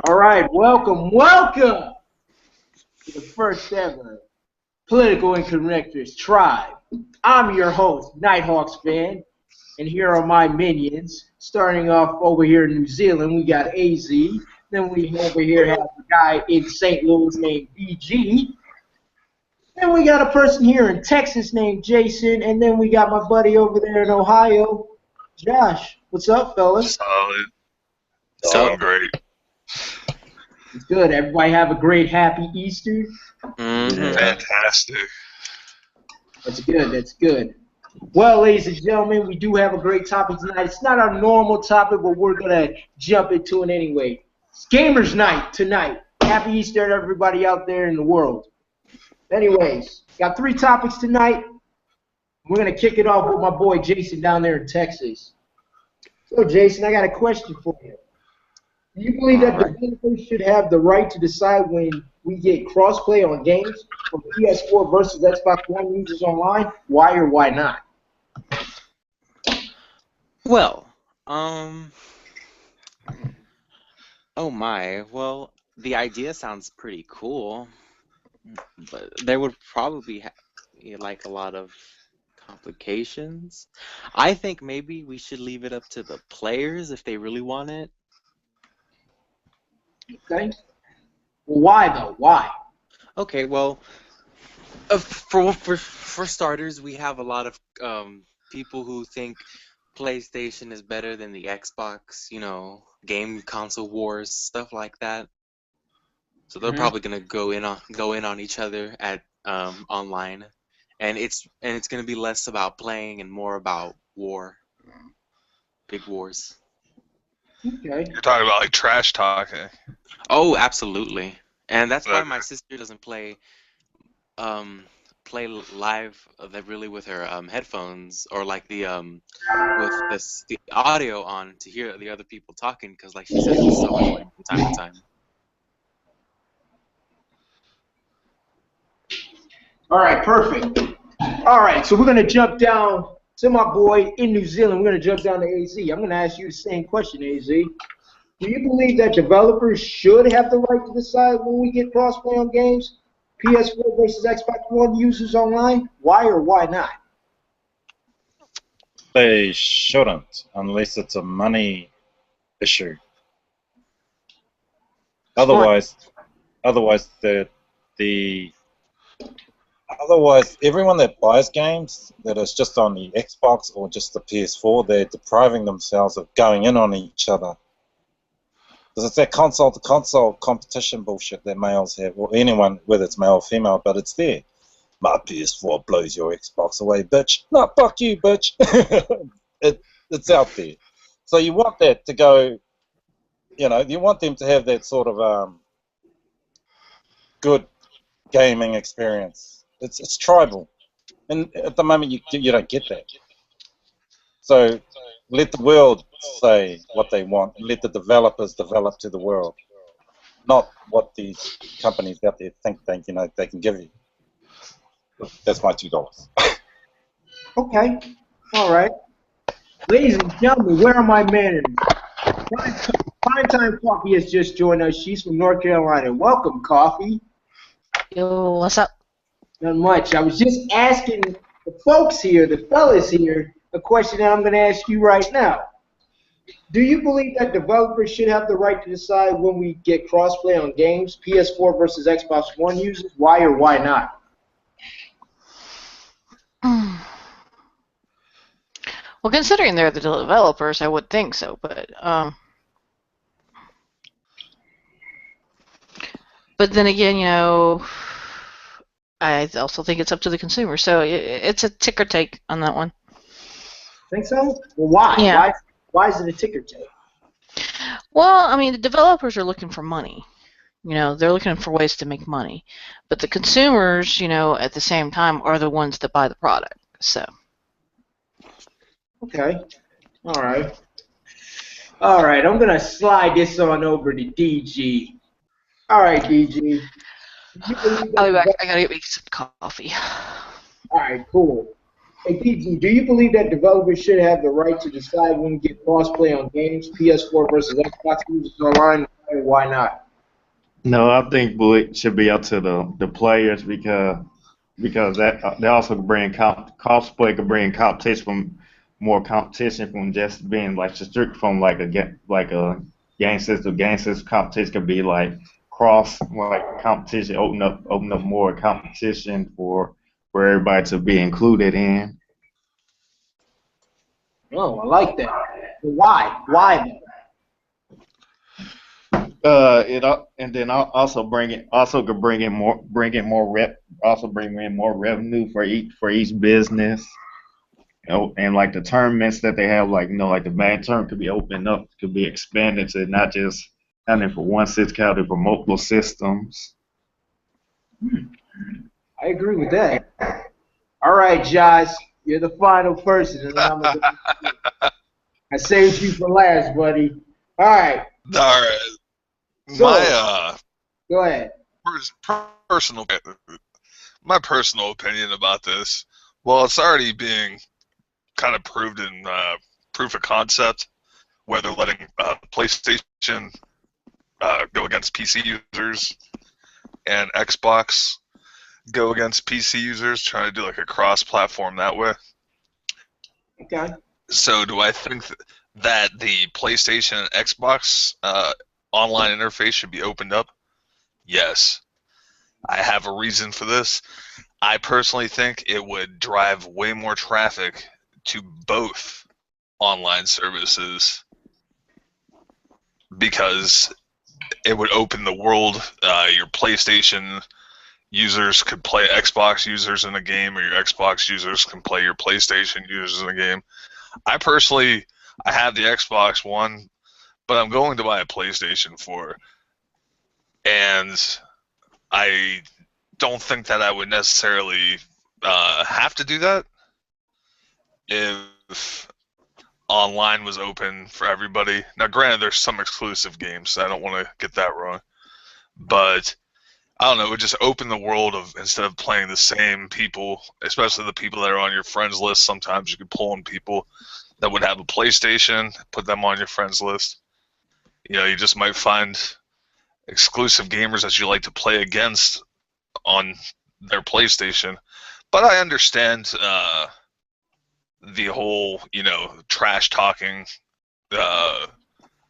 All right, welcome to the first ever Political Incorrectness Tribe. I'm your host, Nighthawks fan, and here are my minions. Starting off over here in New Zealand, we got AZ. Then we over here have a guy in St. Louis named BG. Then we got a person here in Texas named Jason, and then we got my buddy over there in Ohio, Josh. What's up, fellas? Solid. Sound great. It's good. Everybody have a great, happy Easter. Fantastic. That's good. That's good. Well, ladies and gentlemen, we do have a great topic tonight. It's not our normal topic, but we're going to jump into it anyway. It's Gamers Night tonight. Happy Easter to everybody out there in the world. Anyways, got 3 topics tonight. We're going to kick it off with my boy Jason down there in Texas. So, Jason, I got a question for you. Do you believe that developers should have the right to decide when we get crossplay on games from PS4 versus Xbox One users online? Why or why not? Well, oh my, well, the idea sounds pretty cool, but there would probably be like a lot of complications. I think maybe we should leave it up to the players if they really want it. Okay. Well, why though? Why? Okay, well, for starters, we have a lot of people who think PlayStation is better than the Xbox, game console wars, stuff like that. So they're probably gonna go in on each other at online, and it's gonna be less about playing and more about war, big wars. Okay. You're talking about like trash talking. Oh, absolutely, and that's why my sister doesn't play live really with her headphones or like the with the audio on to hear the other people talking, because like she says it's so annoying from time to time. All right, perfect. All right, so we're going to jump down to my boy in New Zealand. We're going to jump down to AZ. I'm going to ask you the same question, AZ. Do you believe that developers should have the right to decide when we get crossplay on games, PS4 versus Xbox One users online? Why or why not? They shouldn't, unless it's a money issue. Otherwise, everyone that buys games that is just on the Xbox or just the PS4, they're depriving themselves of going in on each other. Because it's that console-to-console competition bullshit that males have, or anyone, whether it's male or female, but it's there. My PS4 blows your Xbox away, bitch. No, fuck you, bitch. It's out there. So you want that to go, you want them to have that sort of good gaming experience. It's tribal. And at the moment, you don't get that. So let the world say what they want, and let the developers develop to the world, not what these companies out there think they can give you. That's my $2. Okay. All right. Ladies and gentlemen, where are my manners? Primetime Coffee has just joined us. She's from North Carolina. Welcome, Coffee. Yo, what's up? Not much. I was just asking the folks here, the fellas here, a question that I'm going to ask you right now. Do you believe that developers should have the right to decide when we get crossplay on games, PS4 versus Xbox One users? Why or why not? Well, considering they're the developers, I would think so, but then again, I also think it's up to the consumer. So it's a ticker take on that one. Think so? Well, why? Yeah. Why is it a ticker tape? Well, I mean, the developers are looking for money. They're looking for ways to make money. But the consumers, at the same time, are the ones that buy the product. So. Okay. All right. All right. I'm going to slide this on over to DG. All right, DG. I'll be back. I got to get me some coffee. All right, cool. Hey, DG, do you believe that developers should have the right to decide when to get crossplay on games, PS4 versus Xbox users online? Why not? No, I think it should be up to the players because that they also bring cosplay could bring competition from more competition from just being like strict from like a game system competition could be like cross like competition open up more competition for everybody to be included in. Oh, I like that. But why? Why? And then also could bring in more revenue for each business. You know, and like the tournaments that they have, like like the main tournament could be opened up, could be expanded to not just only for one system, but for multiple systems. I agree with that. All right, Josh, you're the final person, and then I'm gonna. I saved you for last, buddy. All right. All right. So, My go ahead. personal my personal opinion about this. Well, it's already being kind of proved in proof of concept, where they're letting PlayStation go against PC users and Xbox go against PC users, trying to do like a cross-platform that way. Okay. So do I think that the PlayStation and Xbox online interface should be opened up? Yes. I have a reason for this. I personally think it would drive way more traffic to both online services because it would open the world. Your PlayStation users could play Xbox users in a game, or your Xbox users can play your PlayStation users in a game. I have the Xbox One, but I'm going to buy a PlayStation 4, and I don't think that I would necessarily have to do that if online was open for everybody. Now, granted, there's some exclusive games, so I don't want to get that wrong, but I don't know, it would just open the world of, instead of playing the same people, especially the people that are on your friends list, sometimes you could pull in people that would have a PlayStation, put them on your friends list. You know, you just might find exclusive gamers that you like to play against on their PlayStation. But I understand the whole, trash talking. I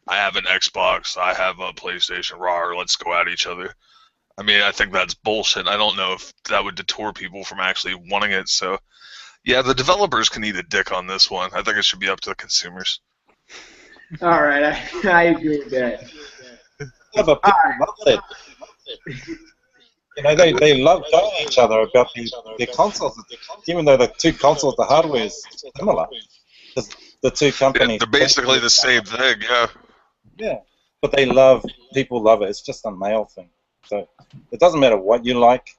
have an Xbox, I have a PlayStation, raw, let's go at each other. I mean, I think that's bullshit. I don't know if that would deter people from actually wanting it. So, yeah, the developers can eat a dick on this one. I think it should be up to the consumers. All right, I agree with that. Yeah, but people love it. They love telling each other about their consoles, even though the two consoles, the hardware is similar. The two companies. They're basically the same thing, yeah. Yeah, but people love it. It's just a male thing. So it doesn't matter what you like.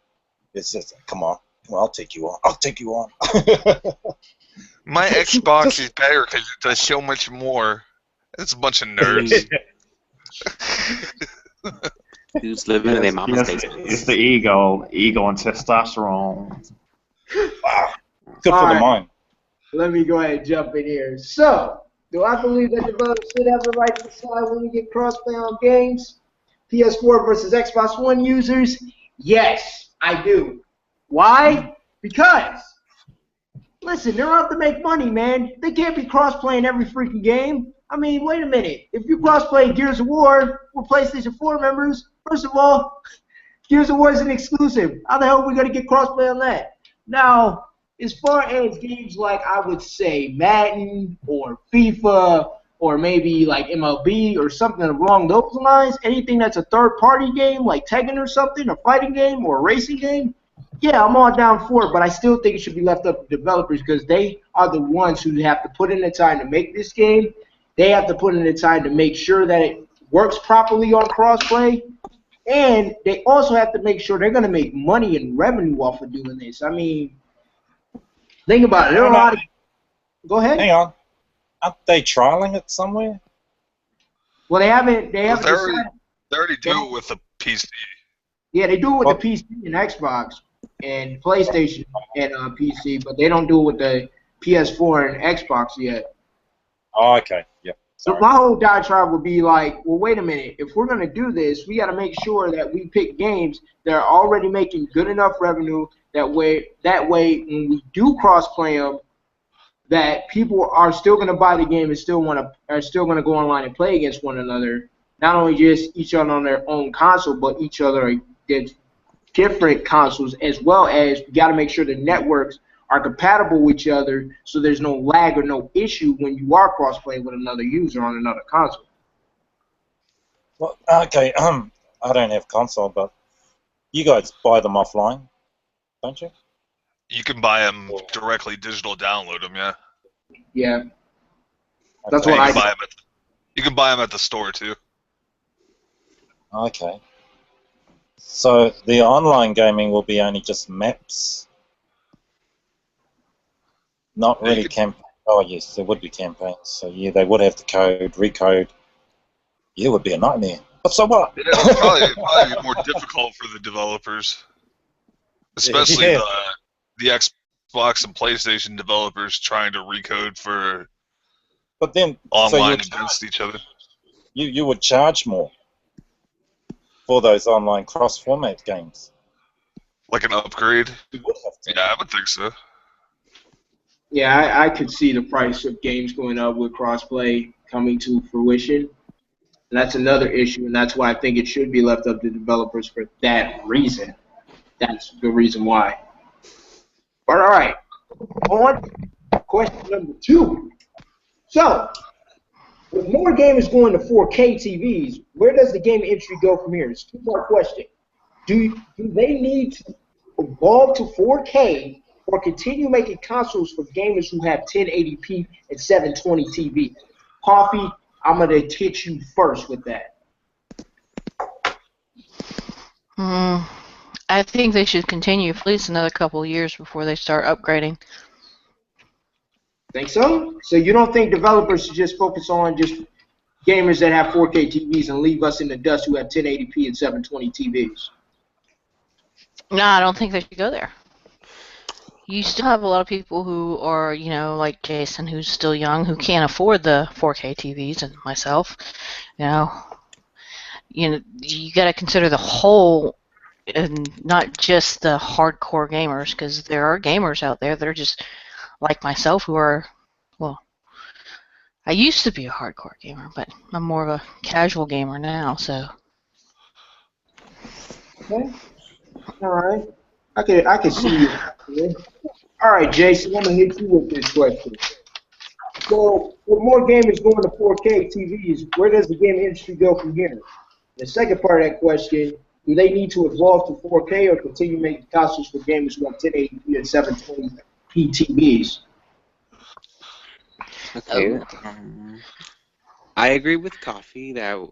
It's just, come on, I'll take you on. My Xbox is better because it does so much more. It's a bunch of nerds. Who's living in their mama's basement? It's the ego and testosterone. Wow, good for the mind. Let me go ahead and jump in here. So, do I believe that developers should have the right to decide when we get crossplay on games? PS4 versus Xbox One users? Yes, I do. Why? Because, listen, they're out to make money, man. They can't be cross-playing every freaking game. I mean, wait a minute. If you cross-play Gears of War with PlayStation 4 members, first of all, Gears of War is an exclusive. How the hell are we going to get cross-play on that? Now, as far as games like, I would say, Madden or FIFA or maybe like MLB or something along those lines, anything that's a third-party game like Tekken or something, a fighting game or a racing game, yeah, I'm all down for it, but I still think it should be left up to developers because they are the ones who have to put in the time to make this game. They have to put in the time to make sure that it works properly on crossplay, and they also have to make sure they're going to make money and revenue off of doing this. I mean, think about it. There are a lot of... Go ahead. Hang on. Aren't they trialing it somewhere? Well, they haven't. They already do it with the PC. Yeah, they do it with the PC and Xbox and PlayStation and PC, but they don't do it with the PS4 and Xbox yet. Oh, okay. Yep. So my whole diatribe would be like, well, wait a minute. If we're going to do this, we got to make sure that we pick games that are already making good enough revenue. That way, when we do cross-play them, that people are still going to buy the game and are still going to go online and play against one another. Not only just each other on their own console, but each other against different consoles, as well as we got to make sure the networks are compatible with each other, so there's no lag or no issue when you are cross-playing with another user on another console. Well, okay, I don't have console, but you guys buy them offline, don't you? You can buy them directly, digital download them, yeah. Yeah. That's Okay. what You can buy them at the store too. Okay. So the online gaming will be only just maps, not Yeah, you really could- campaign. Oh yes, there would be campaigns. So yeah, they would have to recode. Yeah, it would be a nightmare. But so what? Yeah, it'd probably be more difficult for the developers, especially Yeah. the Xbox and PlayStation developers trying to recode for But then online so against each other. you would charge more for those online cross-format games. Like an upgrade. You would have to. Yeah, I would think so. Yeah, I could see the price of games going up with crossplay coming to fruition. And that's another issue, and that's why I think it should be left up to developers for that reason. That's the reason why. But all right, on to question number 2. So, with more gamers going to 4K TVs, where does the game industry go from here? It's a 2-part question. Do they need to evolve to 4K or continue making consoles for gamers who have 1080p and 720 TVs? Coffee, I'm going to hit you first with that. I think they should continue for at least another couple of years before they start upgrading. Think so? So you don't think developers should just focus on just gamers that have 4K TVs and leave us in the dust who have 1080p and 720 TVs? No, I don't think they should go there. You still have a lot of people who are, like Jason, who's still young, who can't afford the 4K TVs, and myself. You got to consider the whole, and not just the hardcore gamers, because there are gamers out there that are just like myself who are, well, I used to be a hardcore gamer, but I'm more of a casual gamer now, so. Okay. All right. I can see you. All right, Jason, I'm going to hit you with this question. So, with more gamers going to 4K TVs, where does the game industry go from here? The second part of that question, do they need to evolve to 4K or continue making consoles for gamers who have 1080p and 720p TVs? Okay. I agree with Coffee that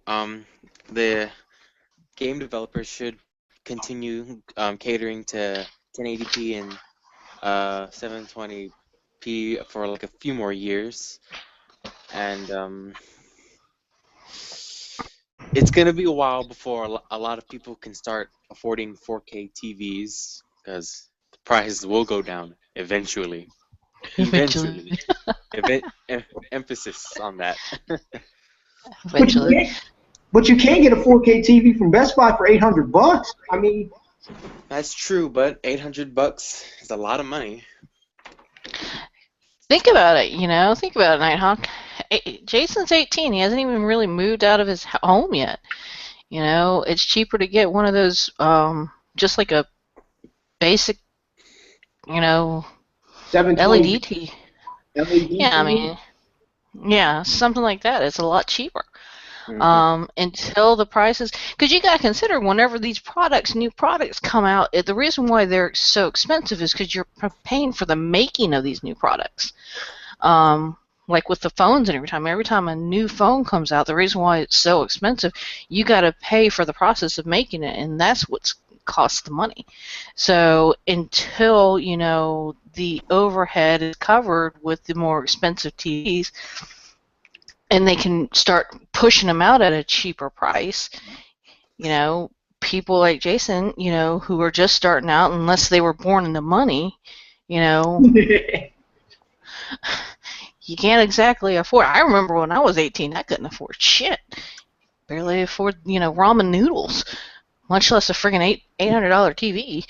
the game developers should continue catering to 1080p and 720p for like a few more years, and it's gonna be a while before a lot of people can start affording 4K TVs because the prices will go down eventually. Eventually. Emphasis on that. Eventually. But you can get a 4K TV from Best Buy for $800. I mean, That's true, but $800 is a lot of money. Think about it, Think about it, Nighthawk. Jason's 18. He hasn't even really moved out of his home yet. It's cheaper to get one of those, just like a basic, 720 LED TV. LED Yeah, I TV? mean, yeah, something like that. It's a lot cheaper. Mhm. Until the prices, because you gotta consider whenever these new products come out, the reason why they're so expensive is because you're paying for the making of these new products. Like with the phones, and every time a new phone comes out, the reason why it's so expensive, you gotta pay for the process of making it, and that's what costs the money. So until the overhead is covered with the more expensive TVs, and they can start pushing them out at a cheaper price, people like Jason, who are just starting out, unless they were born into money, you can't exactly afford. I remember when I was 18, I couldn't afford shit. Barely afford, ramen noodles, much less a friggin' $800 TV.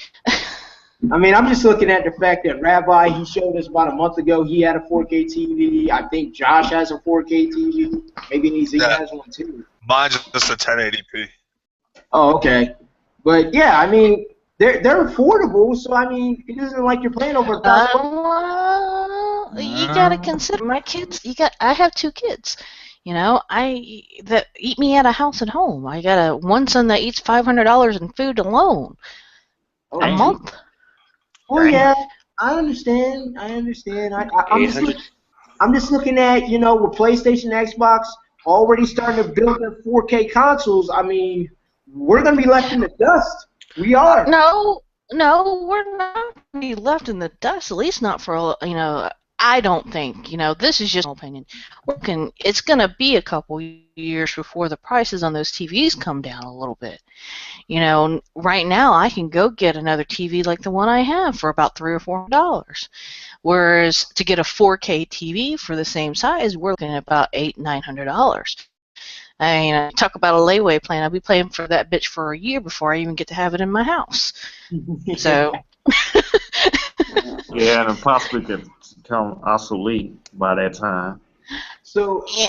I mean, I'm just looking at the fact that Rabbi, he showed us about a month ago, he had a 4K TV. I think Josh has a 4K TV. Maybe he Yeah, has one too. mine's just a 1080p. Oh, okay. But yeah, I mean, they're affordable. So I mean, it isn't like you're paying over $1,000. Well, you gotta consider my kids. I have 2 kids. That eat me at a house at home. I got one son that eats $500 in food alone Oh, a month. well, yeah, I understand. I'm just looking at, with PlayStation, Xbox already starting to build their 4K consoles. I mean, we're gonna be left in the dust. We are. No, we're not gonna be left in the dust. At least not for I don't think. This is just my opinion. It's gonna be a couple years before the prices on those TVs come down a little bit. Right now I can go get another TV like the one I have for about $300 or $400. Whereas to get a 4K TV for the same size, we're looking at about $800-900. I mean, talk about a layaway plan. I'll be paying for that bitch for a year before I even get to have it in my house. So. Yeah, and it possibly could become obsolete by that time. So. Yeah.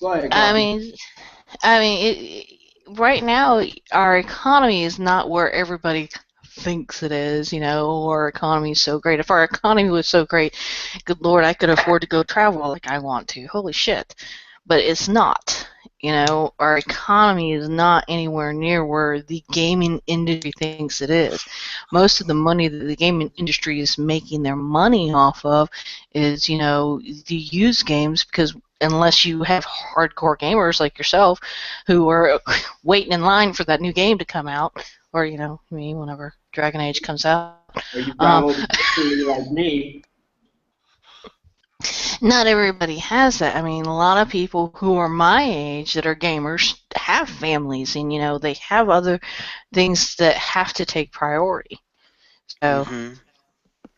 Go ahead. I mean, right now our economy is not where everybody thinks it is. Our economy is so great. If our economy was so great, good Lord, I could afford to go travel like I want to. Holy shit. But it's not. Our economy is not anywhere near where the gaming industry thinks it is. Most of the money that the gaming industry is making their money off of is, the used games, because unless you have hardcore gamers like yourself who are waiting in line for that new game to come out, or, me, whenever Dragon Age comes out. Or you download it like me. Not everybody has that. I mean, a lot of people who are my age that are gamers have families, and they have other things that have to take priority. So.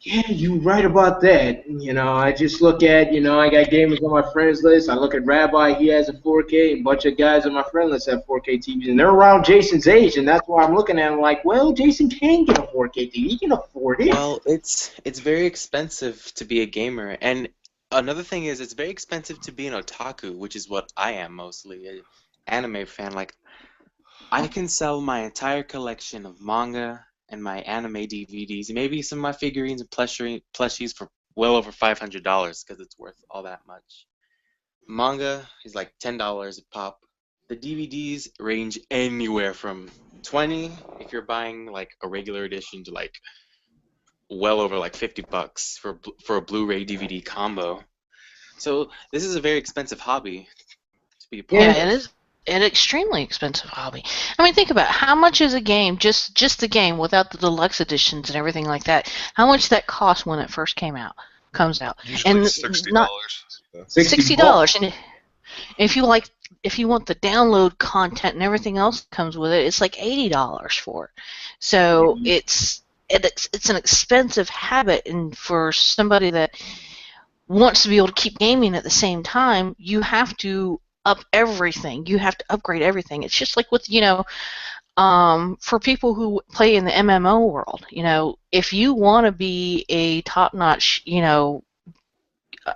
Yeah, you're right about that. I just look at, I got gamers on my friends list. I look at Rabbi, he has a 4K. A bunch of guys on my friend list have 4K TVs, and they're around Jason's age, and that's why I'm looking at him like, well, Jason can get a 4K TV. He can afford it. Well, it's very expensive to be a gamer, and another thing is it's very expensive to be an otaku, which is what I am mostly, an anime fan. Like, I can sell my entire collection of manga and my anime DVDs, and maybe some of my figurines and plushies for well over $500 because it's worth all that much. Manga is like $10 a pop. The DVDs range anywhere from 20 if you're buying like a regular edition to like well over like $50 for a Blu-ray DVD combo. So this is a very expensive hobby to be a part of. Yeah, it is an extremely expensive hobby. I mean, think about it. How much is a game, just the game without the deluxe editions and everything like that? How much that cost when it first comes out? Usually And $60. not $60. And if you want the download content and everything else that comes with it, it's like $80 for it. So it's an expensive habit, and for somebody that wants to be able to keep gaming at the same time, you have to up everything. You have to upgrade everything. It's just like with, for people who play in the MMO world, if you want to be a top-notch,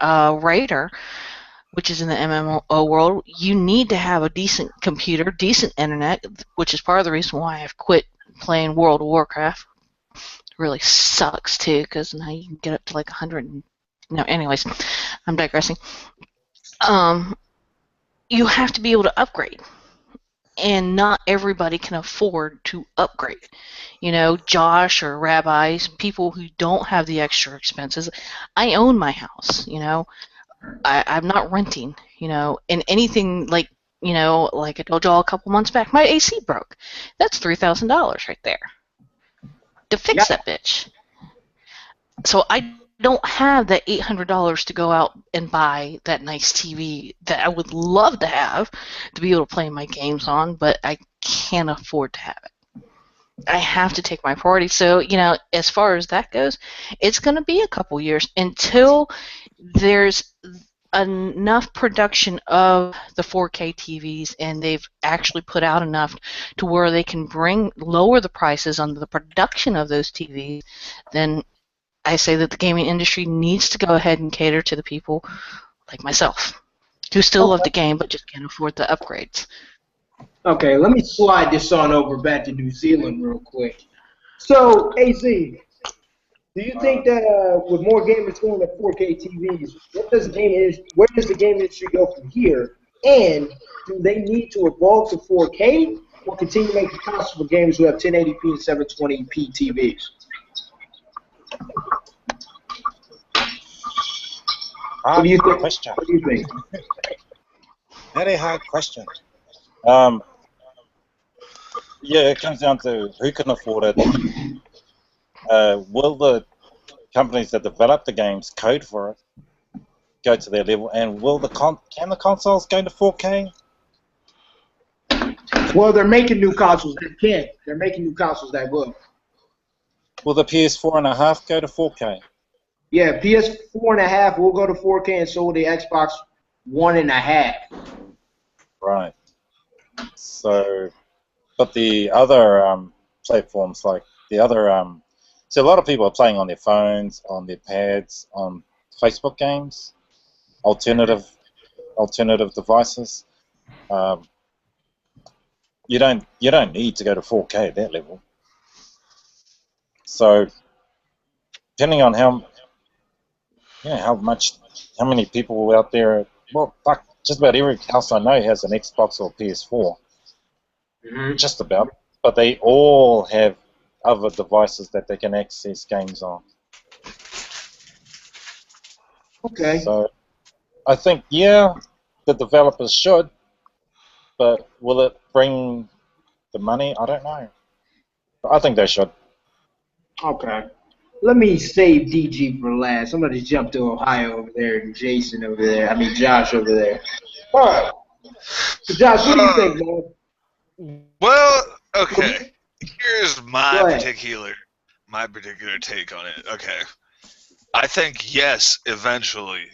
raider, which is in the MMO world, you need to have a decent computer, decent internet, which is part of the reason why I've quit playing World of Warcraft. It really sucks, too, because now you can get up to like 100. No, anyways, I'm digressing. You have to be able to upgrade, and not everybody can afford to upgrade. Josh or Rabbis, people who don't have the extra expenses. I own my house. I'm not renting. And anything like like I told y'all a couple months back, my AC broke. That's $3,000 right there to fix that bitch. So I don't have that $800 to go out and buy that nice TV that I would love to have to be able to play my games on, but I can't afford to have it. I have to take my priority. So, as far as that goes, it's going to be a couple years until there's enough production of the 4K TVs and they've actually put out enough to where they can lower the prices on the production of those TVs. Then I say that the gaming industry needs to go ahead and cater to the people like myself who still love the game but just can't afford the upgrades. Okay, let me slide this on over back to New Zealand real quick. So, AZ, do you think that with more gamers going to 4K TVs, where does the game industry go from here? And do they need to evolve to 4K or continue making consoles for gamers who have 1080p and 720p TVs? What do you think? Question. What do you think? Very hard question. Yeah, it comes down to who can afford it. Will the companies that develop the games code for it go to their level, and can the consoles go to 4K? Well, they're making new consoles that can. They're making new consoles that will. Will the PS4.5 go to 4K? Yeah, PS4.5 will go to 4K, and so will the Xbox One.5. Right. So, but the other platforms, like the other, so a lot of people are playing on their phones, on their pads, on Facebook games, alternative devices. You don't need to go to 4K at that level. So, depending on how many people out there, well, fuck, just about every house I know has an Xbox or PS4. Mm-hmm. Just about. But they all have other devices that they can access games on. Okay. So, I think, yeah, the developers should, but will it bring the money? I don't know. But I think they should. Okay. Let me save DG for last. I'm going to jump to Ohio over there and Jason over there. I mean, Josh over there. All right. So, Josh, what do you think, man? Well, okay. Here's Go my ahead. particular take on it. Okay. I think yes, eventually,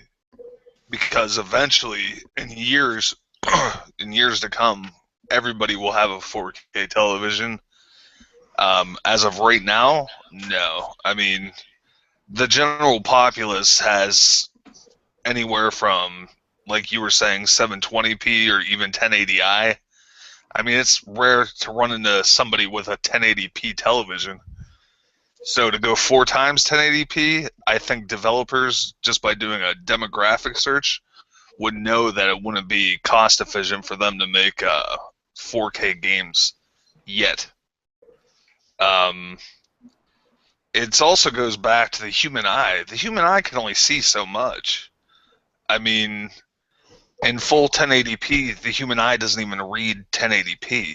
because eventually, in years to come, everybody will have a 4K television. As of right now, no. I mean, the general populace has anywhere from, like you were saying, 720p or even 1080i. I mean, it's rare to run into somebody with a 1080p television. So to go 4 times 1080p, I think developers, just by doing a demographic search, would know that it wouldn't be cost efficient for them to make 4K games yet. It also goes back to the human eye. The human eye can only see so much. I mean, in full 1080p, the human eye doesn't even read 1080p.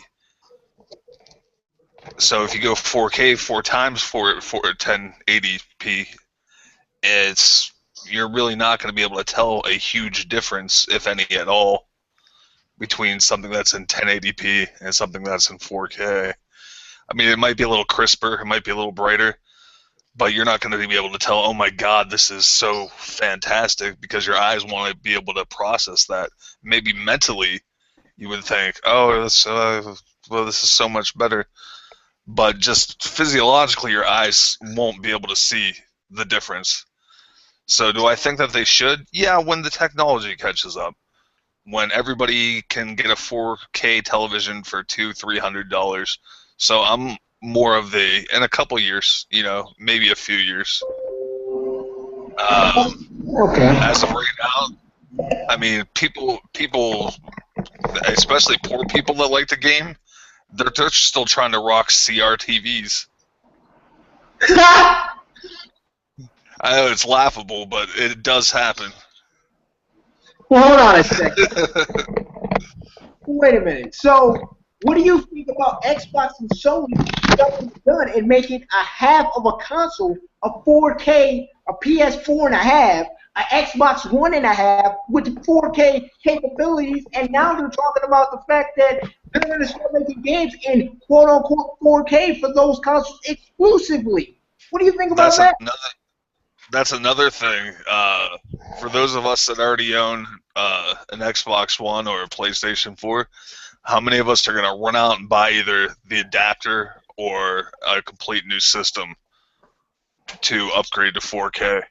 So if you go 4K 4 times for 1080p, you're really not going to be able to tell a huge difference, if any at all, between something that's in 1080p and something that's in 4K. I mean, it might be a little crisper, it might be a little brighter, but you're not going to be able to tell, oh my god, this is so fantastic, because your eyes want to be able to process that. Maybe mentally, you would think, oh, this is so much better. But just physiologically, your eyes won't be able to see the difference. So do I think that they should? Yeah, when the technology catches up. When everybody can get a 4K television for $200-$300. So I'm more of in a couple years, maybe a few years. Okay. As of right now, I mean, people, especially poor people that like the game, they're still trying to rock CRTVs. I know it's laughable, but it does happen. Well, hold on a second. Wait a minute. So, what do you think about Xbox and Sony jumping the gun and making a half of a console a 4K, a PS4.5, Xbox One and a half with 4K capabilities, and now they're talking about the fact that they're going to start making games in quote unquote 4K for those consoles exclusively. What do you think about That's that? another thing. For those of us that already own an Xbox One or a PlayStation 4, how many of us are going to run out and buy either the adapter or a complete new system to upgrade to 4K?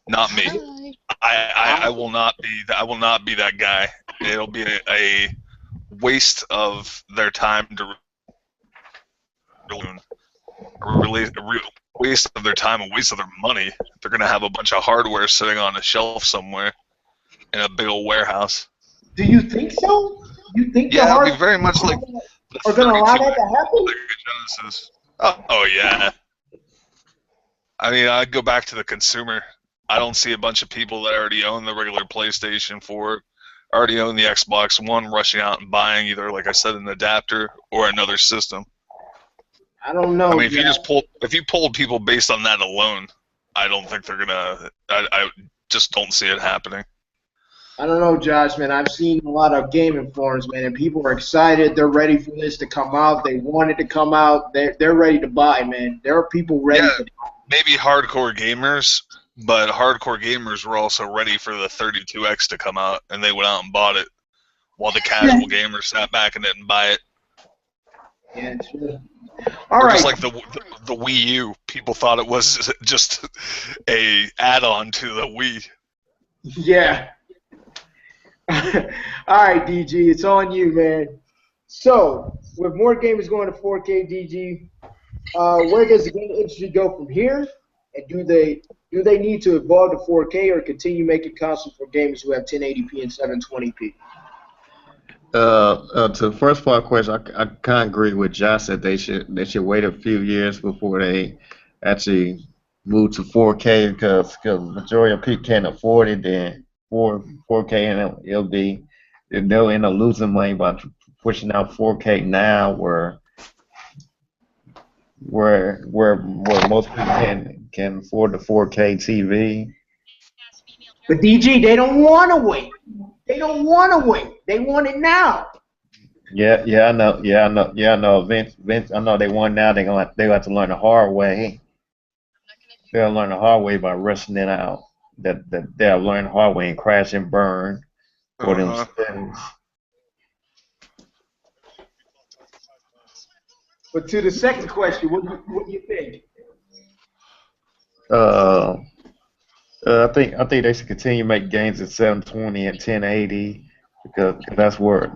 Not me. I will not be. I will not be that guy. It'll be a waste of their time to waste of their time, a waste of their money. They're gonna have a bunch of hardware sitting on a shelf somewhere in a big old warehouse. Do you think so? You think the Yeah, it'll hard be very much like the are going to allow 32 that to happen? Sega Genesis. Oh yeah. I mean, I go back to the consumer. I don't see a bunch of people that already own the regular PlayStation 4, already own the Xbox One, rushing out and buying either, like I said, an adapter or another system. I don't know. I mean, if you polled people based on that alone, I don't think they're gonna. I just don't see it happening. I don't know, Josh, man. I've seen a lot of gaming forums, man, and people are excited. They're ready for this to come out. They want it to come out. They're ready to buy, man. There are people ready to buy. Maybe hardcore gamers, but hardcore gamers were also ready for the 32X to come out, and they went out and bought it, while the casual gamers sat back and didn't buy it. Yeah, true. All or right. just like the Wii U, people thought it was just a add-on to the Wii. Yeah. All right, DG, it's on you, man. So, with more gamers going to 4K, DG, where does the game industry go from here? And do they need to evolve to 4K or continue making consoles for gamers who have 1080p and 720p? To the first part of the question, I kind of agree with Josh that they should wait a few years before they actually move to 4K because the majority of people can't afford it. Then 4K and they'll end up losing money by pushing out 4K now, where most people can afford the 4K TV. But DG, they don't want to wait. They don't want to wait. They want it now. Yeah, I know. Vince, I know they want now. They have to learn the hard way. They'll learn the hard way by rushing it out. They'll learn the hard way and crash and burn for themselves. But to the second question, what do you think? I think they should continue to make games at 720 and 1080 because that's where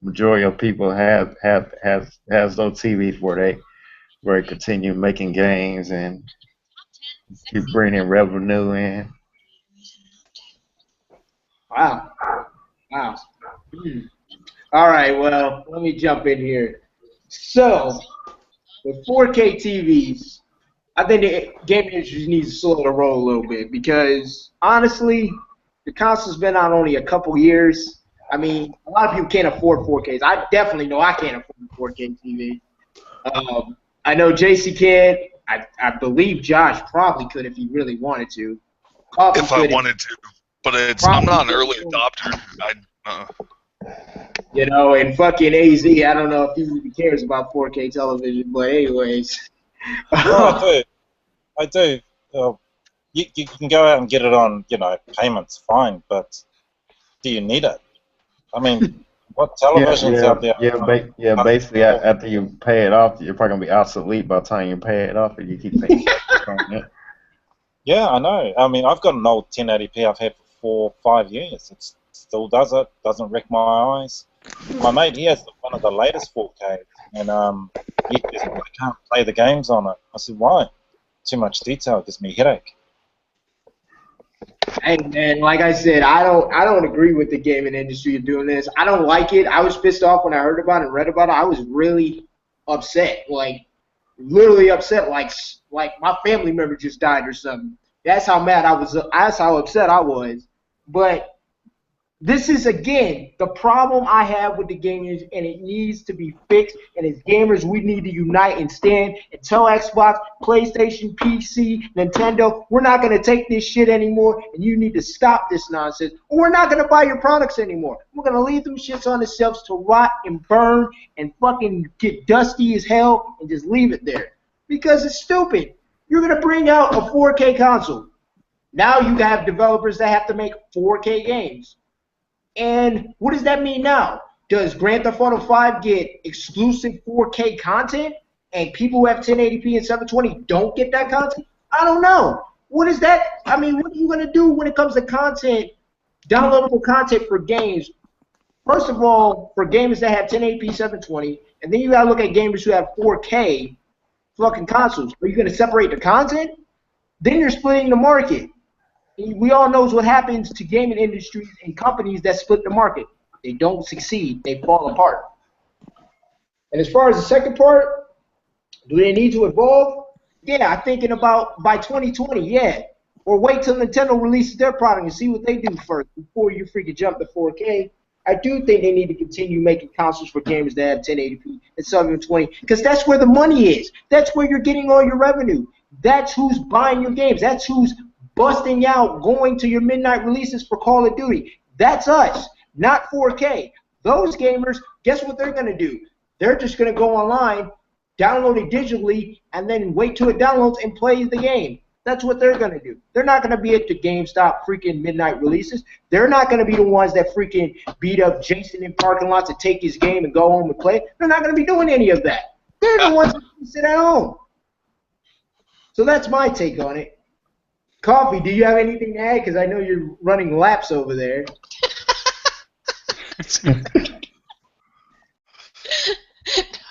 majority of people has those TVs where they continue making games and keep bringing revenue in. Wow. All right, well, let me jump in here. So, with 4K TVs, I think the gaming industry needs to slow the roll a little bit because, honestly, the console's been out only a couple years. I mean, a lot of people can't afford 4Ks. I definitely know I can't afford a 4K TV. I know JC can. I believe Josh probably could if he really wanted to. Coffee If I wanted to, but I'm not an early adopter. You know, and fucking AZ, I don't know if he even cares about 4K television, but anyways. No, I do. You can go out and get it on, payments, fine, but do you need it? I mean, what television's out there? Basically, after you pay it off, you're probably gonna be obsolete by the time you pay it off, and you keep paying. Yeah, I know. I mean, I've got an old 1080p I've had for 4 5 years. It still does it. Doesn't wreck my eyes. My mate, he has one of the latest 4Ks, and he just can't play the games on it. I said, why? Too much detail gives me a headache. Hey man, like I said, I don't agree with the gaming industry doing this. I don't like it. I was pissed off when I heard about it and read about it. I was really upset, like literally upset, like my family member just died or something. That's how mad I was. That's how upset I was. But This is, again, the problem I have with the gamers, and it needs to be fixed. And as gamers, we need to unite and stand and tell Xbox, PlayStation, PC, Nintendo, we're not going to take this shit anymore, and you need to stop this nonsense, or we're not going to buy your products anymore. We're going to leave them shits on the shelves to rot and burn and fucking get dusty as hell and just leave it there. Because it's stupid. You're going to bring out a 4K console. Now you have developers that have to make 4K games. And what does that mean now? Does Grand Theft Auto 5 get exclusive 4K content and people who have 1080p and 720 don't get that content? I don't know. What is that? I mean, what are you going to do when it comes to content, downloadable content for games? First of all, for gamers that have 1080p 720, and then you got to look at gamers who have 4K fucking consoles. Are you going to separate the content? Then you're splitting the market. We all know what happens to gaming industries and companies that split the market. They don't succeed. They fall apart. And as far as the second part, do they need to evolve? Yeah, I'm thinking about by 2020, yeah. Or wait till Nintendo releases their product and see what they do first before you freaking jump to 4K. I do think they need to continue making consoles for gamers that have 1080p and 720 because that's where the money is. That's where you're getting all your revenue. That's who's buying your games. That's who's busting out, going to your midnight releases for Call of Duty. That's us, not 4K. Those gamers, guess what they're going to do? They're just going to go online, download it digitally, and then wait till it downloads and play the game. That's what they're going to do. They're not going to be at the GameStop freaking midnight releases. They're not going to be the ones that freaking beat up Jason in parking lots to take his game and go home and play. They're not going to be doing any of that. They're the ones that sit at home. So that's my take on it. Coffee, do you have anything to add? Because I know you're running laps over there.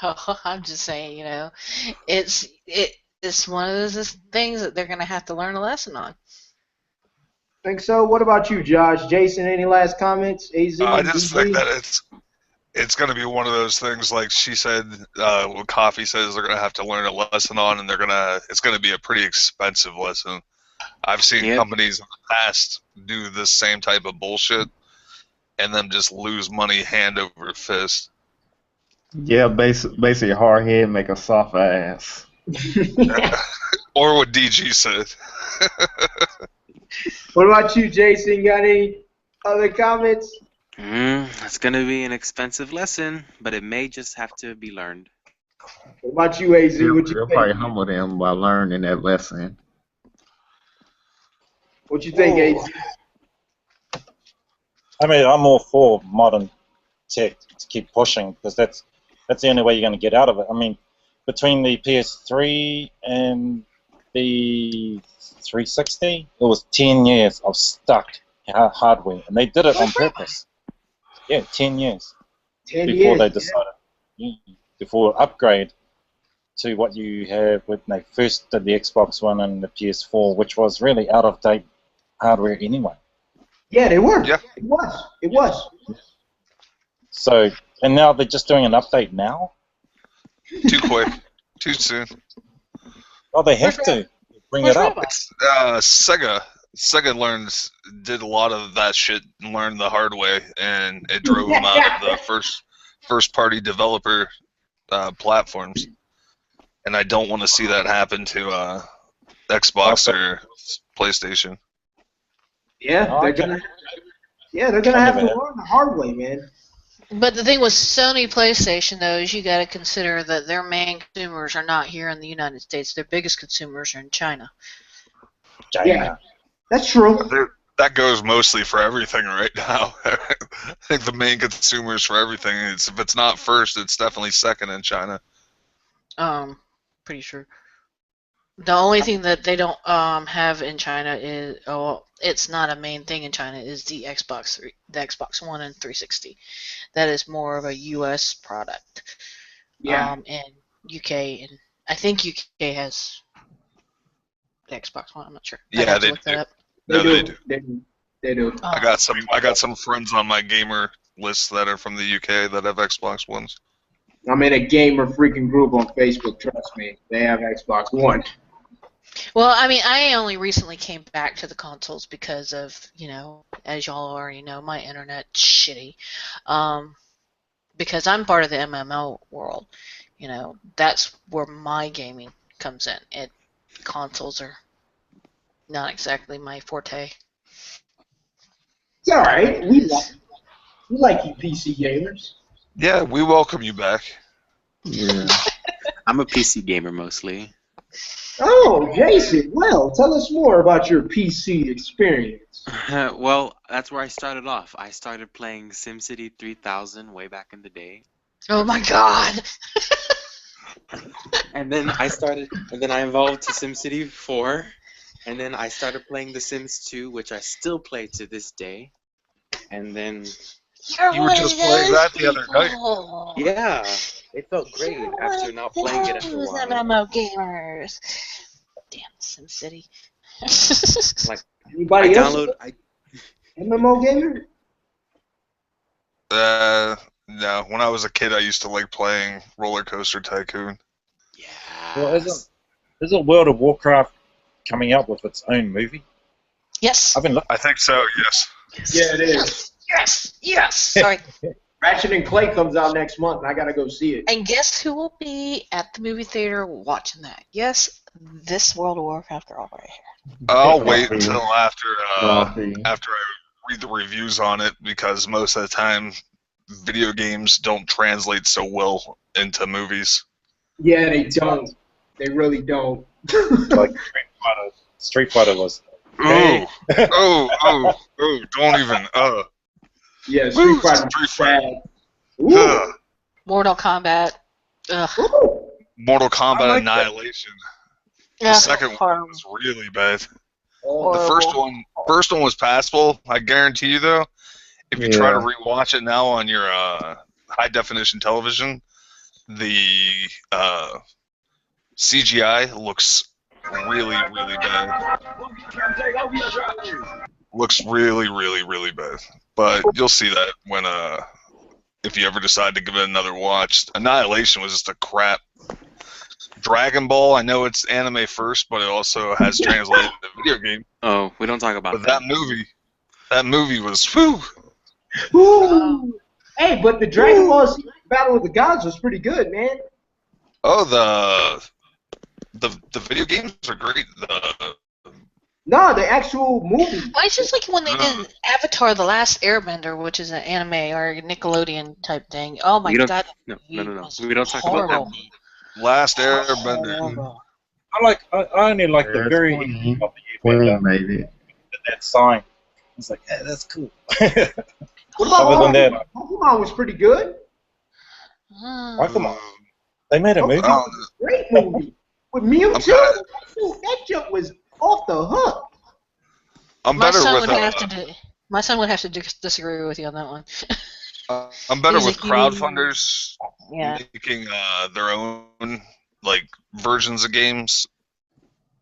No, I'm just saying, you know, it's one of those things that they're going to have to learn a lesson on. Think so? What about you, Josh? Jason, any last comments? AZ, I just DG? think that it's going to be one of those things, like she said, what Coffee says they're going to have to learn a lesson on, and it's going to be a pretty expensive lesson. I've seen companies in the past do this same type of bullshit and then just lose money hand over fist. Yeah, basically hard head make a soft ass. Or what DG said. What about you, Jason? Got any other comments? It's going to be an expensive lesson, but it may just have to be learned. What about you, AZ? You'll What you probably think? humble them by learning that lesson. What you think, AZ? I mean, I'm all for modern tech to keep pushing because that's the only way you're going to get out of it. I mean, between the PS3 and the 360, it was 10 years of stuck hardware, and they did it on purpose. Yeah, 10 years. 10 before years. they decided, before upgrade to what you have when they first did the Xbox One and the PS4, which was really out of date hardware anyway. Yeah, they were. Yeah. It was. It was. So, and now they're just doing an update now? Too quick. Too soon. Oh, they have to bring it up. Sega did a lot of that shit and learned the hard way, and it drove them out of the first party developer platforms. And I don't want to see that happen to Xbox or PlayStation. Yeah, they're gonna have to learn the hard way, man. But the thing with Sony PlayStation, though, is you got to consider that their main consumers are not here in the United States. Their biggest consumers are in China. Yeah, that's true. That goes mostly for everything right now. I think the main consumers for everything, if it's not first, it's definitely second in China. Pretty sure. The only thing that they don't have in China is, it's not a main thing in China, is the Xbox One and 360. That is more of a U.S. product. Yeah. And UK, and I think UK has the Xbox One. I'm not sure. Yeah, they do. They do. They do. I got some friends on my gamer list that are from the UK that have Xbox Ones. I'm in a gamer freaking group on Facebook. Trust me, they have Xbox One. Well, I mean, I only recently came back to the consoles because of, as y'all already know, my internet's shitty. Um, because I'm part of the MMO world, that's where my gaming comes in. Consoles are not exactly my forte. It's all right. We like you PC gamers. Yeah, we welcome you back. Yeah. I'm a PC gamer mostly. Oh, Jason. Well, tell us more about your PC experience. Well, that's where I started off. I started playing SimCity 3000 way back in the day. Oh my god! And then I evolved to SimCity 4. And then I started playing The Sims 2, which I still play to this day. And then, You're You were one of just playing those that the other night. people. yeah, it felt great You're one after of not playing it after a those while. MMO gamers. Damn SimCity. Like, I Anybody else download, I MMO gamer? No. When I was a kid, I used to like playing Roller Coaster Tycoon. Well, yes. isn't World of Warcraft coming out with its own movie? Yes. I've been looking. I think so. Yes. Yeah, it is. Yes. Sorry. Ratchet and Clay comes out next month, and I gotta go see it. And guess who will be at the movie theater watching that? Yes, this World of Warcraft girl right here. I'll wait until after Coffee. after I read the reviews on it, because most of the time video games don't translate so well into movies. Yeah, they don't. They really don't. Like Street Fighter was. Oh, oh, don't even. Yeah, Street Woo, Fighter. Street Fighter. Ooh. Ugh. Mortal Kombat. Ugh. Ooh. Mortal Kombat I like that. Annihilation. The Ugh, second one horrible. was really bad. Oh, The first one was passable. I guarantee you, though, if you try to rewatch it now on your high definition television, the CGI looks really, really bad. Looks really, really, really bad. But you'll see that when if you ever decide to give it another watch. Annihilation was just a crap. Dragon Ball, I know it's anime first, but it also has translated to video game. Oh, we don't talk about But that movie was whew. Ooh. Hey, but the Dragon Ball Z Battle of the Gods was pretty good, man. Oh, the video games are great. No, the actual movie. Well, it's just like when they did Avatar: The Last Airbender, which is an anime or a Nickelodeon type thing. Oh my god, No. was We don't talk about horrible. that. Last Airbender. Horrible. I only like the very end of the Queen made it. that sign. It's like, yeah, that's cool. What about Other than Pokemon? that, Pokemon was pretty good. why come on? They made a movie. Pokemon was a great movie. With Mewtwo, that jump was off the hook. I'm My better son with would have to disagree with you on that one. I'm better He's with a huge- crowdfunders Yeah. making their own like versions of games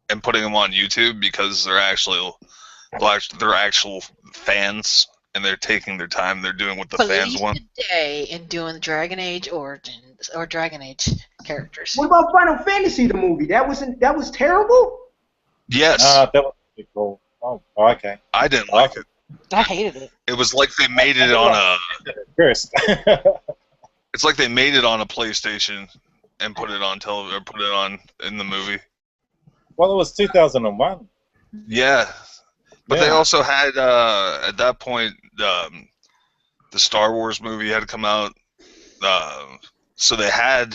and putting them on YouTube, because they're actual fans, and they're taking their time. They're doing what the fans Police want. today and doing Dragon Age Origins or Dragon Age characters. What about Final Fantasy the movie? That was terrible. Yes, That was pretty cool. Oh, okay. I didn't like it. I hated it. It was like they made it on a. First. It's like they made it on a PlayStation and put it on television, or put it on in the movie. Well, it was 2001. Yeah, but they Yeah. also had at that point the Star Wars movie had come out, so they had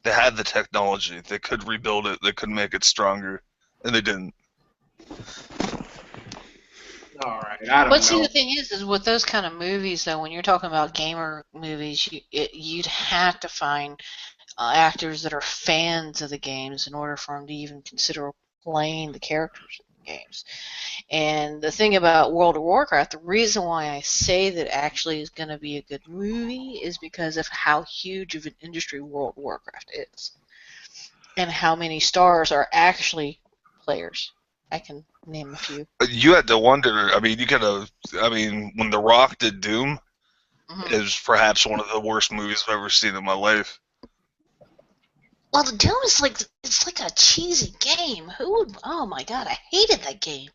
the technology. They could rebuild it. They could make it stronger, and they didn't. All right, I don't But see, know. the thing is with those kind of movies, though, when you're talking about gamer movies, you'd have to find actors that are fans of the games in order for them to even consider playing the characters in the games. And the thing about World of Warcraft, the reason why I say that actually is going to be a good movie is because of how huge of an industry World of Warcraft is, and how many stars are actually players. I can name a few. You had to wonder. I mean, when The Rock did Doom, Mhm. is perhaps one of the worst movies I've ever seen in my life. Well, the Doom is like it's like a cheesy game. Who would? Oh my god, I hated that game.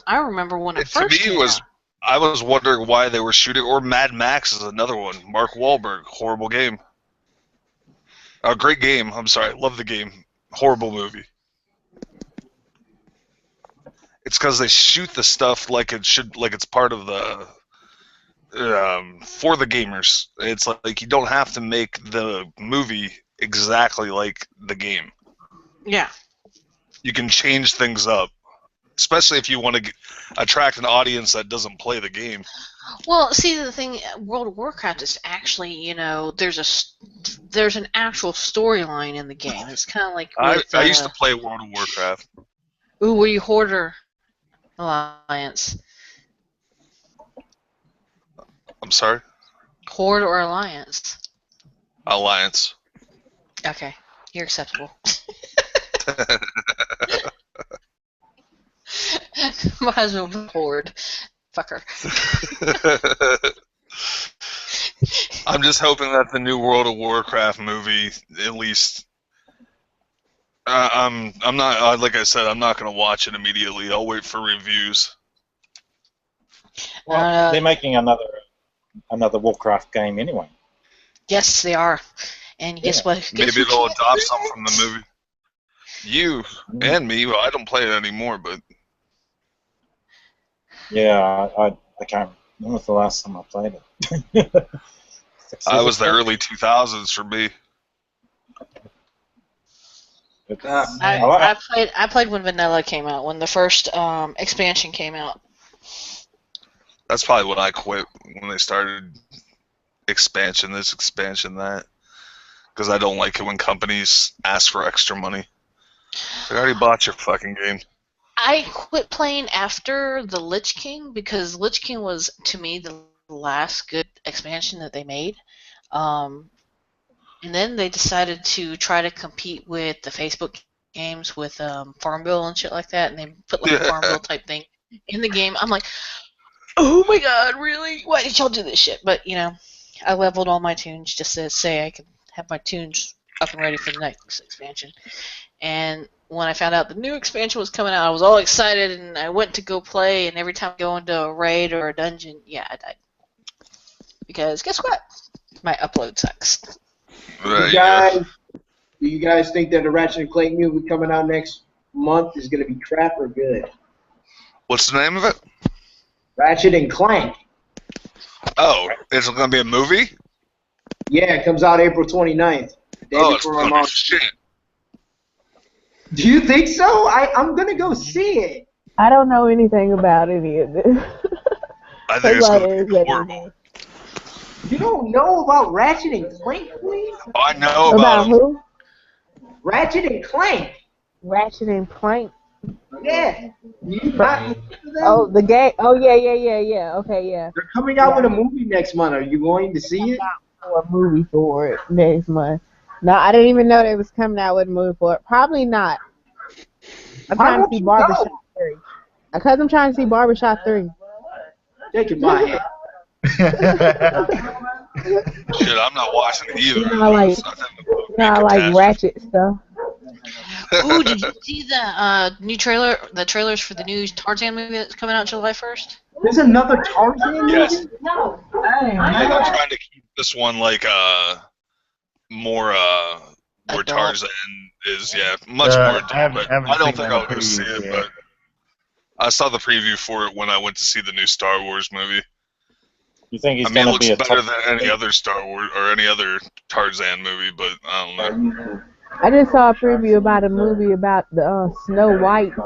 I remember when it To me, first it came was. out. I was wondering why they were shooting. Or Mad Max is another one. Mark Wahlberg, horrible game. A great game. I'm sorry, love the game. Horrible movie. It's because they shoot the stuff like it should, like it's part of the for the gamers. It's like you don't have to make the movie exactly like the game. Yeah. You can change things up, especially if you want to attract an audience that doesn't play the game. Well, see, the thing, World of Warcraft is actually, there's an actual storyline in the game. It's kind of like with, I used to play World of Warcraft. ooh, were you Hoarder Alliance? I'm sorry? Horde or Alliance? Alliance. Okay, you're acceptable. My husband was Horde. Fucker. I'm just hoping that the new World of Warcraft movie, at least, I'm not like I said, I'm not gonna watch it immediately. I'll wait for reviews. Well, they're making another Warcraft game anyway. Yes, they are. And guess what? Maybe they'll adopt something from the movie. You and me, well, I don't play it anymore, but yeah, I can't. When was the last time I played it? I was the early 2000s for me. I played when Vanilla came out, when the first expansion came out. That's probably when I quit, when they started expansion this, expansion that. Because I don't like it when companies ask for extra money. I already bought your fucking game. I quit playing after the Lich King because Lich King was, to me, the last good expansion that they made. And then they decided to try to compete with the Facebook games with Farmville and shit like that, and they put like a Farmville type thing in the game. I'm like, oh my god, really? Why did y'all do this shit? But, I leveled all my tunes just to say I could have my tunes up and ready for the next expansion. And when I found out the new expansion was coming out, I was all excited, and I went to go play, and every time I go into a raid or a dungeon, yeah, I died. Because guess what? My upload sucks. Do you guys think that the Ratchet and Clank movie coming out next month is going to be crap or good? What's the name of it? Ratchet and Clank. Oh, is it going to be a movie? Yeah, it comes out April 29th. It's going to be shit. Do you think so? I'm going to go see it. I don't know anything about any of this. I think it's going to be horrible. You don't know about Ratchet and Clank, please? Oh, I know about who? Ratchet and Clank. Ratchet and Clank. Yeah. Oh, the game. Oh, yeah. Okay, yeah. They're coming out with a movie next month. Are you going to see it? A movie for it next month. No, I didn't even know they was coming out with a movie for it. Probably not. I'm trying to see Barbershop 3. Because I'm trying to see Barbershop 3. Taking my head. Shit, I'm not watching it either. I like Ratchet stuff. Ooh, did you see the new trailer? The trailers for the new Tarzan movie that's coming out July 1st? There's another Tarzan movie? Yes. No. They're trying to keep this one like more where Tarzan is, much more adult. But I don't think I'll go see it, but I saw the preview for it when I went to see the new Star Wars movie. You think he's it looks be better than any other Star Wars or any other Tarzan movie, but I don't know. I just saw a preview about a movie about the Snow White's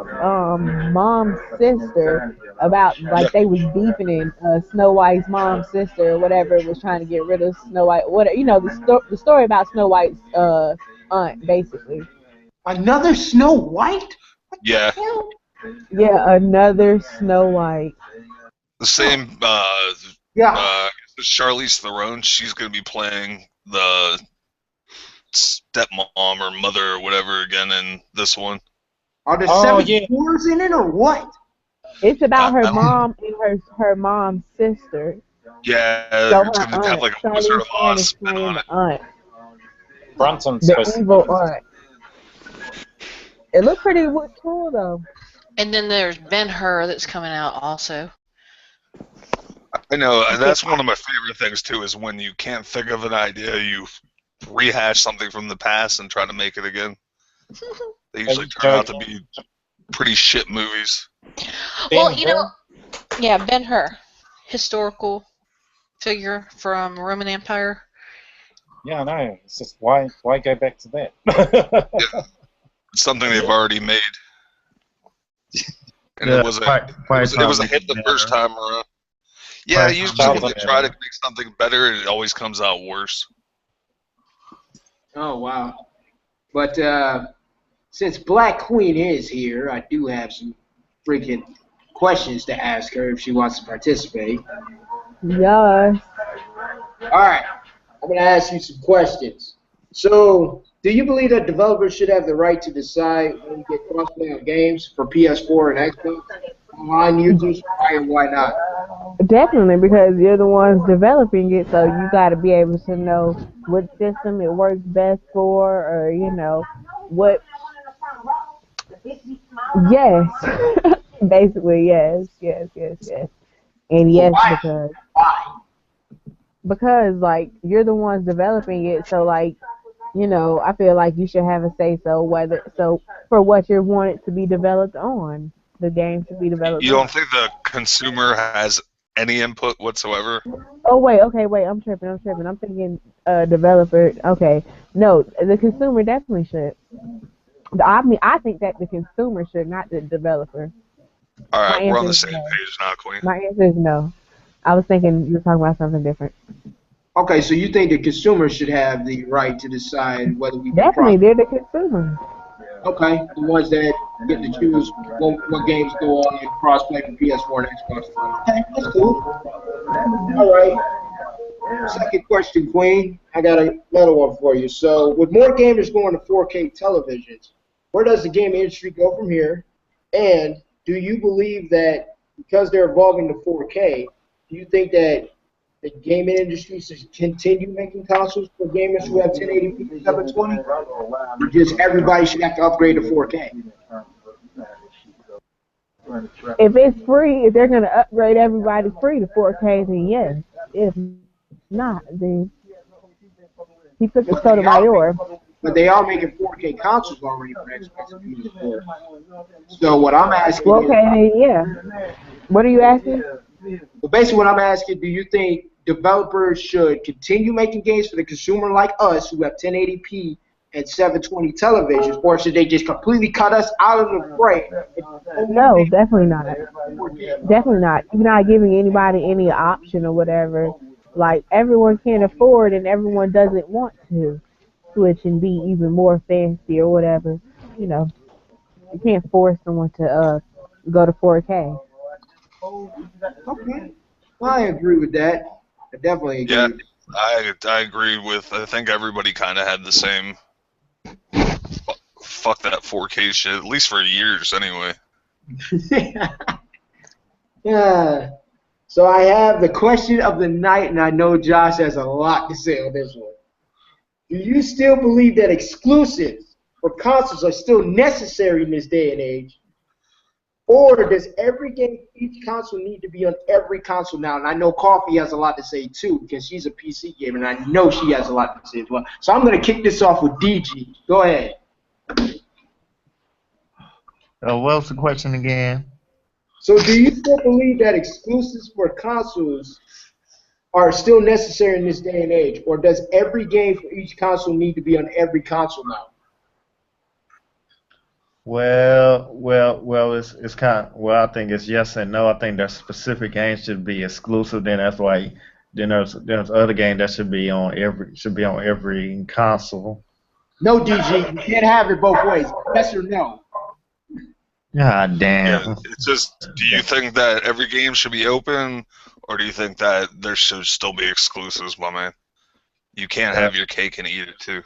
mom's sister, about like they was beefing and Snow White's mom's sister or whatever was trying to get rid of Snow White. The story about Snow White's aunt basically. Another Snow White? Yeah. Yeah, another Snow White. The same. Charlize Theron. She's gonna be playing the stepmom or mother or whatever again in this one. Are there 7 wars in it or what? It's about her mom and her mom's sister. Yeah, So it's gonna have like a Wizard of Oz spin on it. Brunton The supposed to evil be. art. It looked pretty cool though. And then there's Ben-Hur that's coming out also. I know, and that's one of my favorite things too. Is when you can't think of an idea, you rehash something from the past and try to make it again. They usually turn out to be pretty shit movies. Well, you know, yeah, Ben-Hur, historical figure from Roman Empire. Yeah, I know. It's just why go back to that? Yeah. It's something they've already made, and Yeah, it was a hit the first time around. Yeah, usually when they try to make something better, it always comes out worse. Oh, wow. But since Black Queen is here, I do have some freaking questions to ask her if she wants to participate. Yes. All right. I'm going to ask you some questions. So, do you believe that developers should have the right to decide when to get crossplay on games for PS4 and Xbox? Online users, why and why not? Definitely, because you're the ones developing it, so you got to be able to know what system it works best for, or what. Yes, basically, yes. And yes, because like you're the ones developing it, so like I feel like you should have a say so for what you want it to be developed on. The game should be developed. You don't think the consumer has any input whatsoever? Oh wait, I'm tripping. I'm thinking developer. Okay, no, the consumer definitely should. I think that the consumer should, not the developer. All right, we're on the is same no. page now, Queen. My answer is no. I was thinking you were talking about something different. Okay, so you think the consumer should have the right to decide whether we Definitely, they're the consumer. Okay, the ones that get to choose what games go on in crossplay for PS4 and Xbox One. Okay, that's cool. All right. Second question, Queen. I got another one for you. So, with more gamers going to 4K televisions, where does the game industry go from here? And do you believe that because they're evolving to 4K, do you think that the gaming industry should continue making consoles for gamers who have 1080p 720? Or just everybody should have to upgrade to 4K? If it's free, if they're going to upgrade everybody free to 4K, then yes. If not, then he took a soda mayor. But they are making 4K consoles already for Xbox and PS4. So what I'm asking is, yeah. What are you asking? Well, basically what I'm asking, do you think developers should continue making games for the consumer like us who have 1080p and 720 televisions, or should they just completely cut us out of the fray? No, definitely not. Definitely not. You're not giving anybody any option or whatever. Like, everyone can't afford and everyone doesn't want to switch and be even more fancy or whatever. You can't force someone to go to 4K. Okay. Well, I agree with that. I definitely agree with that. I agree with, I think everybody kind of had the same, fuck that 4K shit, at least for years anyway. Yeah. So I have the question of the night, and I know Josh has a lot to say on this one. Do you still believe that exclusives for consoles are still necessary in this day and age? Or does every game, each console need to be on every console now? And I know Coffee has a lot to say too, because she's a PC gamer, and I know she has a lot to say as well. So I'm going to kick this off with DG. Go ahead. What was the question again? So do you still believe that exclusives for consoles are still necessary in this day and age? Or does every game for each console need to be on every console now? Well, it's kind of, I think it's yes and no. I think that specific games should be exclusive. Then that's why. Then there's other games that should be on every console. No, DG, you can't have it both ways. Yes or no? God damn. Yeah, it's just, do you think that every game should be open, or do you think that there should still be exclusives, my man? You can't have your cake and eat it too.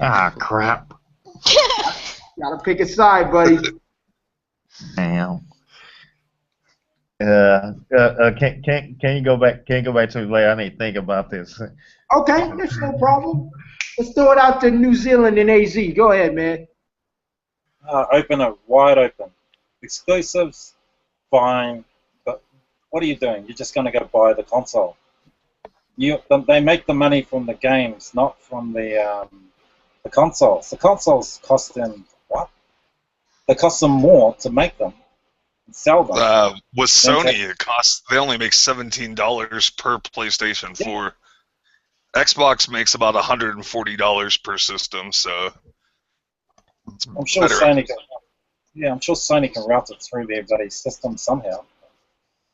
Ah, crap. Gotta pick a side, buddy. Damn. Can you go back? Can you go back to me later? I need to think about this. Okay, that's no problem. Let's throw it out to New Zealand and AZ. Go ahead, man. Open it wide open. Exclusives, fine, but what are you doing? You're just going to go buy the console. They make the money from the games, not from the consoles. The consoles cost them what? They cost them more to make them and sell them. With Sony, they only make $17 per PlayStation 4. Xbox makes about $140 per system, so I'm sure Sony can route it through their bloody system somehow.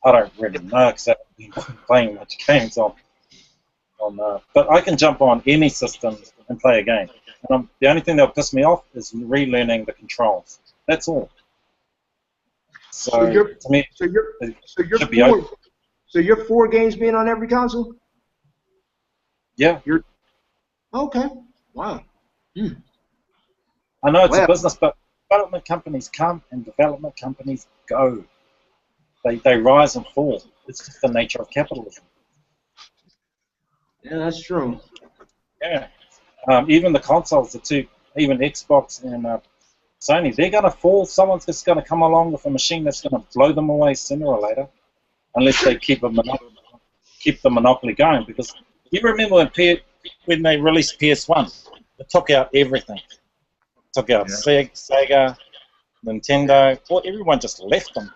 I don't really know because I haven't been playing much games on but I can jump on any system and play a game. And the only thing that'll piss me off is relearning the controls. That's all. So to me, your 4 games being on every console? Yeah. Okay. Wow. I know it's a business, but development companies come and development companies go. They rise and fall. It's just the nature of capitalism. Yeah, that's true. Yeah. Even the consoles, even Xbox and Sony, they're going to fall. Someone's just going to come along with a machine that's going to blow them away sooner or later, unless they keep the monopoly going. Because you remember when they released PS1, it took out everything. It took out Sega, Nintendo. Well, everyone just left them.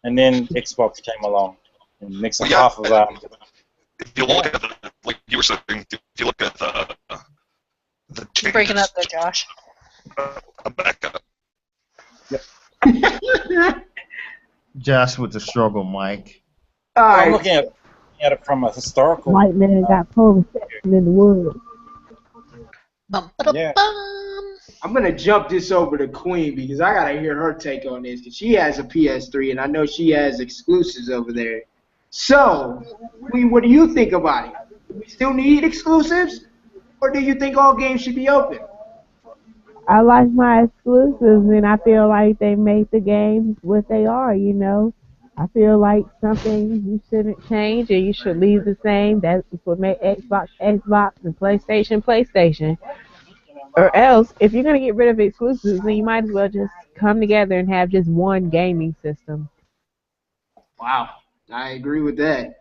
And then Xbox came along and next half of them. If you look at like you were saying, if you look at the changes, You're breaking up there, Josh. I'm back up. Yep. Josh with the struggle, Mike. All right. I'm looking at it from a historical. White man got full reception in the woods. Yeah. I'm going to jump this over to Queen because I got to hear her take on this because she has a PS3 and I know she has exclusives over there. So, Queen, what do you think about it? Do we still need exclusives or do you think all games should be open? I like my exclusives, and I feel like they make the games what they are, you know. I feel like something you shouldn't change and you should leave the same. That's what made Xbox, Xbox, and PlayStation, PlayStation. Or else, if you're going to get rid of exclusives, then you might as well just come together and have just one gaming system. Wow, I agree with that.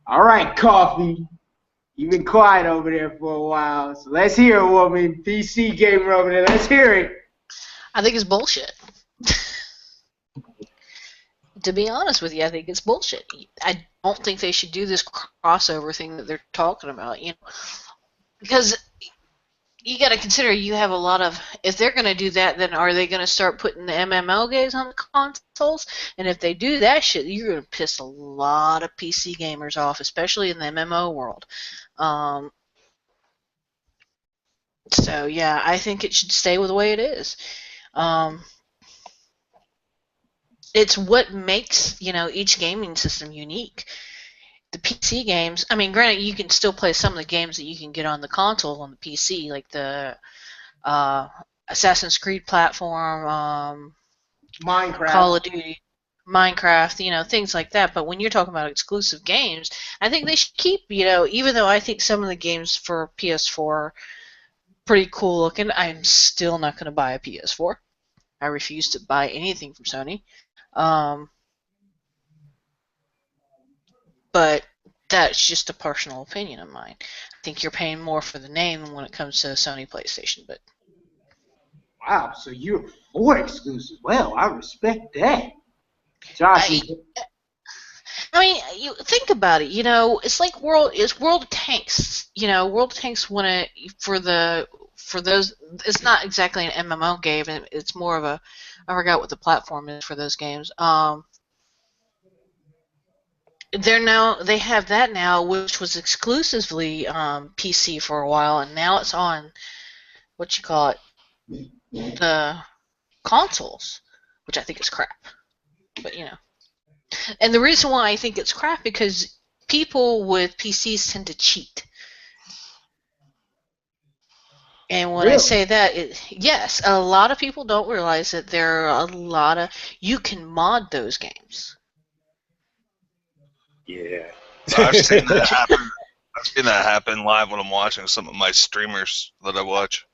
All right, Coffee. You've been quiet over there for a while, so let's hear it, woman. PC gamer over there, let's hear it. I think it's bullshit. To be honest with you, I think it's bullshit. I don't think they should do this crossover thing that they're talking about, you know, because you got to consider you have a lot of. If they're going to do that, then are they going to start putting the MMO games on the consoles? And if they do that shit, you're going to piss a lot of PC gamers off, especially in the MMO world. So yeah, I think it should stay with the way it is. It's what makes, you know, each gaming system unique. The PC games, I mean, granted, you can still play some of the games that you can get on the console on the PC, like the Assassin's Creed platform, Minecraft. Call of Duty, Minecraft, you know, things like that. But when you're talking about exclusive games, I think they should keep, you know, even though I think some of the games for PS4 are pretty cool looking, I'm still not going to buy a PS4. I refuse to buy anything from Sony. But that's just a personal opinion of mine. I think you're paying more for the name when it comes to Sony PlayStation. But wow, so you're for exclusive. Well, I respect that. Josh, I mean, you think about it. You know, it's like World of Tanks. You know, World of Tanks for those. It's not exactly an MMO game. It's more of a. I forgot what the platform is for those games. They have that now, which was exclusively PC for a while, and now it's on what you call it, the consoles, which I think is crap. But you know, and the reason why I think it's crap because people with PCs tend to cheat. And when I say that, yes, a lot of people don't realize that there are a lot of you can mod those games. Yeah. I've seen that happen. I've seen that happen live when I'm watching some of my streamers that I watch.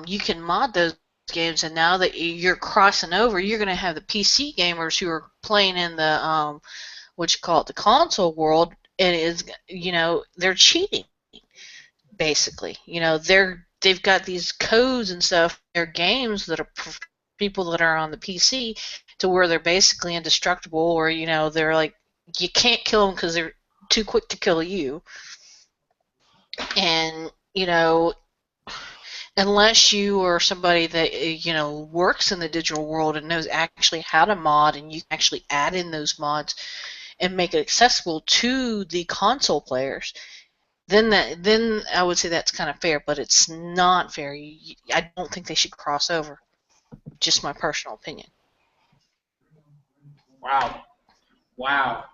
You can mod those games, and now that you're crossing over, you're going to have the PC gamers who are playing in the what you call it, the console world, and they're cheating basically. They've got these codes and stuff in their games that are people that are on the PC to where they're basically indestructible, or they're like you can't kill them because they're too quick to kill you, and unless you are somebody that works in the digital world and knows actually how to mod, and you can actually add in those mods and make it accessible to the console players, then I would say that's kind of fair, but it's not fair. I don't think they should cross over. Just my personal opinion. Wow.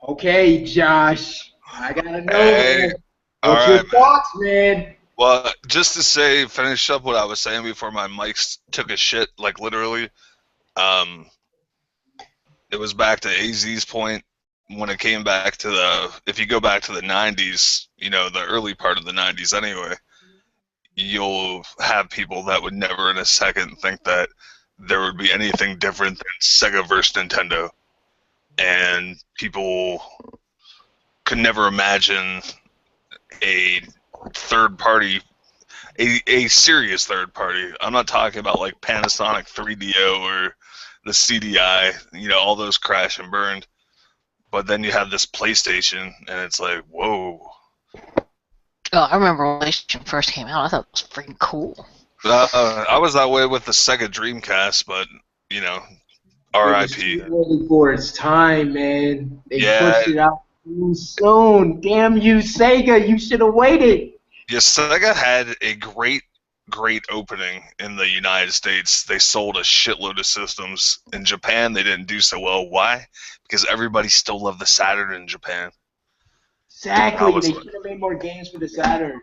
Okay, Josh. I gotta know, Hey, man. all What's right, your man. thoughts, man? Well, just to finish up what I was saying before my mics took a shit, like literally, it was back to AZ's point when it came back to if you go back to the 90s, the early part of the 90s anyway, you'll have people that would never in a second think that there would be anything different than Sega versus Nintendo. And people could never imagine a third party, a serious third party. I'm not talking about like Panasonic 3DO or the CDI, all those crash and burned. But then you have this PlayStation, and it's like, whoa. Oh, I remember when PlayStation first came out. I thought it was freaking cool. I was that way with the Sega Dreamcast, but R.I.P. It was too early for its time, man. They Yeah. pushed it out too soon. Damn you, Sega! You should have waited. Yeah, Sega had a great opening in the United States. They sold a shitload of systems. In Japan, they didn't do so well. Why? Because everybody still loved the Saturn in Japan. Exactly. They should have made more games for the Saturn.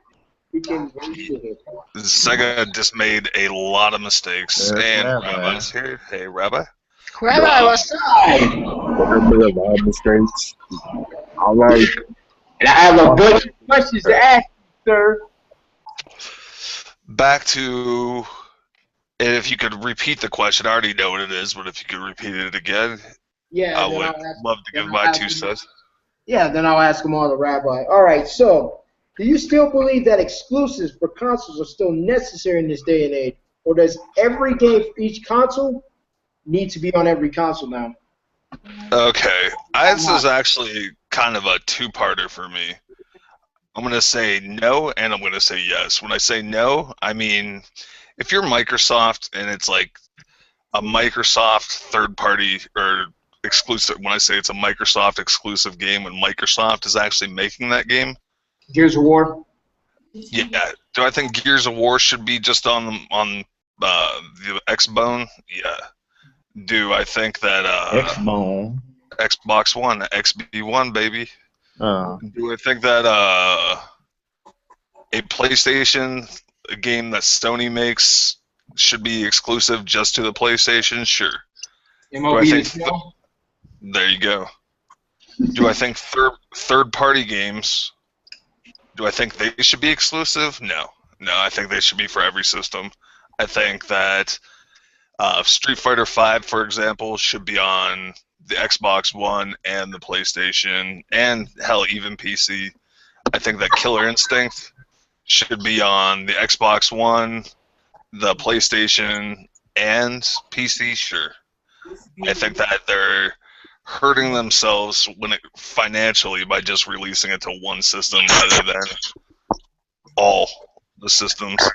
Freaking wasted it. Sega just made a lot of mistakes. There's And Rabbi. Rabbi's here. Hey, Rabbi. Rabbi, what's up? Mistakes. I like. And I have a bunch of questions to ask you, sir. Back to, if you could repeat the question, I already know what it is, but if you could repeat it again, Yeah, I would love to give my 2 cents. Yeah, then I'll ask them all the Rabbi. All right, so do you still believe that exclusives for consoles are still necessary in this day and age, or does every game for each console need to be on every console now? Okay, this is actually kind of a two-parter for me. I'm going to say no, and I'm going to say yes. When I say no, I mean, if you're Microsoft and it's like a Microsoft third-party or exclusive, when I say it's a Microsoft exclusive game and Microsoft is actually making that game. Gears of War? Yeah. Do I think Gears of War should be just on the Xbone? Yeah. Do I think that X-Bone. Xbox One, XB1, baby? Do I think that a PlayStation, a game that Sony makes, should be exclusive just to the PlayStation? Sure. There you go. Do I think third-party games, do I think they should be exclusive? No. No, I think they should be for every system. I think that Street Fighter V, for example, should be on the Xbox One and the PlayStation, and hell, even PC. I think that Killer Instinct should be on the Xbox One, the PlayStation, and PC, sure. I think that they're hurting themselves financially by just releasing it to one system rather than all the systems.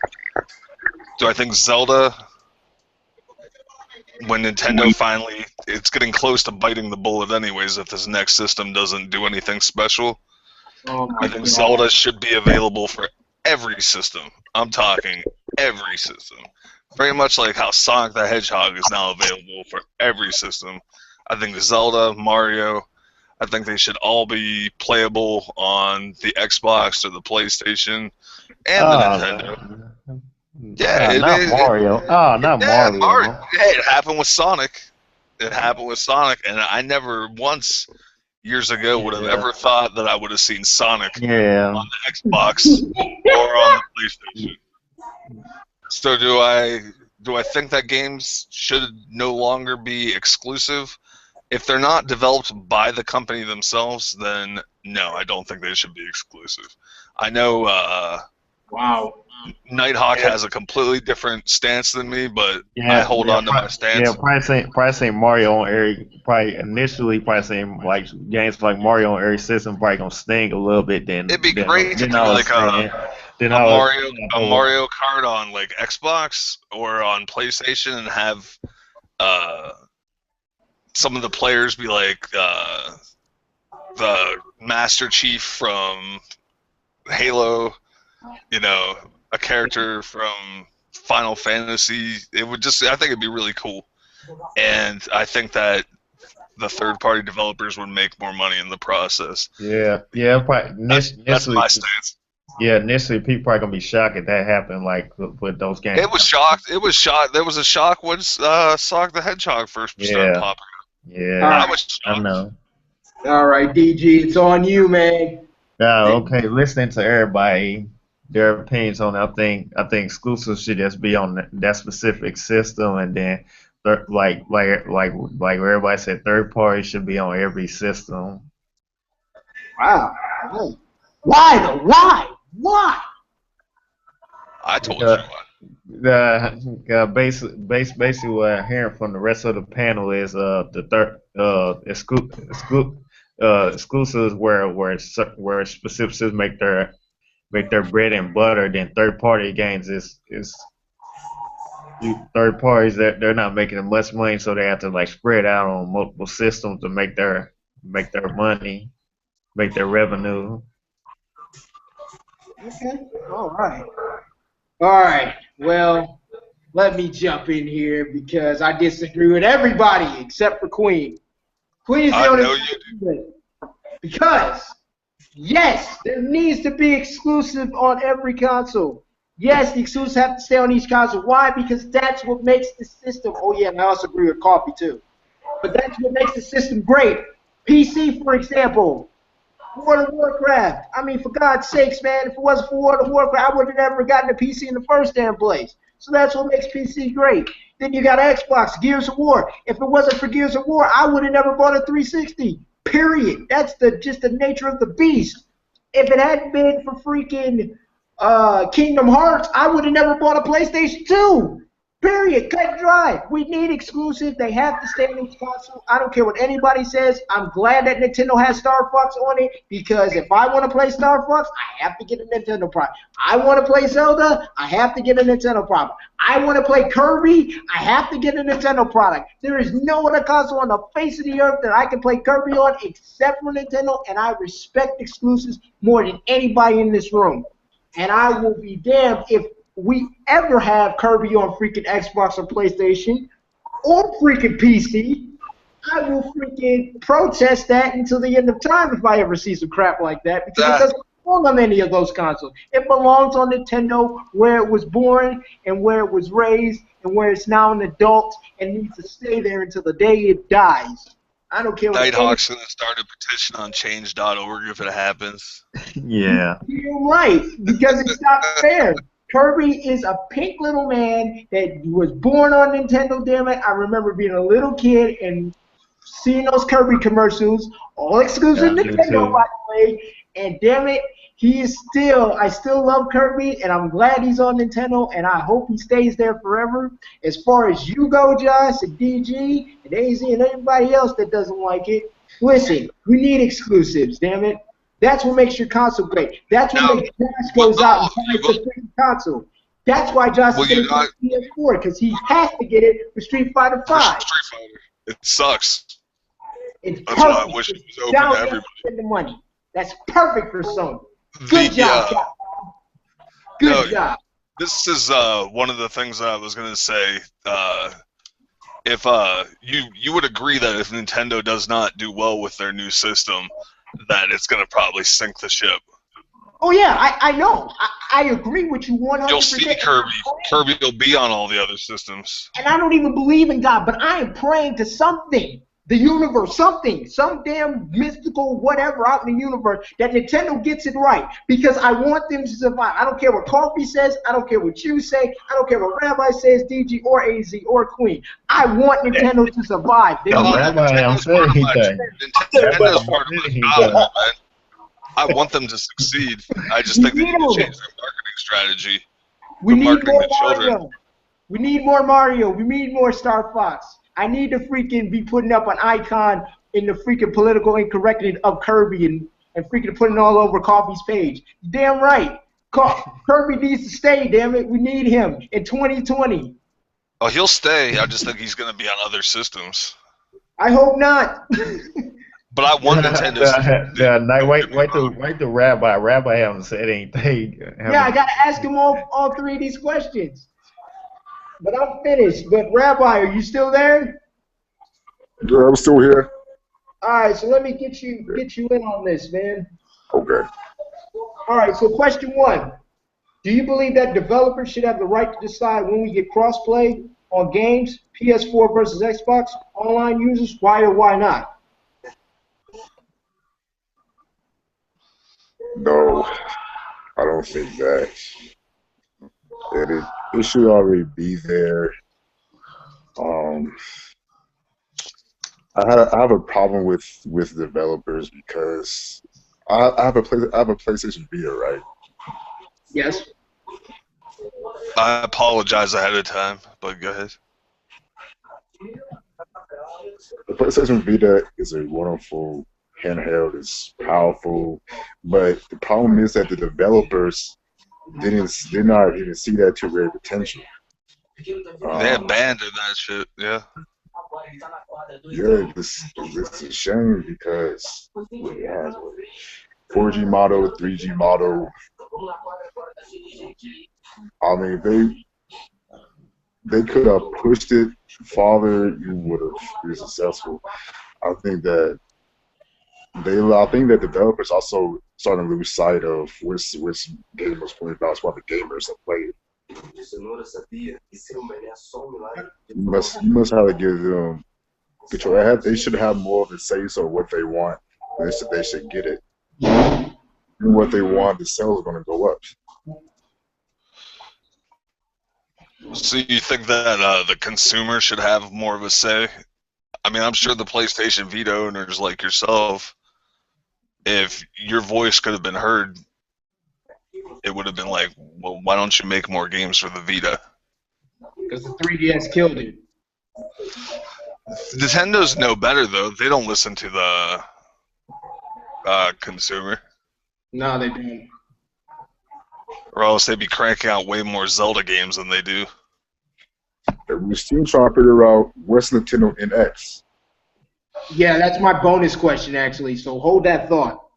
Do I think Zelda, when Nintendo finally, it's getting close to biting the bullet anyways if this next system doesn't do anything special, I think Zelda should be available for every system. I'm talking every system. Very much like how Sonic the Hedgehog is now available for every system. I think Zelda, Mario, I think they should all be playable on the Xbox or the PlayStation and the Nintendo. Yeah, not Mario. Not Mario. Hey, it happened with Sonic. It happened with Sonic, and I never once years ago would have ever thought that I would have seen Sonic Yeah. on the Xbox or on the PlayStation. So do I think that games should no longer be exclusive? If they're not developed by the company themselves, then no, I don't think they should be exclusive. I know Wow. Nighthawk has a completely different stance than me, but I hold on to my stance. Yeah, probably saying Mario on every, probably initially saying like games like Mario on every system probably gonna sting a little bit. Then It'd be great to do like a Mario Kart on like Xbox or on PlayStation and have some of the players be like the Master Chief from Halo, you know, a character from Final Fantasy. It would just, I think it'd be really cool. And I think that the third-party developers would make more money in the process. Yeah, probably, that's my stance. Yeah, initially people probably gonna be shocked if that happened, like with those games. It was shocked. There was a shock when Sonic the Hedgehog first started popping up. Yeah, I know. All right, DG, it's on you, man. Okay. Listening to everybody, their opinions on it, I think exclusives should just be on that specific system, and then like everybody said, third party should be on every system. Wow. Why though? Why? I told you why. Basically what I'm hearing from the rest of the panel is the third exclusives where specifics make their bread and butter. Then third party games is third parties that they're not making much money, so they have to like spread out on multiple systems to make their money, make their revenue. Okay. All right. Well, let me jump in here because I disagree with everybody except for Queen. Queen is the only one. Because, yes, there needs to be exclusive on every console. Yes, the exclusives have to stay on each console. Why? Because that's what makes the system. Oh, yeah, and I also agree with Coffee, too. But that's what makes the system great. PC, for example, World of Warcraft. I mean, for God's sakes, man, if it wasn't for World of Warcraft, I would have never gotten a PC in the first damn place. So that's what makes PC great. Then you got Xbox, Gears of War. If it wasn't for Gears of War, I would have never bought a 360. Period. That's just the nature of the beast. If it hadn't been for freaking Kingdom Hearts, I would have never bought a PlayStation 2. Period. Cut and dry. We need exclusive. They have to stay on each console. I don't care what anybody says. I'm glad that Nintendo has Star Fox on it because if I want to play Star Fox, I have to get a Nintendo product. I want to play Zelda, I have to get a Nintendo product. I want to play Kirby, I have to get a Nintendo product. There is no other console on the face of the earth that I can play Kirby on except for Nintendo, and I respect exclusives more than anybody in this room. And I will be damned if we ever have Kirby on freaking Xbox or PlayStation or freaking PC. I will freaking protest that until the end of time if I ever see some crap like that because it doesn't belong on any of those consoles. It belongs on Nintendo where it was born and where it was raised and where it's now an adult and needs to stay there until the day it dies. I don't care what Nighthawk's going to start a petition on change.org if it happens. Yeah. You're right, because it's not fair. Kirby is a pink little man that was born on Nintendo, damn it. I remember being a little kid and seeing those Kirby commercials, all exclusive Nintendo, by the way. And damn it, I still love Kirby, and I'm glad he's on Nintendo, and I hope he stays there forever. As far as you go, Josh, and DG, and AZ, and everybody else that doesn't like it, listen, we need exclusives, damn it. That's what makes your console great. That's what makes Josh goes out and buys the freaking console. That's why Josh is getting the PS4, because he has to get it for Street Fighter V. Street Fighter. It sucks. It's That's why I wish it was open to everybody. Spend the money. That's perfect for Sony. Good job, Capcom. Good job. This is one of the things that I was going to say. If you would agree that if Nintendo does not do well with their new system, that it's going to probably sink the ship. Oh, yeah, I know. I agree with you 100%. You'll see Kirby. Kirby will be on all the other systems. And I don't even believe in God, but I am praying to something the universe, some damn mystical whatever out in the universe that Nintendo gets it right, because I want them to survive. I don't care what Coffee says, I don't care what you say, I don't care what Rabbi says, DG or AZ or Queen. I want Nintendo to survive. They No, need Rabbi am saying he done. Nintendo's part of my He job, done. man. I want them to succeed. I just think they need to them. change their marketing strategy. We need marketing more to children. Mario. We need more Mario. We need more Star Fox. I need to freaking be putting up an icon in the freaking political incorrectness of Kirby and freaking putting it all over Coffee's page. Damn right. Kirby needs to stay, damn it. We need him in 2020. Oh, he'll stay. I just think he's going to be on other systems. I hope not. But I want Nintendo to Wait till Rabbi. Rabbi haven't said anything. Yeah, I got to ask him all three of these questions. But I'm finished. But Rabbi, are you still there? Yeah, I'm still here. All right, so let me get you in on this, man. Okay. All right, so question 1. Do you believe that developers should have the right to decide when we get crossplay on games, PS4 versus Xbox, online users? Why or why not? No, I don't think that. And it should already be there. I have a problem with developers because I have a PlayStation Vita, right? Yes. I apologize ahead of time, but go ahead. The PlayStation Vita is a wonderful handheld. It's powerful, but the problem is that the developers did not even see that to their potential. They abandoned that shit, yeah. Yeah, it's a shame because it has 4G model, 3G model. I mean, they could have pushed it farther. You would have been successful. I think that developers also starting to lose sight of which gamers play. That's why the gamers have played. You must have to give them control. They should have more of a say so what they want. They should get it. And what they want, the sales are going to go up. So you think that the consumer should have more of a say? I mean, I'm sure the PlayStation Vita owners like yourself, if your voice could have been heard, it would have been like, well, why don't you make more games for the Vita? Because the 3DS killed it. Nintendo's no better, though. They don't listen to the consumer. No, they don't. Or else they'd be cranking out way more Zelda games than they do. And we're still trying to figure out what's Nintendo NX. Yeah, that's my bonus question, actually, so hold that thought.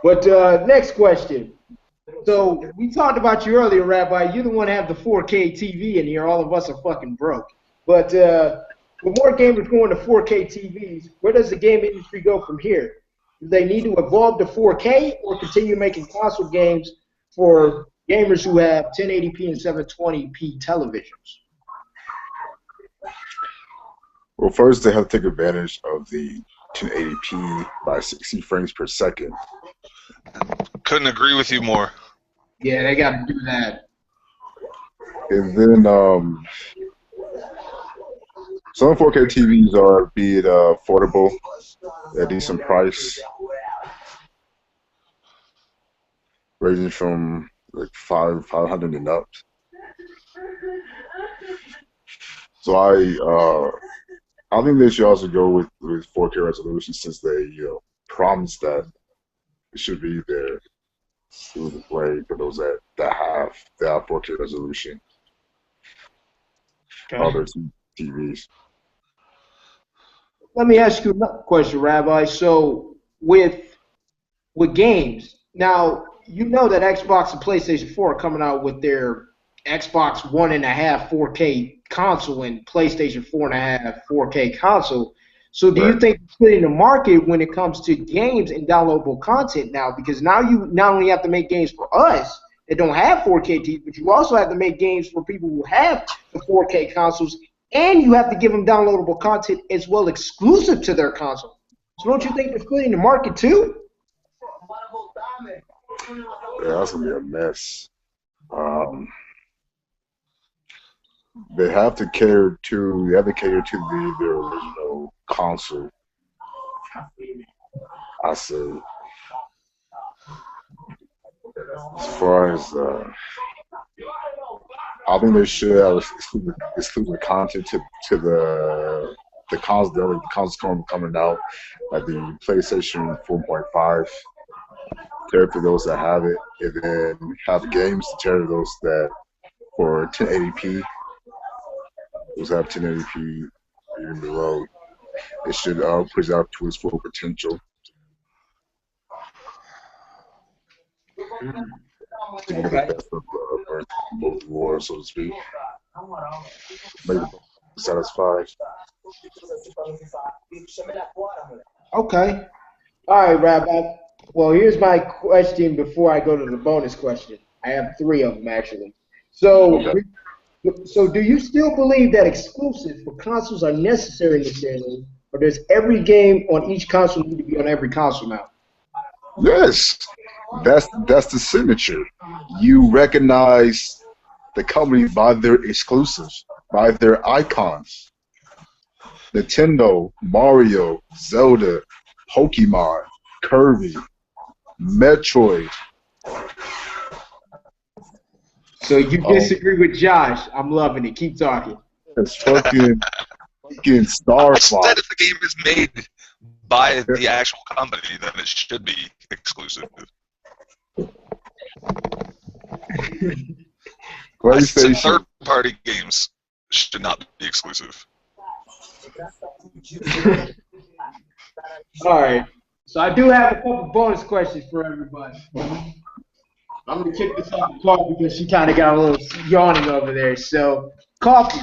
But next question. So we talked about you earlier, Rabbi. You're the one that have the 4K TV in here. All of us are fucking broke. But with more gamers going to 4K TVs, where does the game industry go from here? Do they need to evolve to 4K or continue making console games for gamers who have 1080p and 720p televisions? Well, first they have to take advantage of the 1080p by 60 frames per second. Couldn't agree with you more. Yeah, they got to do that. And then some 4K TVs are be it affordable at a decent price, ranging from like 500 and up. So I think they should also go with 4K resolution since they promised that it should be there to play for those that have 4K resolution. Okay. Other TVs. Let me ask you another question, Rabbi. So with games, now you know that Xbox and PlayStation 4 are coming out with their Xbox 1.5 4K console and PlayStation 4.5 4K console. So do you think it's hitting the market when it comes to games and downloadable content now? Because now you not only have to make games for us that don't have 4K TVs, but you also have to make games for people who have the 4K consoles and you have to give them downloadable content as well, exclusive to their console. So don't you think they're splitting the market too? Yeah, that's gonna be a mess. They have to cater to their original console. I say, as far as I think they should have exclusive content to the console. The console coming out, like the PlayStation 4.5. Cater for those that have it, and then have games to cater to those that for 1080p. Those have 1080p even below. It should push out to its full potential. To get the best of both worlds, so to speak. Make them satisfied. Okay. All right, Rabbi. Well, here's my question before I go to the bonus question. I have 3 of them actually. So, Okay. so do you still believe that exclusives for consoles are necessary necessarily, or does every game on each console need to be on every console now? Yes, that's the signature. You recognize the company by their exclusives, by their icons. Nintendo, Mario, Zelda, Pokemon, Kirby, Metroid. So you disagree with Josh? I'm loving it. Keep talking. It's fucking Star I said Fox. if the game is made by the actual company, then it should be exclusive. I said PlayStation. third-party games should not be exclusive. All right. So I do have a couple bonus questions for everybody. I'm gonna kick this off to Coffee because she kind of got a little yawning over there. So, Coffee.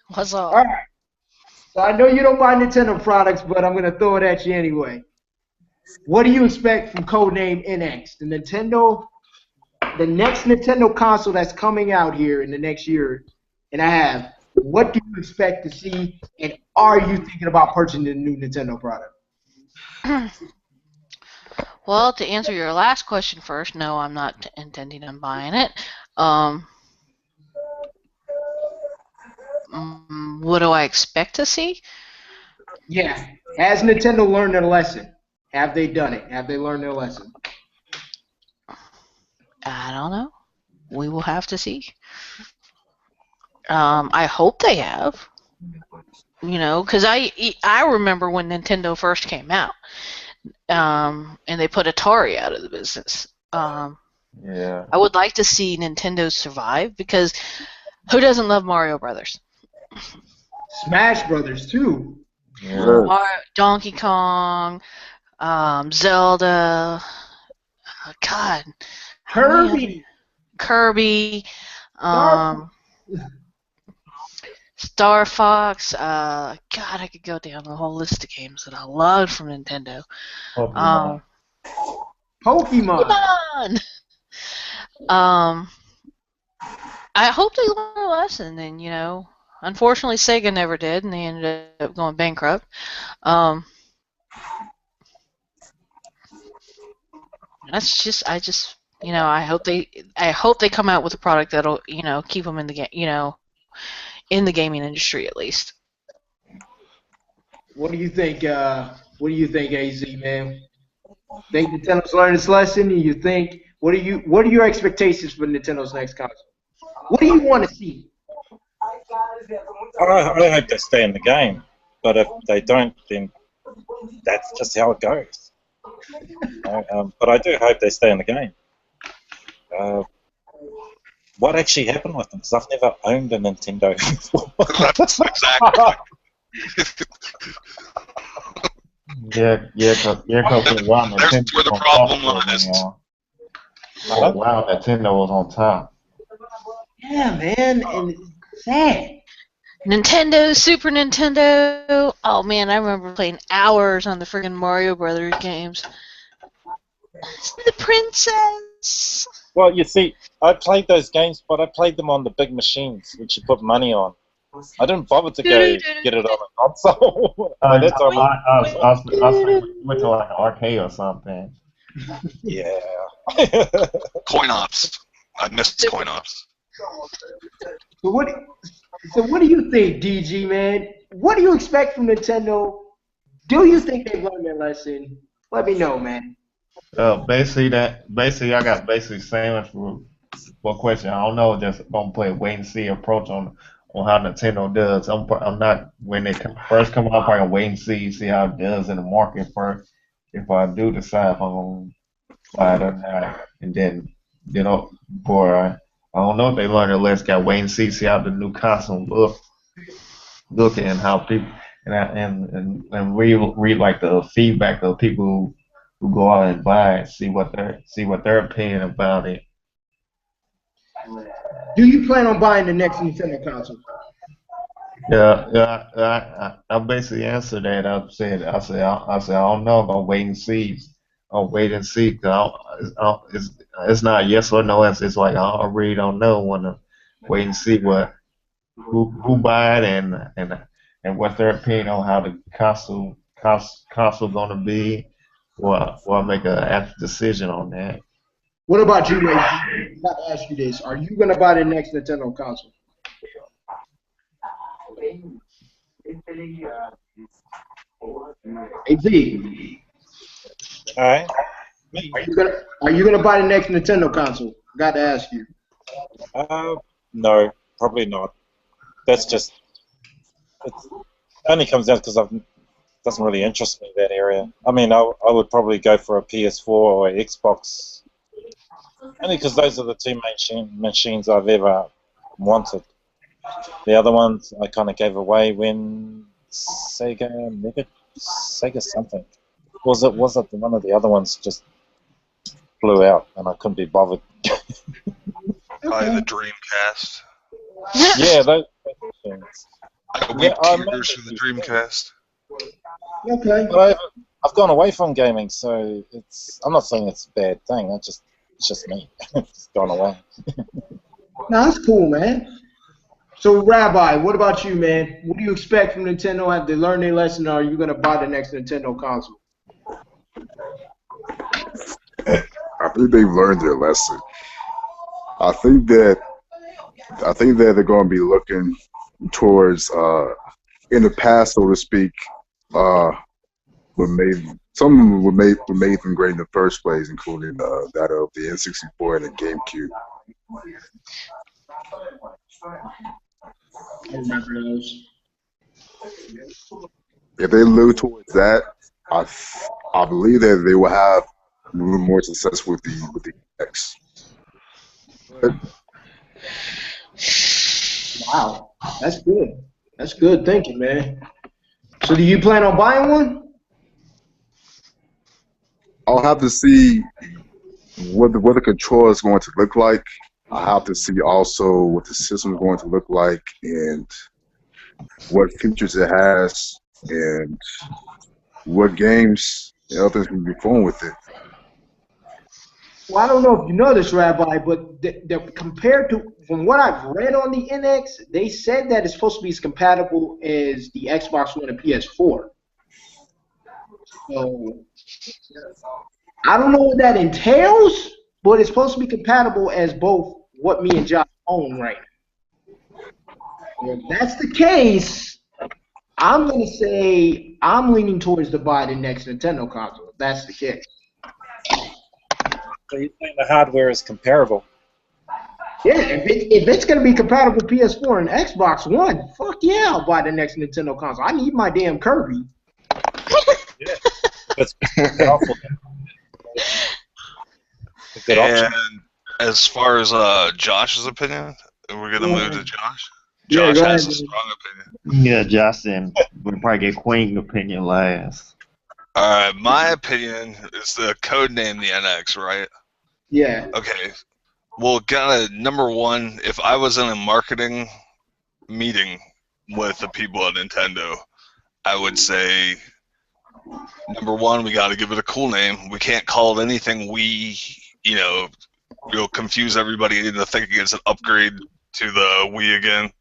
What's up? All right. So I know you don't buy Nintendo products, but I'm gonna throw it at you anyway. What do you expect from Codename NX, the next Nintendo console that's coming out here in the next year and a half? What do you expect to see, and are you thinking about purchasing the new Nintendo product? Well, to answer your last question first, no, I'm not intending on buying it. What do I expect to see? Yeah. Has Nintendo learned their lesson? Have they done it? Have they learned their lesson? I don't know. We will have to see. I hope they have. You know, because I remember when Nintendo first came out, and they put Atari out of the business. Yeah. I would like to see Nintendo survive because who doesn't love Mario Brothers? Smash Brothers too. Mario, Donkey Kong, Zelda, God, Kirby. Kirby, Star Fox. God, I could go down the whole list of games that I loved from Nintendo. Pokemon. Pokemon. I hope they learn a lesson, and you know, unfortunately, Sega never did, and they ended up going bankrupt. That's just, you know, I hope they come out with a product that'll, you know, keep them in the game, you know, in the gaming industry at least. What do you think? AZ, man? Think Nintendo's learned its lesson? And you think what are your expectations for Nintendo's next console? What do you want to see? I hope they stay in the game, but if they don't, then that's just how it goes. But I do hope they stay in the game. What actually happened with them? Because I've never owned a Nintendo before. That's exactly. Because for a while There's Nintendo where the was problem on top lies. For a while Nintendo was on top. Yeah, man, and it's sad. Nintendo, Super Nintendo. Oh man, I remember playing hours on the friggin' Mario Brothers games. The princess. Well, you see, I played those games, but I played them on the big machines, which you put money on. I didn't bother to go get it on a console. I, By that time, I went to like an arcade or something. yeah. Coin ops. I missed coin ops. So what do you think, DG man? What do you expect from Nintendo? Do you think they've learned their lesson? Let me know, man. Basically I got basically same for a question. I don't know, just gonna play a wait and see approach on how Nintendo does. I'm not when they first come out, I'm probably gonna wait and see how it does in the market first. If I do decide if I'm gonna buy it or not, and then for I don't know if they learned their lesson. Got to wait and see how the new console look and how people and read like the feedback of people who go out and buy it, see what their opinion about it. Do you plan on buying the next Nintendo console? I basically answered that. I said I don't know. I'm gonna wait and see. I'll wait and see. It's not yes or no. It's like I really don't know. Want to wait and see who buy it and what's their opinion on how the console gonna be. Or I make a after decision on that. What about you, Ray? I got to ask you this: are you gonna buy the next Nintendo console? Hey Z, Alright. are you gonna buy the next Nintendo console? Got to ask you. No, probably not. That's just it only comes down because it doesn't really interest me that area. I mean, I would probably go for a PS4 or Xbox, only because those are the two machines I've ever wanted. The other ones I kind of gave away when Sega something. Was it one of the other ones just blew out and I couldn't be bothered? Probably the Dreamcast. Yeah, those things. I weep tears for the Dreamcast. Okay. But I've gone away from gaming, so I'm not saying it's a bad thing. It's just me. It's gone away. No, that's cool, man. So, Rabbi, what about you, man? What do you expect from Nintendo? Have they learned their lesson, or are you going to buy the next Nintendo console? I think they've learned their lesson. I think that they're going to be looking towards in the past, so to speak, what made them great in the first place, including that of the N64 and the GameCube. I remember those. If they look towards that, I believe that they will have a little more success with the X. Wow, that's good. That's good thinking, man. So, do you plan on buying one? I'll have to see what the controller is going to look like. I have to see also what the system is going to look like and what features it has and what games and other things can be fun with it. Well, I don't know if you know this, Rabbi, but compared to from what I've read on the NX, they said that it's supposed to be as compatible as the Xbox One and PS4. So I don't know what that entails, but it's supposed to be compatible as both what me and Josh own right now. If that's the case, I'm going to say I'm leaning towards to buy the next Nintendo console, if that's the case. So you think the hardware is comparable? Yeah, if it's going to be compatible PS4 and Xbox One, fuck yeah, I'll buy the next Nintendo console. I need my damn Kirby. Yeah. That's powerful. A good option. And as far as Josh's opinion, we're gonna move to Josh. Yeah, Josh go has ahead, a dude. strong opinion. Yeah, Justin, we'll probably get Queen opinion last. All right, my opinion is the code name the NX, right? Yeah. Okay. Well, number one, if I was in a marketing meeting with the people at Nintendo, I would say, number one, we got to give it a cool name. We can't call it anything you'll confuse everybody into thinking it's an upgrade to the Wii again.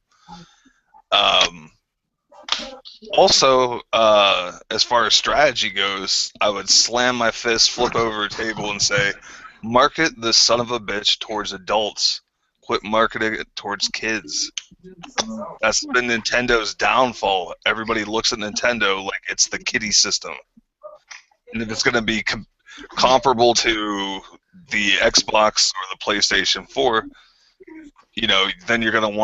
Also, as far as strategy goes, I would slam my fist, flip over a table, and say, market this son of a bitch towards adults. Quit marketing it towards kids. That's been Nintendo's downfall. Everybody looks at Nintendo like it's the kiddie system. And if it's going to be comparable to the Xbox or the PlayStation 4, then you're going to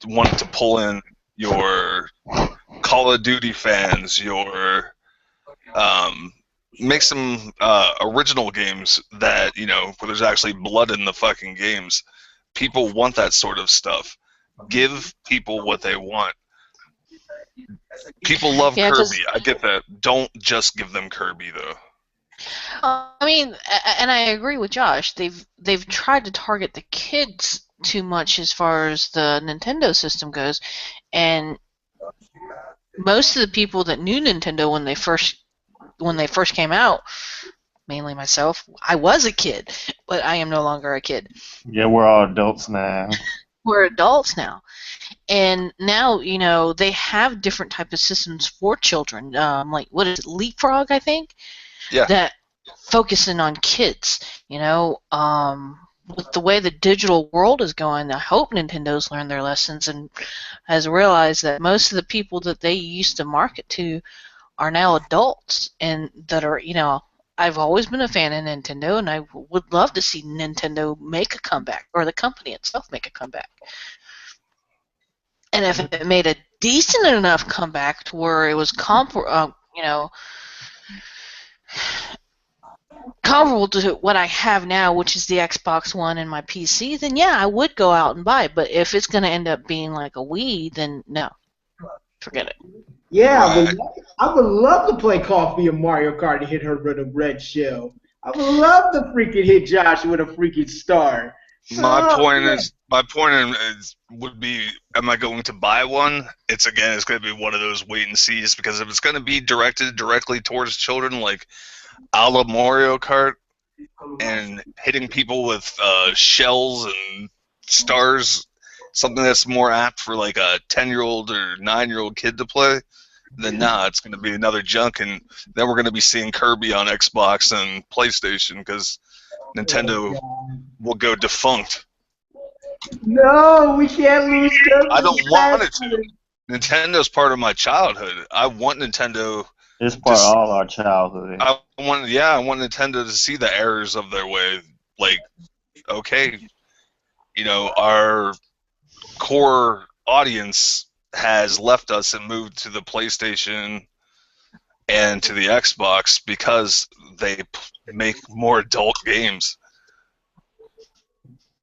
want to pull in your Call of Duty fans, your make some original games that where there's actually blood in the fucking games. People want that sort of stuff. Give people what they want. People love Kirby. I get that. Don't just give them Kirby though. I mean, and I agree with Josh. They've tried to target the kids too much as far as the Nintendo system goes, and most of the people that knew Nintendo when they first came out, mainly myself, I was a kid, but I am no longer a kid. Yeah, we're all adults now. We're adults now. And now, they have different type of systems for children. Like, what is it, Leapfrog, I think? Yeah. That focusing on kids, with the way the digital world is going, I hope Nintendo's learned their lessons and has realized that most of the people that they used to market to are now adults and that are, I've always been a fan of Nintendo, and I would love to see Nintendo make a comeback, or the company itself make a comeback. And if it made a decent enough comeback to where it was comparable to what I have now, which is the Xbox One and my PC, then yeah, I would go out and buy it. But if it's going to end up being like a Wii, then no. Forget it. Yeah, Right. I would love to play Coffee and Mario Kart and hit her with a red shell. I would love to freaking hit Josh with a freaking star. My point would be, am I going to buy one? It's going to be one of those wait and sees, because if it's going to be directed directly towards children, like a la Mario Kart, and hitting people with shells and stars, something that's more apt for like a 10-year-old or 9-year-old kid to play, then it's going to be another junk, and then we're going to be seeing Kirby on Xbox and PlayStation, because Nintendo will go defunct. No, we can't lose Kirby. I don't want it to. Nintendo's part of my childhood. I want Nintendo. It's part of all our childhood. I want Nintendo to see the errors of their way. Like, okay, our core audience has left us and moved to the PlayStation and to the Xbox because they make more adult games.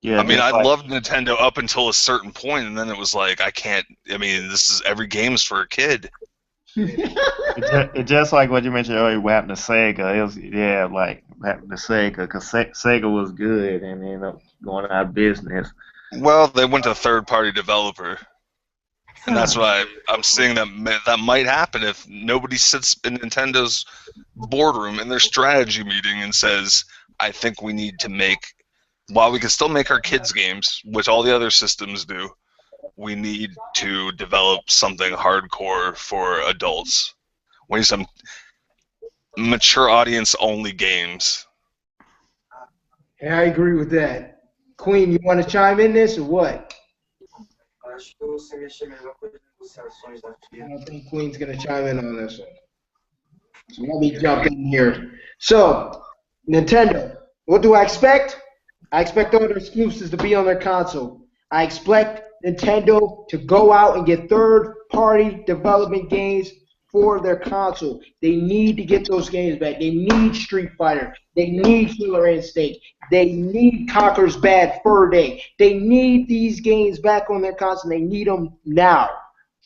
Yeah, I mean, I loved Nintendo up until a certain point, and then it was like, I can't. I mean, every game's for a kid. It's just like what you mentioned earlier, what happened to Sega. It was, like what happened to Sega, because Sega was good and ended up going out of business. Well, they went to third-party developer, and that's why I'm seeing that might happen if nobody sits in Nintendo's boardroom in their strategy meeting and says, I think we need to make, while we can still make our kids' games, which all the other systems do, we need to develop something hardcore for adults. We need some mature audience-only games. Yeah, I agree with that. Queen, you want to chime in this or what? I don't think Queen's going to chime in on this one. So let me jump in here. So, Nintendo, what do I expect? I expect all their exclusives to be on their console. I expect Nintendo to go out and get third-party development games for their console. They need to get those games back. They need Street Fighter. They need Killer Instinct. They need Conker's Bad Fur Day. They need these games back on their console. They need them now.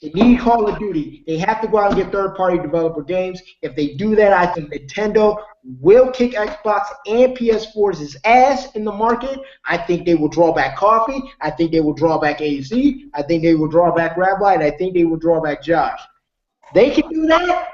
They need Call of Duty. They have to go out and get third-party developer games. If they do that, I think Nintendo will kick Xbox and PS4's ass in the market. I think they will draw back Coffee. I think they will draw back AZ. I think they will draw back Rabbi. And I think they will draw back Josh. They can do that,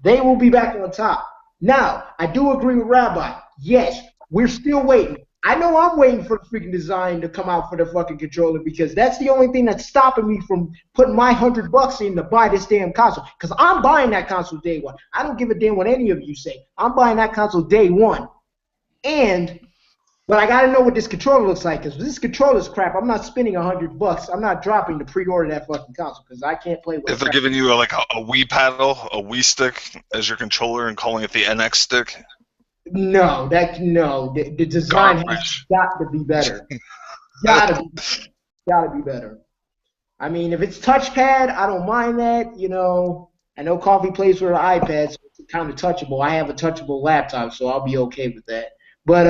they will be back on top. Now, I do agree with Rabbi. Yes, we're still waiting. I know I'm waiting for the freaking design to come out for the fucking controller because that's the only thing that's stopping me from putting my $100 in to buy this damn console. Because I'm buying that console day one. I don't give a damn what any of you say. I'm buying that console day one. But I gotta know what this controller looks like. Because this controller's crap. I'm not spending $100. I'm not dropping to pre-order that fucking console because I can't play with it. If they're giving you a Wii paddle, a Wii stick as your controller and calling it the NX stick. No, the design has got to be better. Gotta be better. I mean, if it's touchpad, I don't mind that. You know, I know Coffee plays with an iPad, so it's kind of touchable. I have a touchable laptop, so I'll be okay with that. But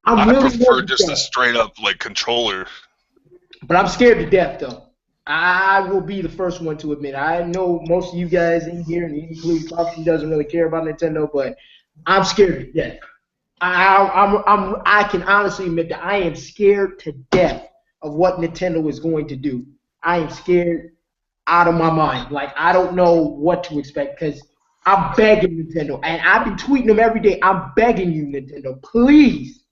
I prefer just a straight up controller. But I'm scared to death, though. I will be the first one to admit. I know most of you guys in here, and including Coffee, doesn't really care about Nintendo, but I'm scared to death. I can honestly admit that I am scared to death of what Nintendo is going to do. I am scared out of my mind. Like, I don't know what to expect because I'm begging Nintendo, and I've been tweeting them every day. I'm begging you, Nintendo, please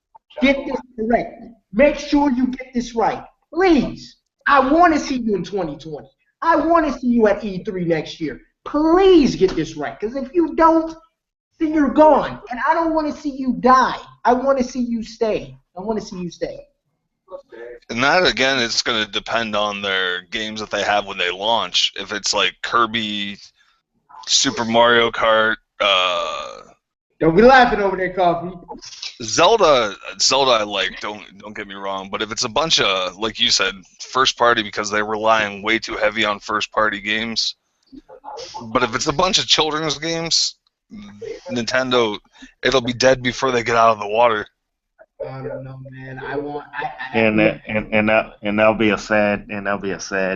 get this correct. Make sure you get this right. Please. I want to see you in 2020. I want to see you at E3 next year. Please get this right because if you don't, then you're gone. And I don't want to see you die. I want to see you stay. And that, again, it's going to depend on their games that they have when they launch. If it's like Kirby, Super Mario Kart, don't be laughing over there, Coffee. Zelda I like, don't get me wrong, but if it's a bunch of, like you said, first party because they're relying way too heavy on first party games. But if it's a bunch of children's games, Nintendo, it'll be dead before they get out of the water. I don't know, man. And that'll be a sad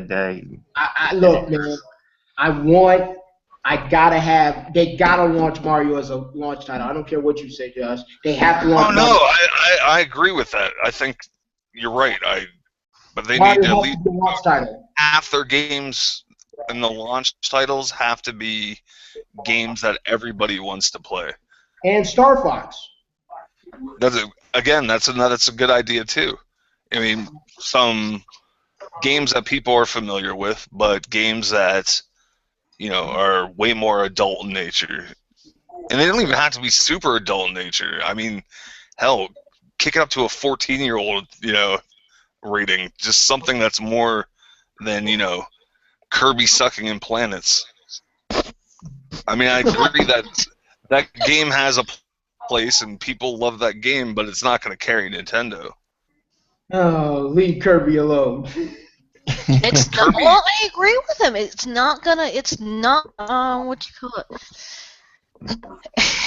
day. Look, man. They gotta launch Mario as a launch title. I don't care what you say, Josh. They have to launch. Oh no, I agree with that. I think you're right. But they Mario need to at least the launch title. Half their games in the launch titles have to be games that everybody wants to play. And Star Fox. That's a good idea too. I mean, some games that people are familiar with, but games that are way more adult in nature. And they don't even have to be super adult in nature. I mean, hell, kick it up to a 14-year-old, rating. Just something that's more than, Kirby sucking in planets. I mean, I agree that game has a place and people love that game, but it's not going to carry Nintendo. Oh, leave Kirby alone. It's not, well, I agree with him. It's not gonna. It's not. What you call it?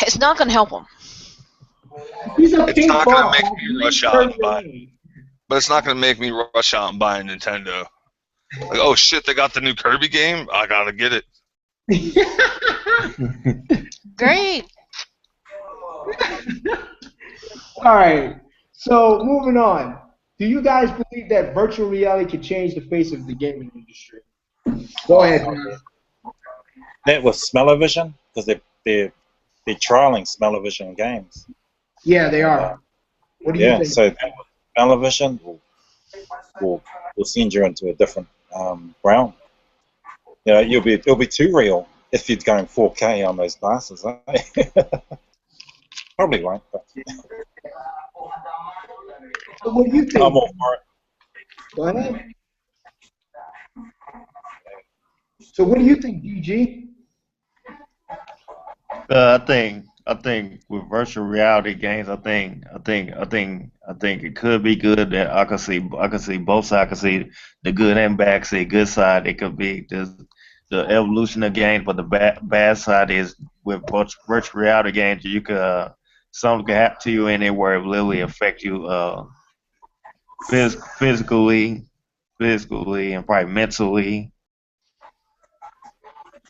It's not gonna help him. He's a it's not gonna make me rush out and buy. But it's not gonna make me rush out and buy a Nintendo. Like, oh shit, they got the new Kirby game. I gotta get it. Great. All right. So moving on. Do you guys believe that virtual reality can change the face of the gaming industry? Go ahead, man. That was smell-o-vision, because they're trialing smell-o-vision games. Yeah, they are. What do you think? So smell-o-vision will send you into a different realm. It'll be too real if you're going 4K on those glasses. Probably won't. But. So what do you think? I'm all for it. Go ahead. So what do you think, DG? I think with virtual reality games, I think it could be good. That I can see both sides. I can see the good and bad. I can see the good side. It could be the evolution of games, but the bad side is with virtual reality games, you could something can happen to you in it where it literally affect you physically, and probably mentally.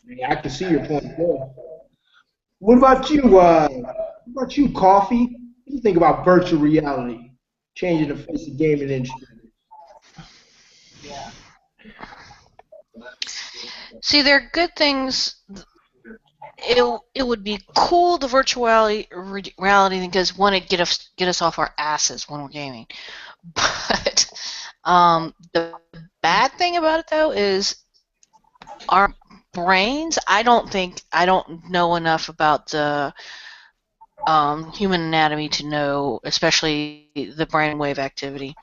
Yeah, I can see your point there. What about you, Coffee? What do you think about virtual reality changing the face of gaming industry? See, there are good things it would be cool, the virtual reality, because one, it get us off our asses when we're gaming. But the bad thing about it though is our brains. I don't know enough about the human anatomy to know, especially the brainwave activity,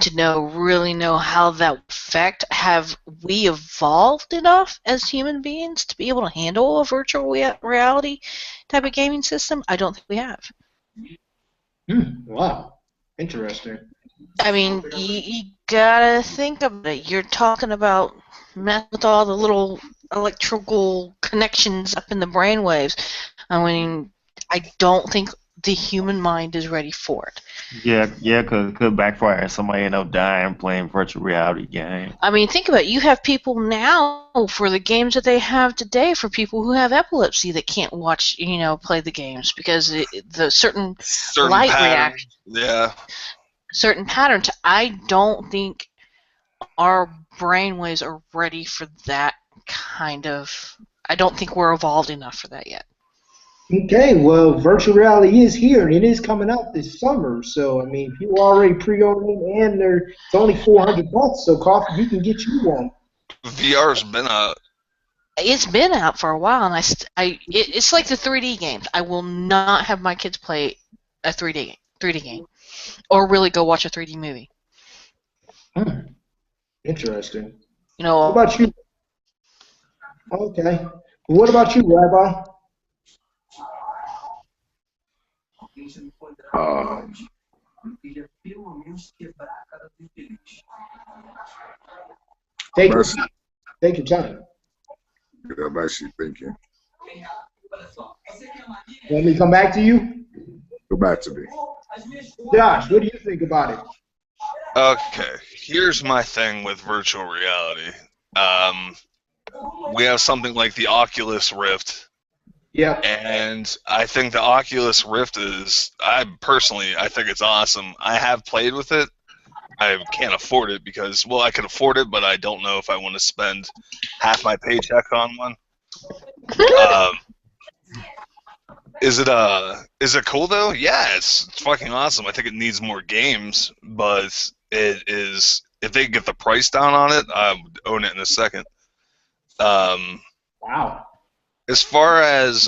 to really know how that would affect. Have we evolved enough as human beings to be able to handle a virtual reality type of gaming system? I don't think we have. Wow. Interesting. I mean, you gotta think about it. You're talking about mess with all the little electrical connections up in the brainwaves. I mean, I don't think the human mind is ready for it. Yeah, because it could backfire and somebody end up dying playing virtual reality game. I mean, think about it. You have people now for the games that they have today for people who have epilepsy that can't watch, play the games because the certain light patterns. Yeah. Certain patterns. I don't think our brainwaves are ready for that kind of. I don't think we're evolved enough for that yet. Okay, well, virtual reality is here, and it is coming out this summer. So, I mean, people are already pre-ordering, and it's only $400. So, Coffee, we can get you one. VR's been out. It's been out for a while, and it's like the 3D games. I will not have my kids play a 3D game, or really go watch a 3D movie. Interesting. What about you? Okay. What about you, Rabbi? Take your time. I'm actually thinking. Want me to come back to you? Go back to me. Josh, what do you think about it? Okay, here's my thing with virtual reality. We have something like the Oculus Rift. Yeah. And I think the Oculus Rift I think it's awesome. I have played with it. I can't afford it because, well, I can afford it, but I don't know if I want to spend half my paycheck on one. Is it cool though? Yeah, it's fucking awesome. I think it needs more games, but it is. If they get the price down on it, I would own it in a second. Wow. As far as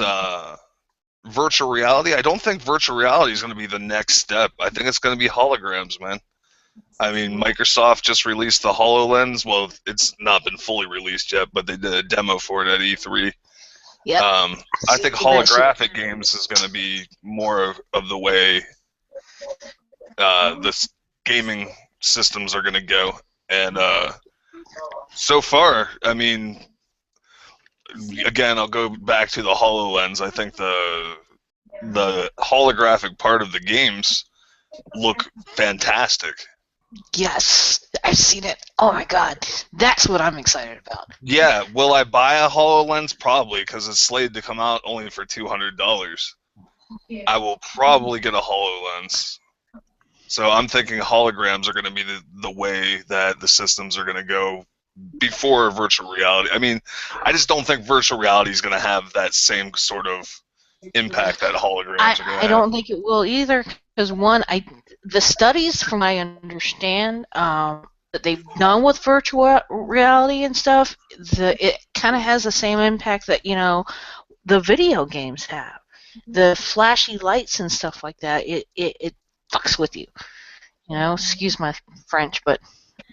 virtual reality, I don't think virtual reality is going to be the next step. I think it's going to be holograms, man. I mean, Microsoft just released the HoloLens. Well, it's not been fully released yet, but they did a demo for it at E3. Yep. I think holographic games is going to be more of the way the gaming systems are going to go. And so far, I mean, again, I'll go back to the HoloLens. I think the holographic part of the games look fantastic. Yes, I've seen it. Oh my god, that's what I'm excited about. Yeah, will I buy a HoloLens? Probably, because it's slated to come out only for $200. I will probably get a HoloLens. So I'm thinking holograms are going to be the way that the systems are going to go before virtual reality. I mean, I just don't think virtual reality is going to have that same sort of impact that holograms are going to have. I don't think it will either, because one, the studies, from what I understand, that they've done with virtual reality and stuff, it kind of has the same impact that the video games have. The flashy lights and stuff like that, it fucks with you. Excuse my French, but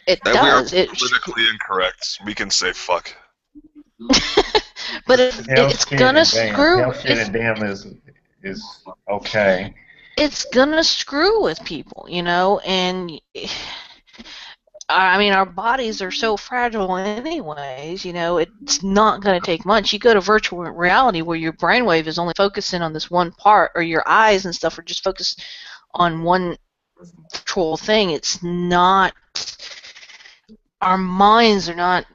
it does. We are politically incorrect. We can say fuck. But it's gonna screw. Damn is okay. It's gonna screw with people, and I mean, our bodies are so fragile anyways, it's not gonna take much. You go to virtual reality where your brainwave is only focusing on this one part, or your eyes and stuff are just focused on one virtual thing. It's not. Our minds are not,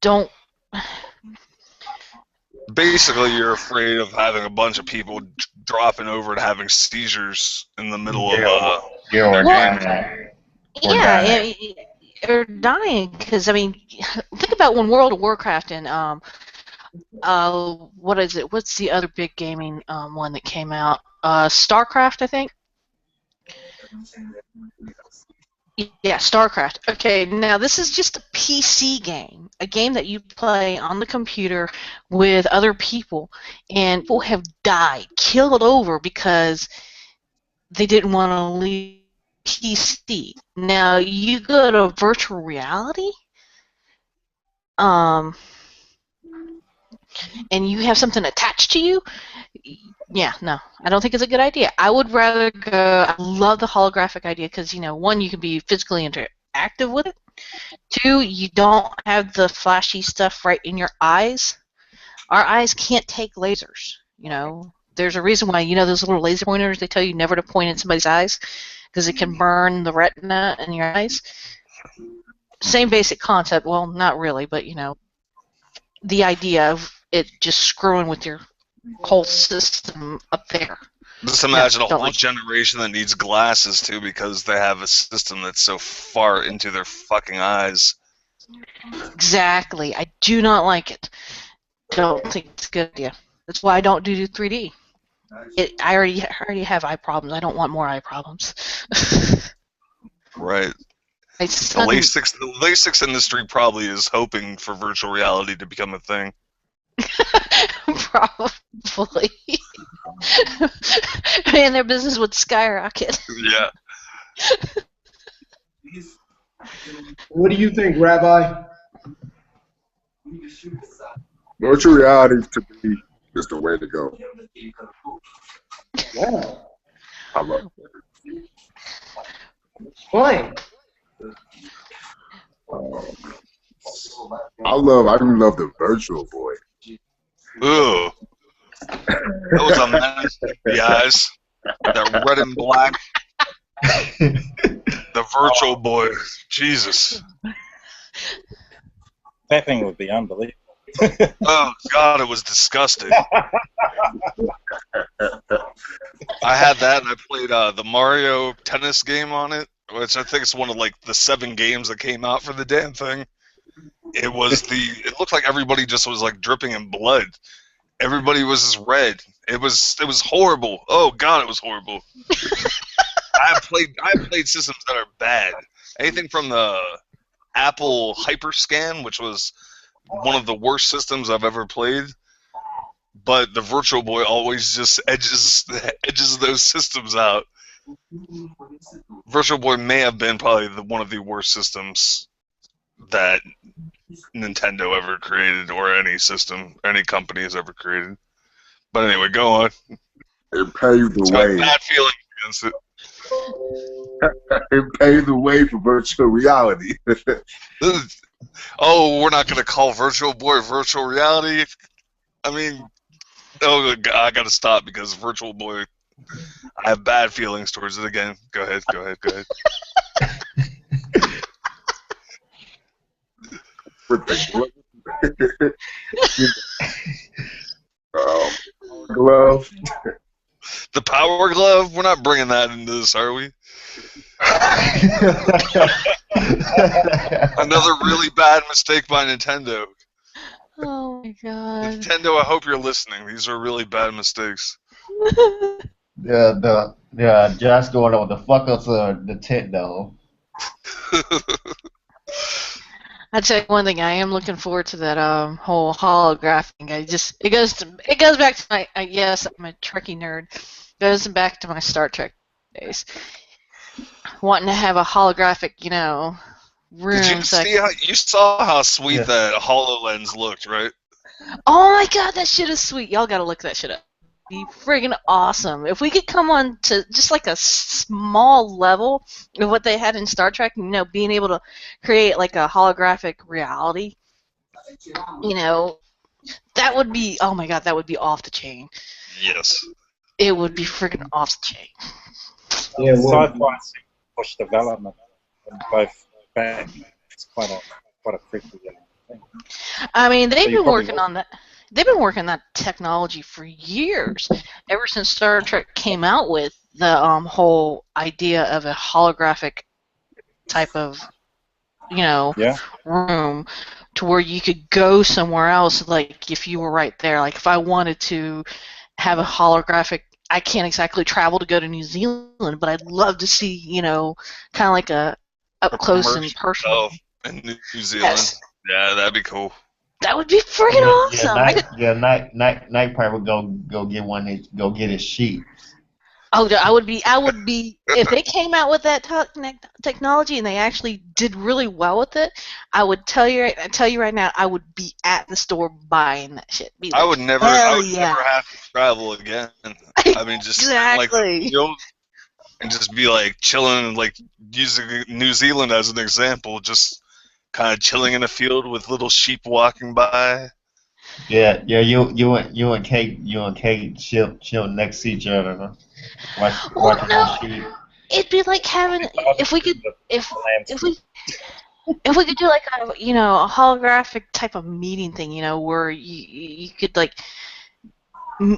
don't. Basically, you're afraid of having a bunch of people dropping over and having seizures in the middle of or dying, because I mean, think about when World of Warcraft and what is it? What's the other big gaming one that came out? StarCraft, I think. Yeah, StarCraft. Okay, now this is just a PC game, a game that you play on the computer with other people, and people have died, killed over because they didn't want to leave PC. Now you go to virtual reality, um, and you have something attached to you. Yeah, no, I don't think it's a good idea. I would rather go. I love the holographic idea because one, you can be physically interactive with it. Two, you don't have the flashy stuff right in your eyes. Our eyes can't take lasers. There's a reason why those little laser pointers. They tell you never to point in somebody's eyes because it can burn the retina in your eyes. Same basic concept. Well, not really, but the idea of it just screwing with your whole system up there. Just imagine a whole like generation that needs glasses too because they have a system that's so far into their fucking eyes. Exactly. I do not like it. Don't think it's a good idea. That's why I don't do 3D. I already have eye problems. I don't want more eye problems. Right. The LASIK industry probably is hoping for virtual reality to become a thing. Probably. Man, their business would skyrocket. Yeah. What do you think, Rabbi? Virtual reality to me is the way to go. Yeah. I love it. Explain. I even love the Virtual Boy. Ooh. That was a menace to the eyes. That red and black. The Virtual Boy. Jesus. That would be unbelievable. Oh, God, it was disgusting. I had that, and I played the Mario tennis game on it, which I think is one of, the 7 games that came out for the damn thing. It looked like everybody just was, dripping in blood. Everybody was just red. It was horrible. Oh, God, it was horrible. I have played systems that are bad. Anything from the Apple Hyperscan, which was one of the worst systems I've ever played, but the Virtual Boy always just edges those systems out. Virtual Boy may have been probably one of the worst systems that Nintendo ever created, or any company has ever created. But anyway, go on. It paved the I have way. bad feelings against it. It paved the way for virtual reality. Oh, we're not going to call Virtual Boy virtual reality? I mean, oh, I got to stop because Virtual Boy, I have bad feelings towards it again. Go ahead. With the glove. The Power Glove? We're not bringing that into this, are we? Another really bad mistake by Nintendo. Oh my God. Nintendo, I hope you're listening. These are really bad mistakes. Just going on the fuck us Nintendo. I'd say one thing. I am looking forward to that whole holographic thing. It goes back to my yes, I'm a Trekkie nerd. It goes back to my Star Trek days. Wanting to have a holographic, room. Did you saw how sweet that HoloLens looked, right? Oh my God, that shit is sweet. Y'all gotta look that shit up. Be friggin' awesome. If we could come on to just a small level of what they had in Star Trek, being able to create a holographic reality, that would be, oh my God, that would be off the chain. Yes. It would be friggin' off the chain. Yeah, sci-fi push development in both bands. It's quite a freaky thing. I mean, they've been working on that. They've been working on that technology for years, ever since Star Trek came out with the whole idea of a holographic type of Yeah. room to where you could go somewhere else, like if you were right there. Like if I wanted to have a holographic, I can't exactly travel to go to New Zealand, but I'd love to see, kind of like a up close and Immersion personal. yourself in New Zealand. Yes, Yeah, that'd be cool. that would be freaking Yeah, awesome. night probably go get go get his sheep. Oh, I would be, if they came out with that technology and they actually did really well with it, I tell you right now, I would be at the store buying that shit. Be I like, would never hell yeah. have to travel again. I mean, just Exactly. and just be like chilling, like using New Zealand as an example, just kind of chilling in a field with little sheep walking by. Yeah, you and Kate chill next to each other, Well, watching no, those sheep. it'd be like having, if we could, if we if we could do like a holographic type of meeting thing, where you could like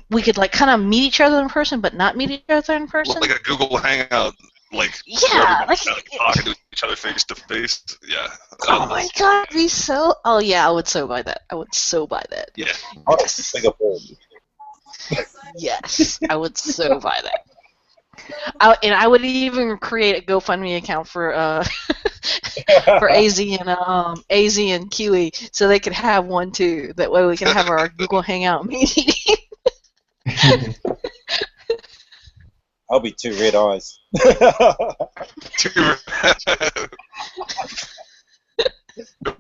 we could like kind of meet each other in person, but not meet each other in person. Like a Google Hangout, like where Yeah, everybody's kind of talking to each other face to face. Yeah. Oh my god, it'd be so. Oh yeah, I would so buy that. I would so buy that. Yeah. Yes. Singapore. Yes, I would so buy that. And I would even create a GoFundMe account for for AZ and Kiwi, so they could have one too. That way we can have our Google Hangout meeting. I'll be two red eyes.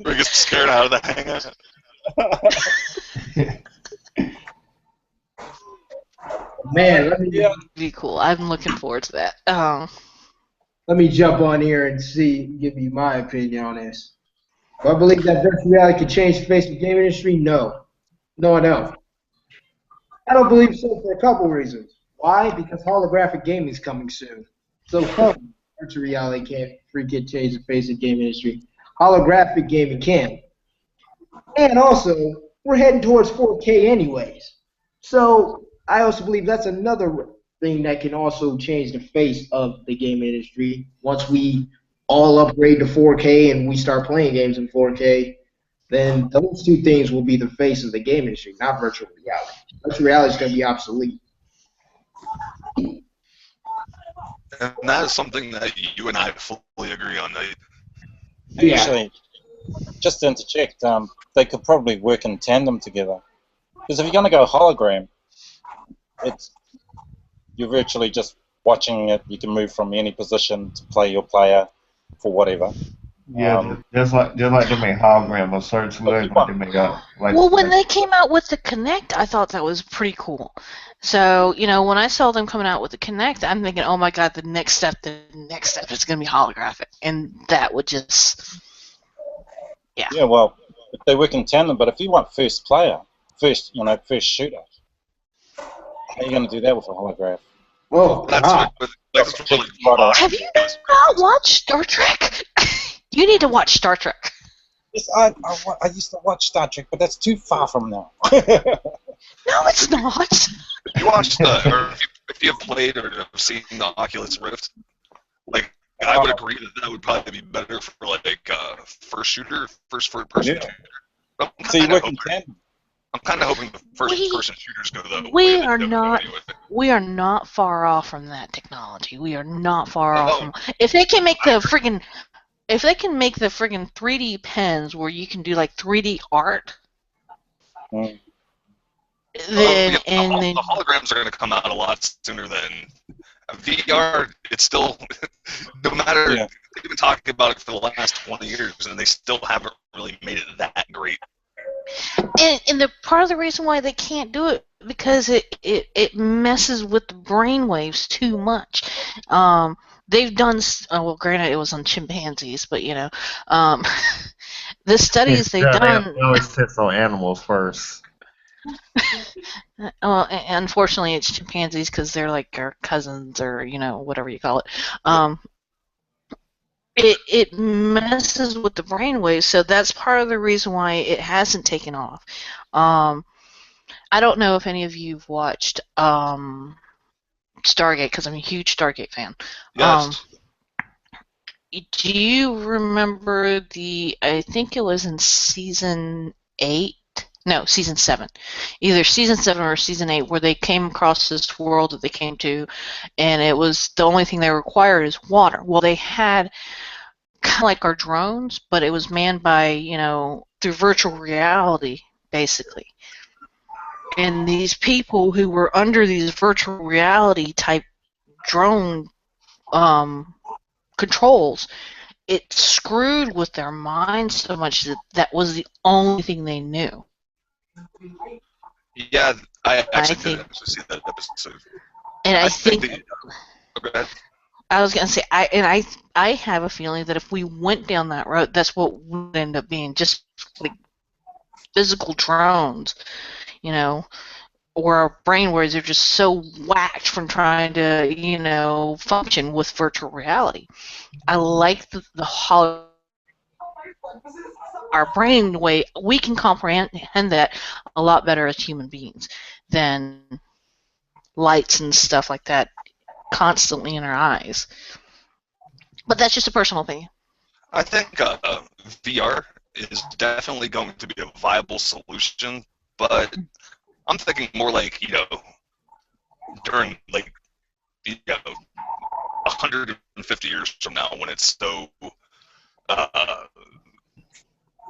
We get scared out of the hangout. Man, let me Be cool. I'm looking forward to that. let me jump on here and give you my opinion on this. Do I believe that virtual reality could change the face of the game industry? No. No, I don't. I don't believe so for a couple reasons. Why? Because holographic gaming is coming soon. So virtual reality can't freaking change the face of the game industry. Holographic gaming can. And also, we're heading towards 4K anyways. So I also believe that's another thing that can also change the face of the game industry. Once we all upgrade to 4K and we start playing games in 4K, then those two things will be the face of the game industry, not virtual reality. Virtual reality is going to be obsolete. And that is something that you and I fully agree on. Yeah. Actually, just to interject, they could probably work in tandem together. Because if you're going to go hologram, you're virtually just watching it. You can move from any position to play your player for whatever. Yeah, just like they make hologram or search words, like they make well, when they came out with the Kinect, I thought that was pretty cool. So, when I saw them coming out with the Kinect, I'm thinking, oh my god, the next step is going to be holographic. And that would just, yeah. Yeah, well, if they work in tandem, but if you want first player, first shooter, how are you going to do that with a holograph? Well, that's really Have you not watched Star Trek? You need to watch Star Trek. Yes, I used to watch Star Trek, but that's too far from now. No, it's not. If you watched or if you have played or have seen the Oculus Rift, like I would agree that would probably be better for like first person shooter. But So you work in tandem. I'm kind of hoping the first person shooters go the We way are they not. anyway. We are not far off from that technology. We are not far off from. If they can make the friggin' 3D pens where you can do like 3D art, then the holograms are going to come out a lot sooner than VR. It's still no matter they've been talking about it for the last 20 years and they still haven't really made it that great. And the part of the reason why they can't do it because it messes with the brain waves too much. They've done well. Granted, it was on chimpanzees, but the studies they've done. They always test on animals first. Unfortunately, it's chimpanzees because they're like our cousins or whatever you call it. It messes with the brainwaves, so that's part of the reason why it hasn't taken off. I don't know if any of you've watched Stargate because I'm a huge Stargate fan. Yes. Do you remember I think it was in season 8? No, season 7. Either season 7 or season 8, where they came across this world that they came to, and it was the only thing they required is water. Well, they had kind of like our drones, but it was manned by, through virtual reality, basically. And these people who were under these virtual reality type drone controls, it screwed with their minds so much that was the only thing they knew. Yeah, I actually did actually see that episode. And I think go ahead. I was gonna say I have a feeling that if we went down that road, that's what would end up being, just like physical drones, or our brainwaves are just so whacked from trying to, function with virtual reality. I like the our brain way, we can comprehend that a lot better as human beings than lights and stuff like that constantly in our eyes. But that's just a personal opinion. I think VR is definitely going to be a viable solution, but I'm thinking more like, during 150 years from now, when it's so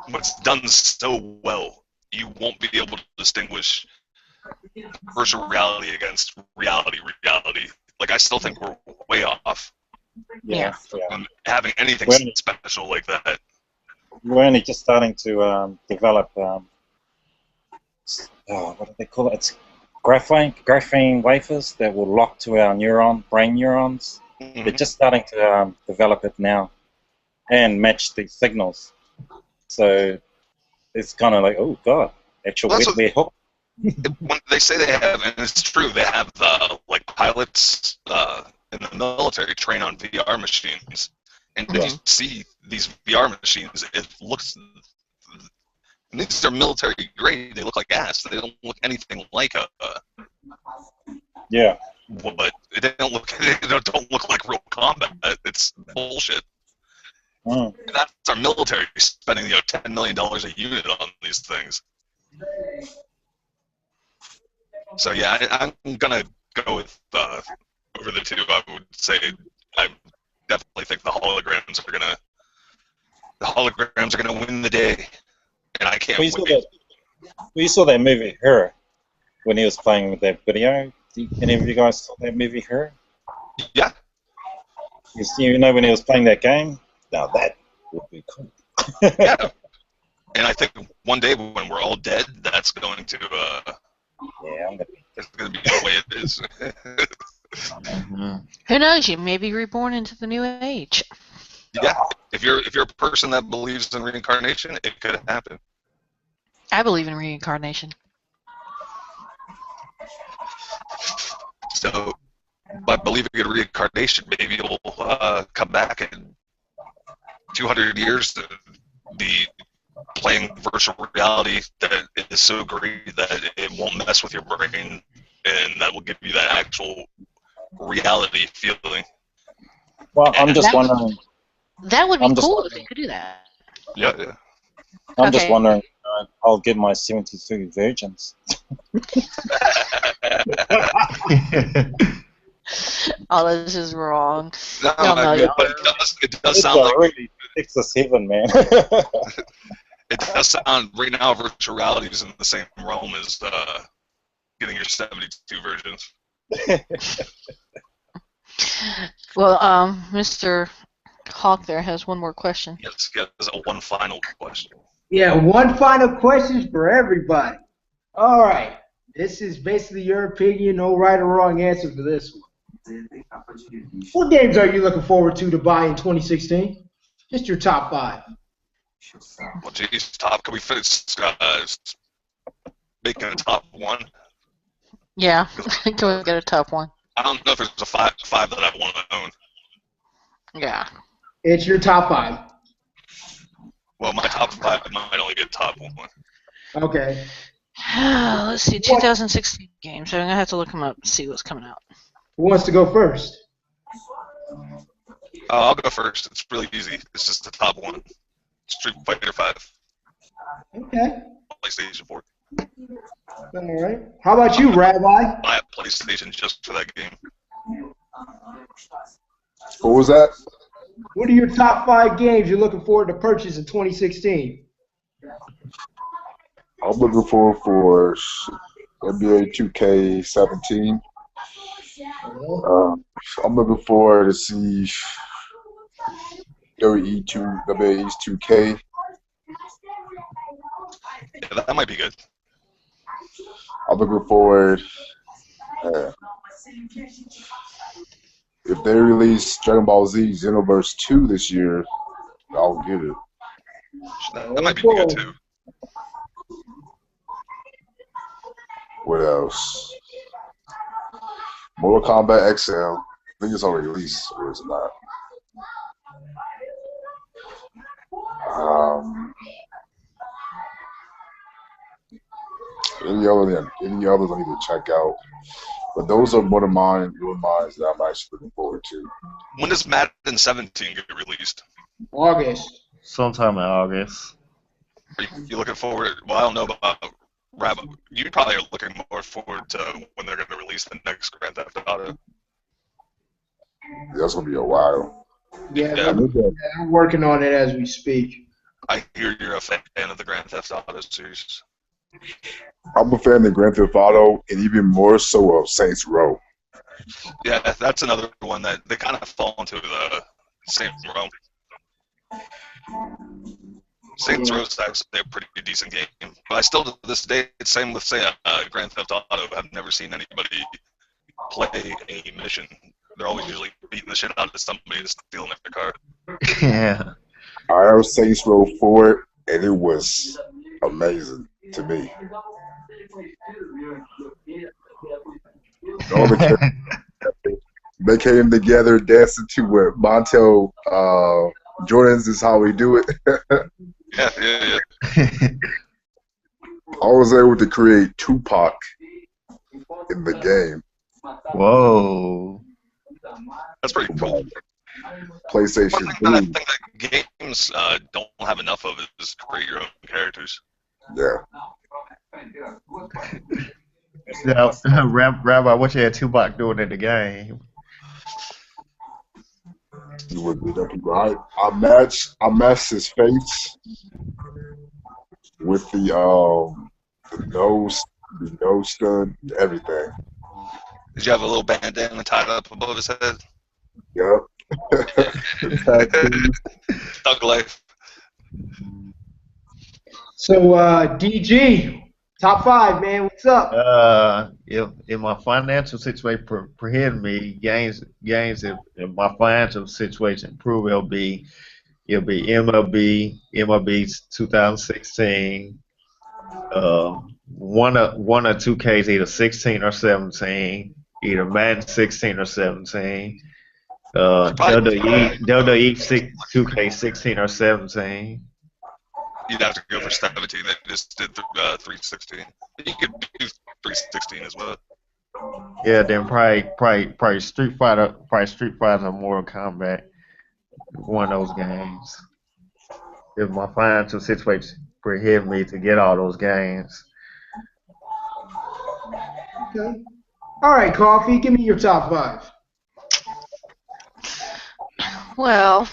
when it's done so well, you won't be able to distinguish virtual reality against reality. Like, I still think we're way off. Yeah. From having anything special like that. We're only just starting to develop. What do they call it? It's graphene wafers that will lock to our brain neurons. Mm-hmm. They're just starting to develop it now and match the signals. So it's kind of like, oh god, actual we're hooked. When they say they have, and it's true, they have like pilots in the military train on VR machines, and if you see these VR machines, it looks. These are military grade. They look like gas. They don't look anything like yeah. But they don't look like real combat. It's bullshit. And that's our military spending $10 million a unit on these things. So yeah, I'm gonna go with over the two. I would say I definitely think the holograms are gonna win the day, and I can't wait. You saw that movie Her when he was playing with that video. Any of you guys saw that movie Her? Yeah. When he was playing that game. Now that would be cool. Yeah. And I think one day when we're all dead, that's going to it's going to be the way it is. Who knows? You may be reborn into the new age. Yeah. If you're a person that believes in reincarnation, it could happen. I believe in reincarnation. So, by believing in reincarnation, maybe you'll come back in 200 years to be playing virtual reality that is so great that it won't mess with your brain, and that will give you that actual reality feeling. Well, I'm just wondering. That would be cool if you could do that. Yeah. I'm just wondering. I'll get my 73 virgins. Oh, this is wrong. No, but it does sound like really Texas heaven, man. It does sound right now virtual reality is in the same realm as getting your 72 virgins. Well, Mr. Hawk there has one more question. Yes, one final question. Yeah, one final question for everybody. All right. This is basically your opinion, no right or wrong answer for this one. What games are you looking forward to buy in 2016? Just your top 5. Well, geez, can we finish making a top 1? Yeah, can we get a top 1? I don't know if there's a five that I want to own. Yeah. It's your top 5. Well, my top 5 might only get top 1. Okay. Let's see, 2016 games. So I'm going to have to look them up and see what's coming out. Who wants to go first? I'll go first. It's really easy. It's just the top one. Street Fighter 5. Okay. PlayStation 4. All right. How about you, Rabbi? Buy a PlayStation just for that game. What was that? What are your top 5 games you're looking forward to purchase in 2016? I'm looking forward for NBA 2K17. I'm looking forward to see WWE's 2K. Yeah, that might be good. I'm looking forward. If they release Dragon Ball Z Xenoverse 2 this year, I'll get it. That might be good too. What else? Mortal Kombat XL. I think it's already released, or is it not? Any others I need to check out. But those are one of mine that I'm actually looking forward to. When does Madden 17 get released? August. Sometime in August. Are you looking forward? Well, I don't know about Rabbit. You probably are looking more forward to when they're going to release the next Grand Theft Auto. That's gonna be a while. Yeah, I'm working on it as we speak. I hear you're a fan of the Grand Theft Auto series. I'm a fan of Grand Theft Auto, and even more so of Saints Row. Yeah, that's another one that they kind of fall into the same realm. Saints Row is actually a pretty decent game, but I still, to this day, it's same with Grand Theft Auto. I've never seen anybody play a mission. They're always usually beating the shit out of somebody and stealing their car. Yeah. I have Saints Row 4, and it was amazing to me. All the characters, they came together dancing to what Montel Jordan's is how we do it. Yeah. I was able to create Tupac in the game. Whoa. That's pretty cool. PlayStation One thing that I 3. think that games don't have enough of is create your own characters. Yeah. Now, Rabbi, what you had Tupac doing in the game? He would beat up people. I matched his face with the nose stud, everything. Did you have a little bandana tied up above his head? Yep. Thug life. So, DG, top 5, man. What's up? If my financial situation prohibit me, games if my financial situation improve, it'll be MLB 2016. One or two Ks, either 16 or 17, either Madden 16 or 17. WWE 2K 16 or 17. You'd have to go for 17. They just did 316. You could do 316 as well. Yeah, then probably Street Fighter or Mortal Kombat. One of those games. If my financial situation prohibit me to get all those games. Okay. All right, Coffee, give me your top 5. Well,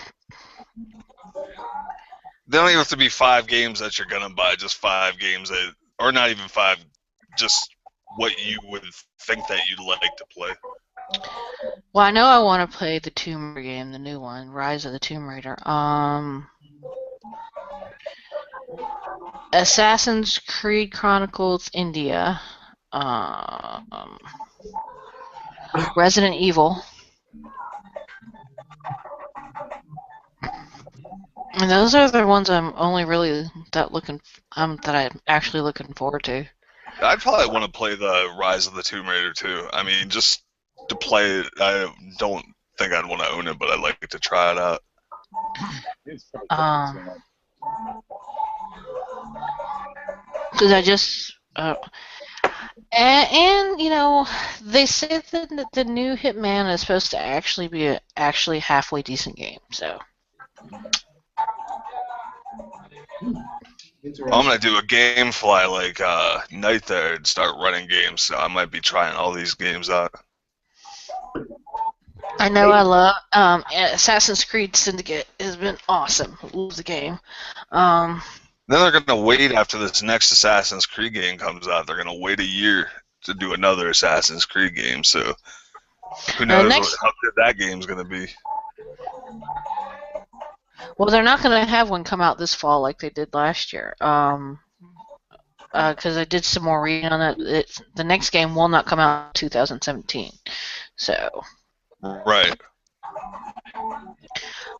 They don't even have to be 5 games that you're gonna buy. Just 5 games that, or not even 5. Just what you would think that you'd like to play. well, I know I want to play the Tomb Raider game, the new one, Rise of the Tomb Raider. Assassin's Creed Chronicles India. Resident Evil. And those are the ones I'm only really that I'm actually looking forward to. I'd probably want to play the Rise of the Tomb Raider too. I mean, just to play it, I don't think I'd want to own it, but I'd like to try it out. Because I just And you know, they said that the new Hitman is supposed to actually be a actually halfway decent game. So I'm gonna do a game fly like night there and start running games. So I might be trying all these games out. I know I love Assassin's Creed Syndicate has been awesome. Love the game. Then they're gonna wait after this next Assassin's Creed game comes out. They're gonna wait a year to do another Assassin's Creed game. So who knows how good that game's gonna be. Well, they're not going to have one come out this fall like they did last year. Because I did some more reading on it. The next game will not come out in 2017. So. Right.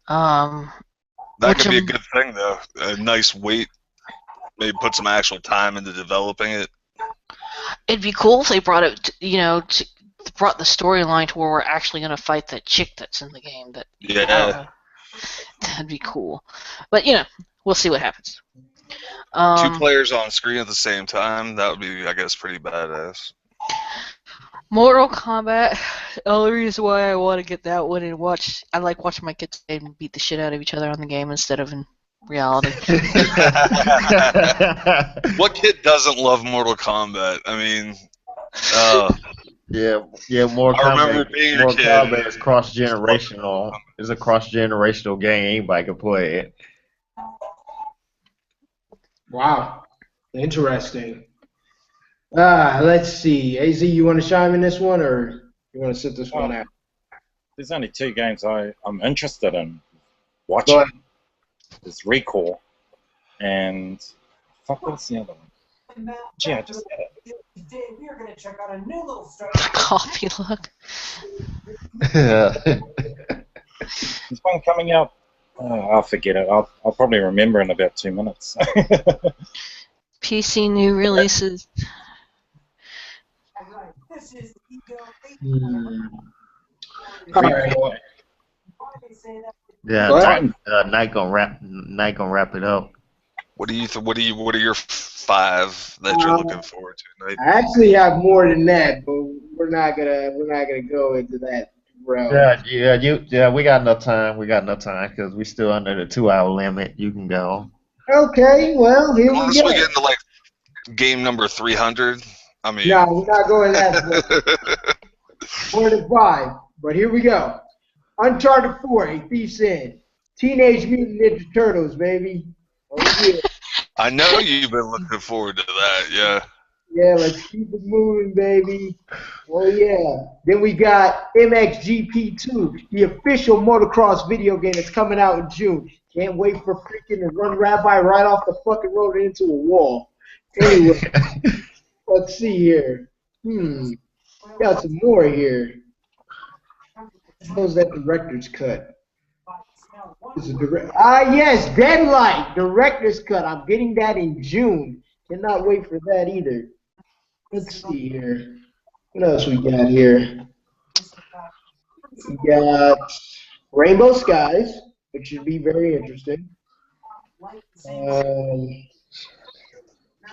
That could be a good thing, though. A nice wait. Maybe put some actual time into developing it. It'd be cool if they brought it, brought the storyline to where we're actually going to fight that chick that's in the game. That'd be cool. But, we'll see what happens. 2 players on screen at the same time, that would be, I guess, pretty badass. Mortal Kombat, the only reason why I want to get that one and I like watching my kids beat the shit out of each other on the game instead of in reality. What kid doesn't love Mortal Kombat? I mean, Yeah, Mortal Kombat is cross-generational. It's a cross-generational game. Anybody can play it. Wow. Interesting. Let's see. AZ, you want to chime in this one, or you want to sit this one out? There's only 2 games I'm interested in watching. There's Recall, and what's the other one? Gee, I just had it. Today we are going to check out a new little startup. Coffee look. There's one coming out. I'll forget it. I'll probably remember in about 2 minutes. PC new releases. This is Ego 8. All right. Yeah, Night gonna wrap it up. What are your 5 that you're looking forward to, Nate? I actually have more than that, but we're not gonna go into that realm. Yeah, we got enough time. Because we still under the 2-hour limit. You can go. Okay, well, here we Unless go. we get into like game number 300. I mean, no, we're not going that far. More than 5, but here we go. Uncharted 4, A Thief's End. Teenage Mutant Ninja Turtles, baby. Oh, yeah. I know you've been looking forward to that, yeah. Yeah, let's keep it moving, baby. Oh, yeah. Then we got MXGP2, the official motocross video game that's coming out in June. Can't wait for freaking to run Rabbi right off the fucking road into a wall. Anyway, let's see here. Got some more here. How's that director's cut? Yes, Deadlight, director's cut. I'm getting that in June. Cannot wait for that either. Let's see here. What else we got here? We got Rainbow Skies, which should be very interesting.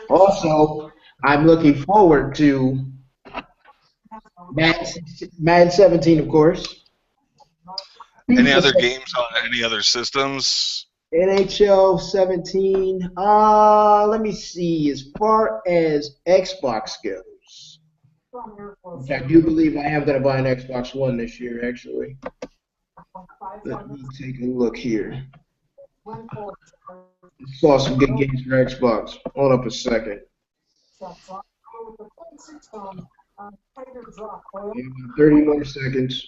Also, I'm looking forward to Madden 17, of course. Any other games on any other systems? NHL 17. Let me see. As far as Xbox goes, which I do believe I am going to buy an Xbox One this year, actually. Let me take a look here. Saw some good games for Xbox. Hold up a second. 30 more seconds.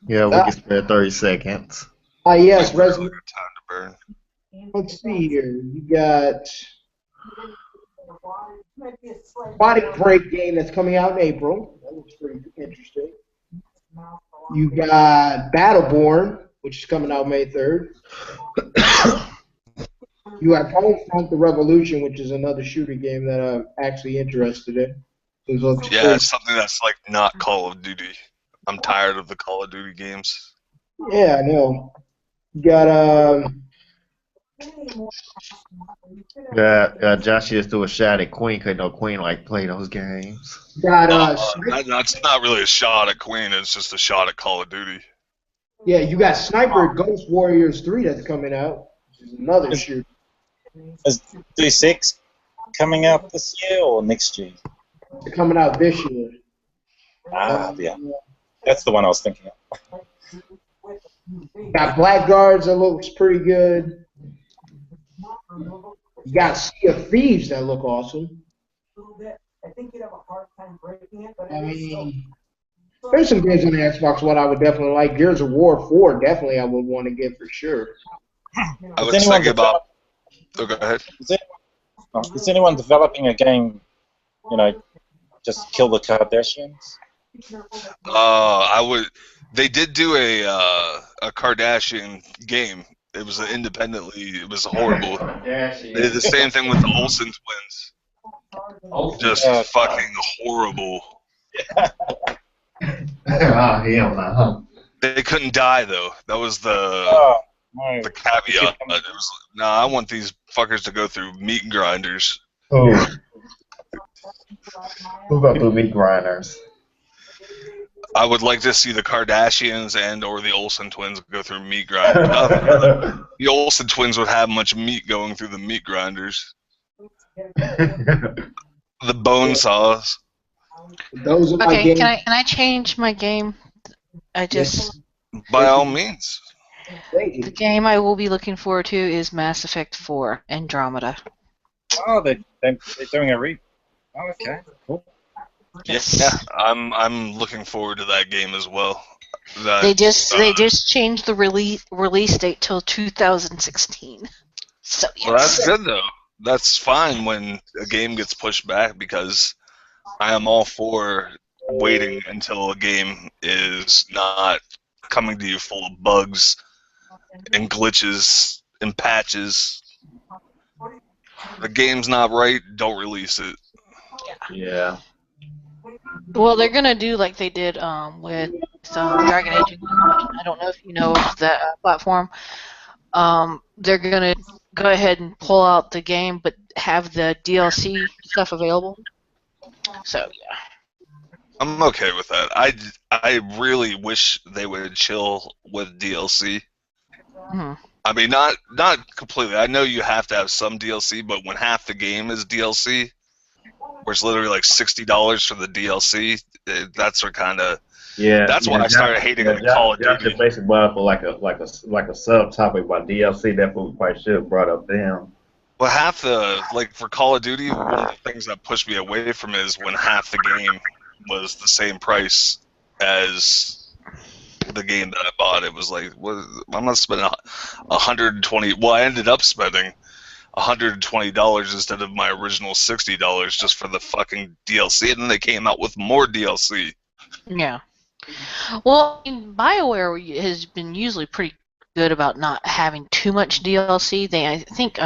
Yeah, we can spare 30 seconds. Yes, Resident. Time to burn. Let's see here. You got Body Break game that's coming out in April. That looks pretty interesting. You got Battleborn, which is coming out May 3rd. You have Homefront: The Revolution, which is another shooter game that I'm actually interested in. Yeah, it's something that's like not Call of Duty. I'm tired of the Call of Duty games. Yeah, I know. You got Josh just threw a shot at Queen because no Queen like play those games. Got That's not really a shot at Queen. It's just a shot at Call of Duty. yeah, you got Sniper Ghost Warriors 3 that's coming out, which is another Is, shooter. is 36 coming out this year or next year? They're coming out this year. Yeah. That's the one I was thinking of. Got Blackguards that looks pretty good. You got Sea of Thieves that look awesome. I think you'd have a hard time breaking it, but I mean, there's some games on the Xbox One I would definitely like. Gears of War 4, definitely I would want to get for sure. I was thinking about. Oh, go ahead. Is anyone developing a game, just kill the Kardashians? I would. They did do a Kardashian game. It was independently. It was horrible. They did the same thing with the Olsen twins. Just fucking horrible. Oh, hell no. They couldn't die though. That was No. the caveat. It was, no, I want these fuckers to go through meat grinders. Who go through meat grinders? I would like to see the Kardashians and or the Olsen twins go through meat grinders. The Olsen twins would have much meat going through the meat grinders. The bone saws. Those are my Okay, games. can I change my game? I just By all means. the game I will be looking forward to is Mass Effect 4 Andromeda. Oh, they're doing a Oh, okay, cool. Yes. Yeah, I'm looking forward to that game as well. They just changed the release date till 2016. So yes. Well, that's good though. That's fine when a game gets pushed back because I am all for waiting until a game is not coming to you full of bugs and glitches and patches. If the game's not right, don't release it. Yeah. Well, they're gonna do like they did with Dragon Age Inquisition. I don't know if you know of that platform. They're gonna go ahead and pull out the game, but have the DLC stuff available. So yeah. I'm okay with that. I really wish they would chill with DLC. Hmm. I mean, not completely. I know you have to have some DLC, but when half the game is DLC, where it's literally like $60 for the DLC, that's what kind of. Yeah. That's why I started hating on Call of Duty. Josh basically brought up like a subtopic about DLC. That's what we probably should have brought up then. Well, half the for Call of Duty, one of the things that pushed me away from it is when half the game was the same price as the game that I bought. It was like, I'm not spending $120. Well, I ended up spending $120 instead of my original $60 just for the fucking DLC, and then they came out with more DLC. Yeah. Well, BioWare has been usually pretty good about not having too much DLC. They, I think,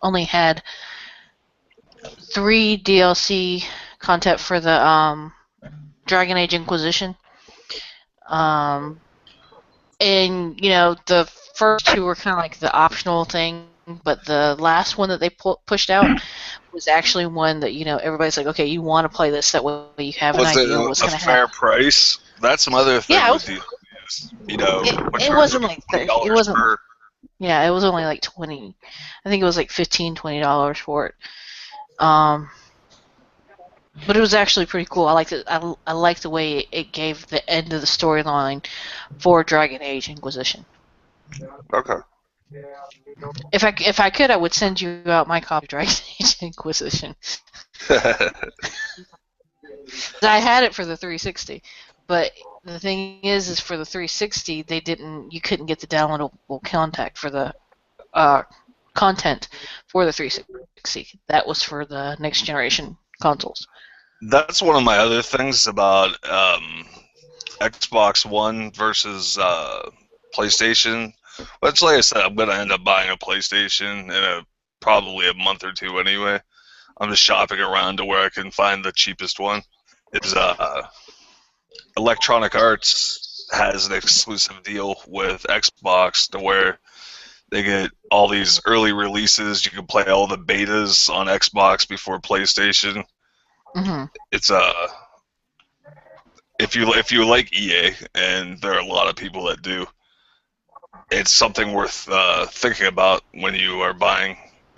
only had 3 DLC content for the Dragon Age Inquisition. And the first 2 were kind of like the optional thing, but the last one that they pushed out was actually one that everybody's like, okay, you want to play this, that way you have an idea what's going to happen. Was it a fair price? That's some other thing with DLCs. It wasn't like it wasn't. Per. Yeah, it was only like 20. I think it was like $15-$20 for it. But it was actually pretty cool. I liked it. I liked the way it gave the end of the storyline for Dragon Age Inquisition. Okay. If I could, I would send you out my copy of Dragon Age Inquisition. I had it for the 360, but the thing is for the 360, you couldn't get the downloadable content for the content for the 360. That was for the next generation consoles. That's one of my other things about Xbox One versus PlayStation. Well, it's like I said, I'm going to end up buying a PlayStation in probably a month or 2 anyway. I'm just shopping around to where I can find the cheapest one. It's Electronic Arts has an exclusive deal with Xbox to where They get all these early releases. You can play all the betas on Xbox before PlayStation. Hmm. It's if you like EA, and there are a lot of people that do, it's something worth thinking about when you are buying,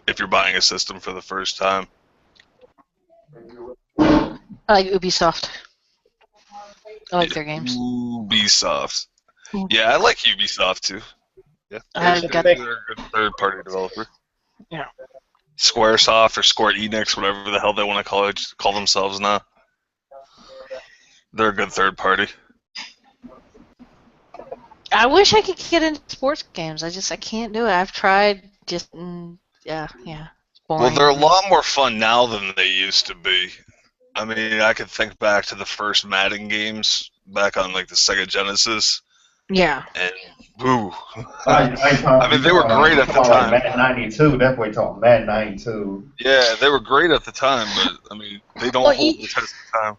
if you're buying a system for the first time. I like Ubisoft. I like their games. Ubisoft. Yeah, I like Ubisoft too. Yeah, I've got. they're a good third-party developer. Yeah. Squaresoft or Square Enix, whatever the hell they want to call themselves now. They're a good third party. I wish I could get into sports games. I can't do it. I've tried. Just yeah. It's boring. Well, they're a lot more fun now than they used to be. I mean, I could think back to the first Madden games back on like the Sega Genesis. Yeah. And woo. I mean, they were great at the time. Like Madden 92, that's what we're talking. Madden 92. Yeah, they were great at the time, but I mean, they don't hold the test of time.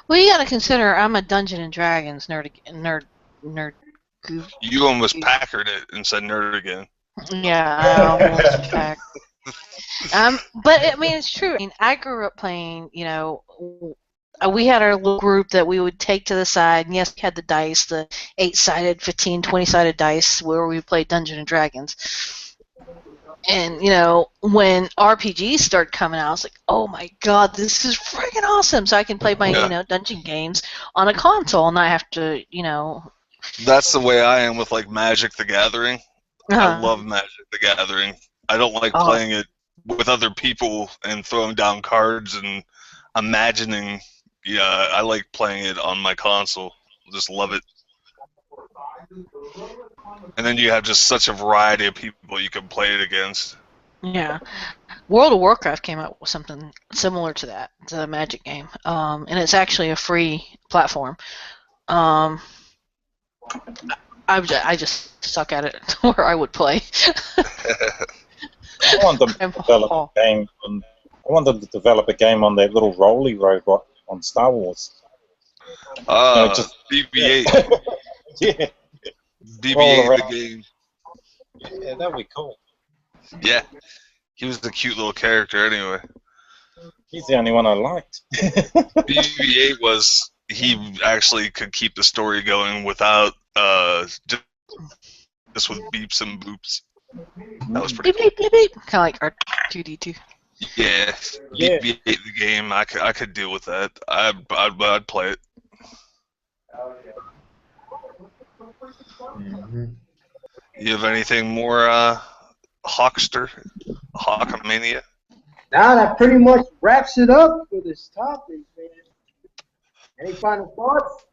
Well, you gotta consider I'm a Dungeon and Dragons nerd. You almost Packard it and said nerd again. Yeah, I almost Packard. But I mean, it's true. I mean, I grew up playing. We had our little group that we would take to the side, and yes, we had the dice, the 8-sided, 15, 20-sided dice, where we played Dungeons and Dragons. And, when RPGs started coming out, I was like, oh my god, this is freaking awesome! So I can play my, dungeon games on a console, and I have to, That's the way I am with, like, Magic the Gathering. I love Magic the Gathering. I don't like playing it with other people and throwing down cards and imagining. Yeah, I like playing it on my console. Just love it. And then you have just such a variety of people you can play it against. Yeah. World of Warcraft came out with something similar to that. It's a Magic game. And it's actually a free platform. I just suck at it where I would play. I want them to develop a game. I want them to develop a game on their little rolly robot on Star Wars. Just BB-8. Yeah. BB-8 the game. Yeah, that'd be cool. Yeah. He was the cute little character anyway. He's the only one I liked. BB-8 was, he actually could keep the story going without, just with beeps and boops. That was pretty cool. Beep, beep, beep. Kind of like R2-D2. Yeah, BB-8 the game. I could deal with that. I'd play it. Mm-hmm. You have anything more, Hawkster? Hawkmania? Now that pretty much wraps it up for this topic, man. Any final thoughts?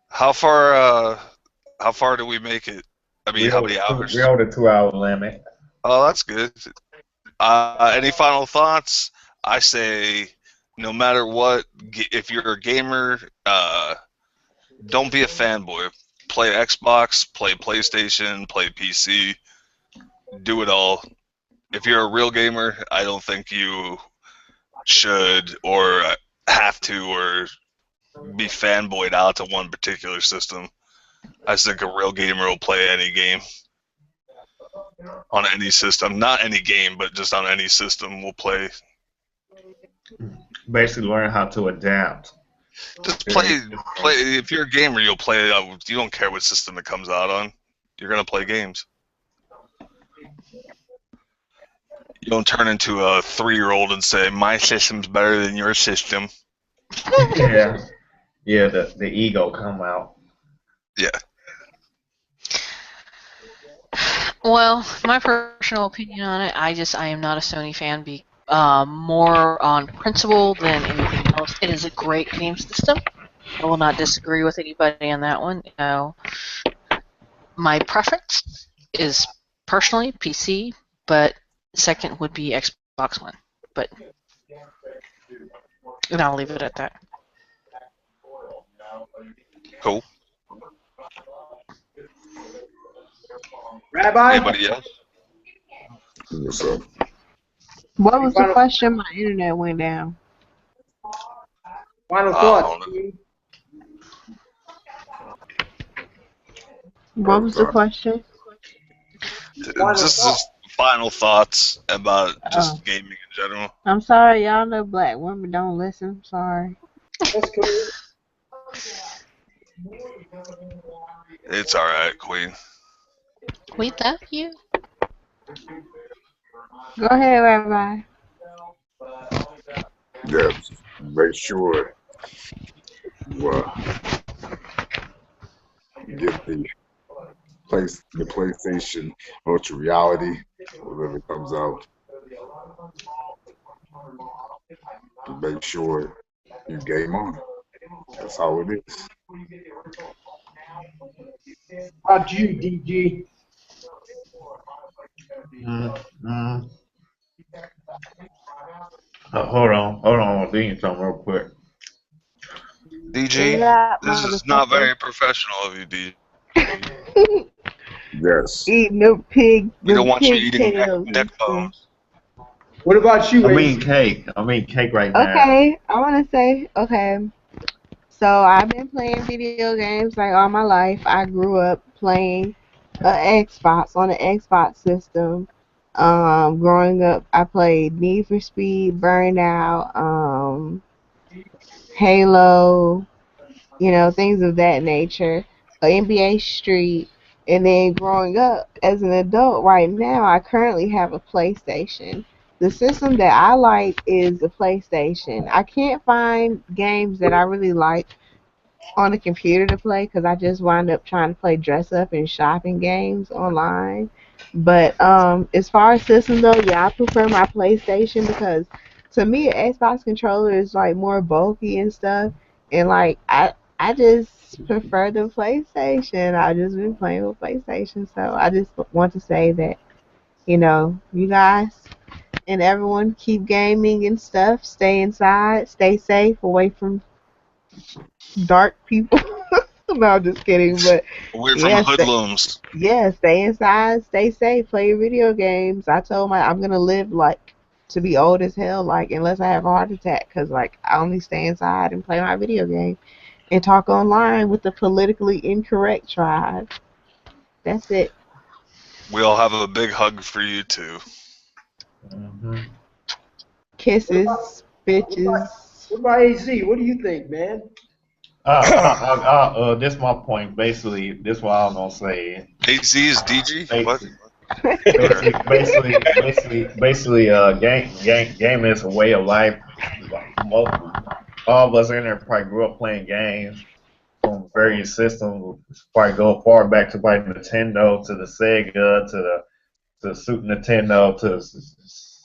How far do we make it? I mean, how many hours? We're on the 2-hour limit. Oh, that's good. Any final thoughts? I say, no matter what, if you're a gamer, don't be a fanboy. Play Xbox, play PlayStation, play PC, do it all. If you're a real gamer, I don't think you should or have to or be fanboyed out to one particular system. I think a real gamer will play any game. On any system. Not any game, but just on any system will play. Basically learn how to adapt. Just play. If you're a gamer, you'll play. You don't care what system it comes out on. You're gonna play games. You don't turn into a 3-year-old and say my system's better than your system. Yeah, the ego come out. Yeah. Well, my personal opinion on it, I am not a Sony fan. More on principle than anything else. It is a great game system. I will not disagree with anybody on that one. My preference is personally PC, but second would be Xbox One. And I'll leave it at that. Cool. Rabbi? Anybody else? What's up? What was the question? My internet went down. Final thoughts. What was the question? Final Just thought. final thoughts about Oh, just gaming in general. I'm sorry, y'all know black women don't listen. Sorry. That's cool. It's all right, Queen. We love you. Go ahead, Rabbi. Yeah, make sure you get the PlayStation virtual reality, whenever it comes out. To make sure you game on. That's how it is. How about you, DG? Mm, mm. Hold on. I'm thinking something real quick. Spit DG, it out, this is not motherfucker. very professional of you, DG. Yes. Eating We don't them want you eating pigtails neck and stuff. bones. What about you, I'm eating AC? cake. I'm eating cake right now. Okay, I want to say, okay, so I've been playing video games like all my life. I grew up playing Xbox on the Xbox system. Growing up, I played Need for Speed, Burnout, Halo, things of that nature, NBA Street. And then growing up as an adult right now, I currently have a PlayStation. The system that I like is the PlayStation. I can't find games that I really like on a computer to play because I just wind up trying to play dress up and shopping games online. But as far as systems though, yeah, I prefer my PlayStation because to me, an Xbox controller is like more bulky and stuff, and like I just prefer the PlayStation. I just been playing with PlayStation, so I just want to say that you guys and everyone keep gaming and stuff. Stay inside, stay safe, away from dark people. No, I'm just kidding. But Away from yeah, hoodlums. stay inside, stay safe, play your video games. I told my I'm gonna live like to be old as hell, like unless I have a heart attack, cause like I only stay inside and play my video game and talk online with the politically incorrect tribe. That's it. We'll have a big hug for you too. Hmm What about Kisses, what about bitches. what about AC? What do you think, man? This my point. Basically, this what I'm gonna say. AZ is DG? What? Basically, Okay. gaming is a way of life. Most, all of us in there probably grew up playing games from various systems. Probably go far back to like Nintendo, to the Sega, to the Super Nintendo, to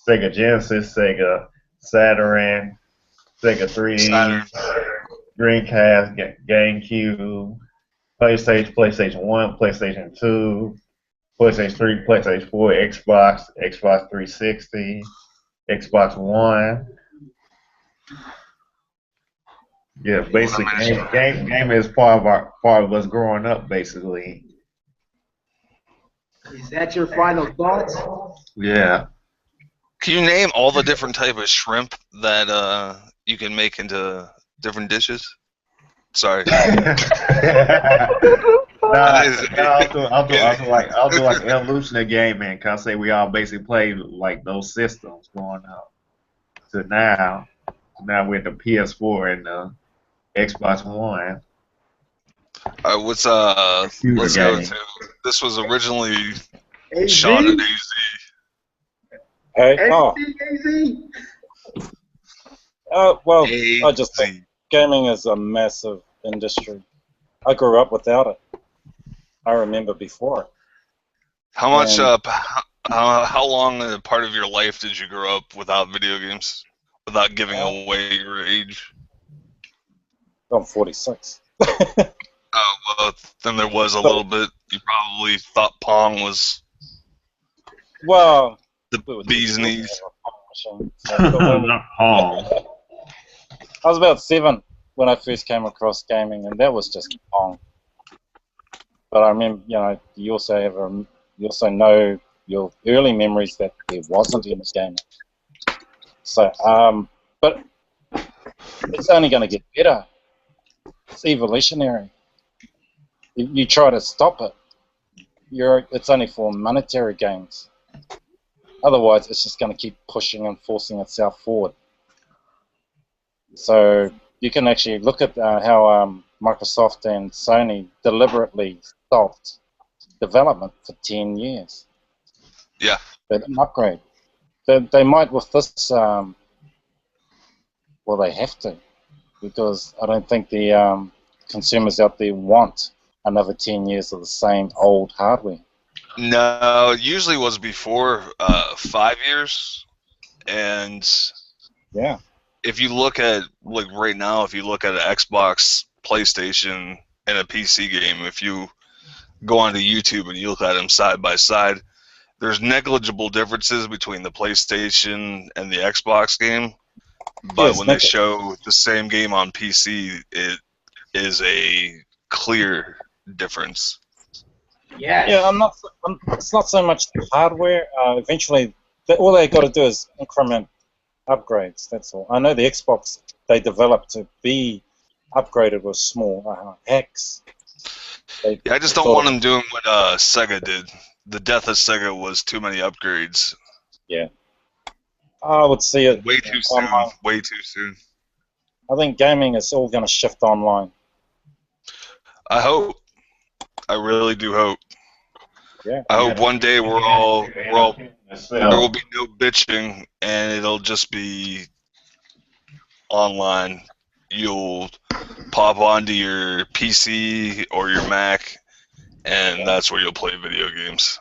Sega Genesis, Sega Saturn, Sega Saturn. 3D, Dreamcast, GameCube, PlayStation 1, PlayStation 2, PlayStation 3, PlayStation 4, Xbox 360, Xbox One. Yeah, basically, game is part of us growing up, basically. Is that your final thoughts? Yeah. Can you name all the different type of shrimp that you can make into different dishes? Sorry. I'll do like evolution of gaming. Cause I say we all basically played like those systems growing up to now. Now we're the PS4 and the Xbox One. All right, let's Computer go game. to this was originally AZ? shot at AZ. Hey, AZ? well, I just AZ. think gaming is a massive industry. I grew up without it. I remember before it. How much And how long a part of your life did you grow up without video games? Without giving uh, away your age? I'm 46. Oh, well, then there was a So, little bit. You probably thought Pong was well, the we were too bee's poor to knees. have a Pong machine. So, but when we, Not Pong. I was about 7 when I first came across gaming, and that was just Pong. But I remember, you also know your early memories that there wasn't any gaming. So, but it's only going to get better. It's evolutionary. You try to stop it, it's only for monetary gains. Otherwise, it's just going to keep pushing and forcing itself forward. So you can actually look at how Microsoft and Sony deliberately stopped development for 10 years. Yeah. They didn't upgrade. They might with this, well, they have to, because I don't think the consumers out there want another 10 years of the same old hardware. No, it usually was before 5 years, and Yeah. if you look at, like right now, if you look at an Xbox, PlayStation, and a PC game, if you go onto YouTube and you look at them side by side, there's negligible differences between the PlayStation and the Xbox game, but Yes, when they show the same game on PC, it is a clear difference. Yes. Yeah, it's not so much the hardware. Eventually, all they got to do is increment upgrades. That's all. I know the Xbox they developed to be upgraded with small hacks. Yeah, I just don't want them doing what Sega did. The death of Sega was too many upgrades. Yeah. I would see it way too soon. online. Way too soon. I think gaming is all going to shift online. I hope. I really do hope. Yeah. I hope one day there will be no bitching and it'll just be online. You'll pop onto your PC or your Mac, and that's where you'll play video games.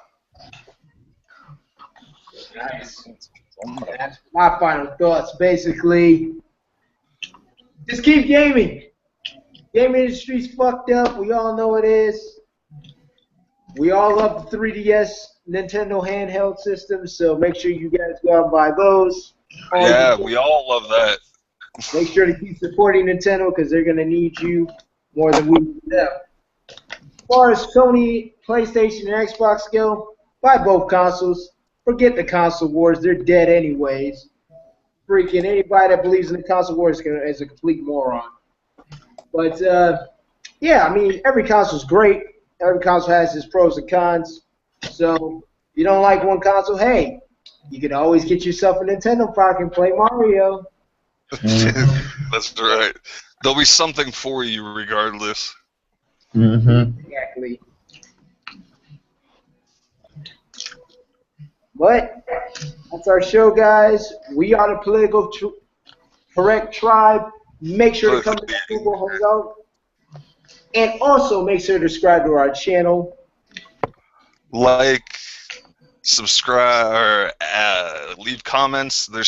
Nice. That's my final thoughts. Basically, just keep gaming. Gaming industry's fucked up. We all know it is. We all love the 3DS Nintendo handheld system, so make sure you guys go out and buy those. Yeah, we all love that. Make sure to keep supporting Nintendo because they're going to need you more than we need them. As far as Sony, PlayStation, and Xbox go, buy both consoles. Forget the console wars. They're dead anyways. Freaking anybody that believes in the console wars is a complete moron. But, yeah, I mean, every console's great. Every console has its pros and cons. So, if you don't like one console, hey, you can always get yourself a Nintendo product and play Mario. That's right. There'll be something for you regardless. Exactly. But that's our show, guys. We are the Political Correct Tribe. Make sure to come to Google Hangout. And also make sure to subscribe to our channel. Like, subscribe, or leave comments. I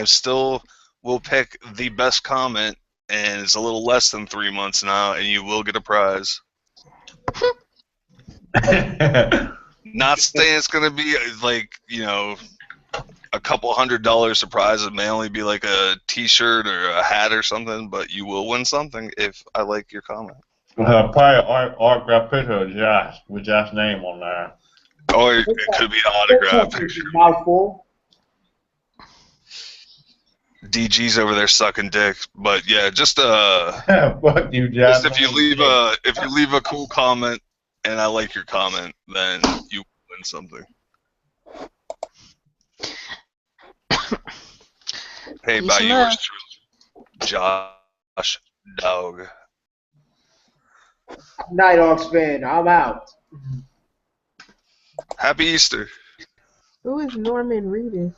still will pick the best comment, and it's a little less than 3 months now, and you will get a prize. Not saying it's gonna be like, a couple $100 surprise. It may only be like a T-shirt or a hat or something, but you will win something if I like your comment. Probably autograph picture of Josh with Josh's name on there. Or it could be an autograph picture. Mouthful. DG's over there sucking dick, but yeah, just fuck you, Josh. just if you leave a cool comment and I like your comment, then you win something. Paid by yours truly, Josh Dog. Night Hawks fan, I'm out. Happy Easter. Who is Norman Reedus?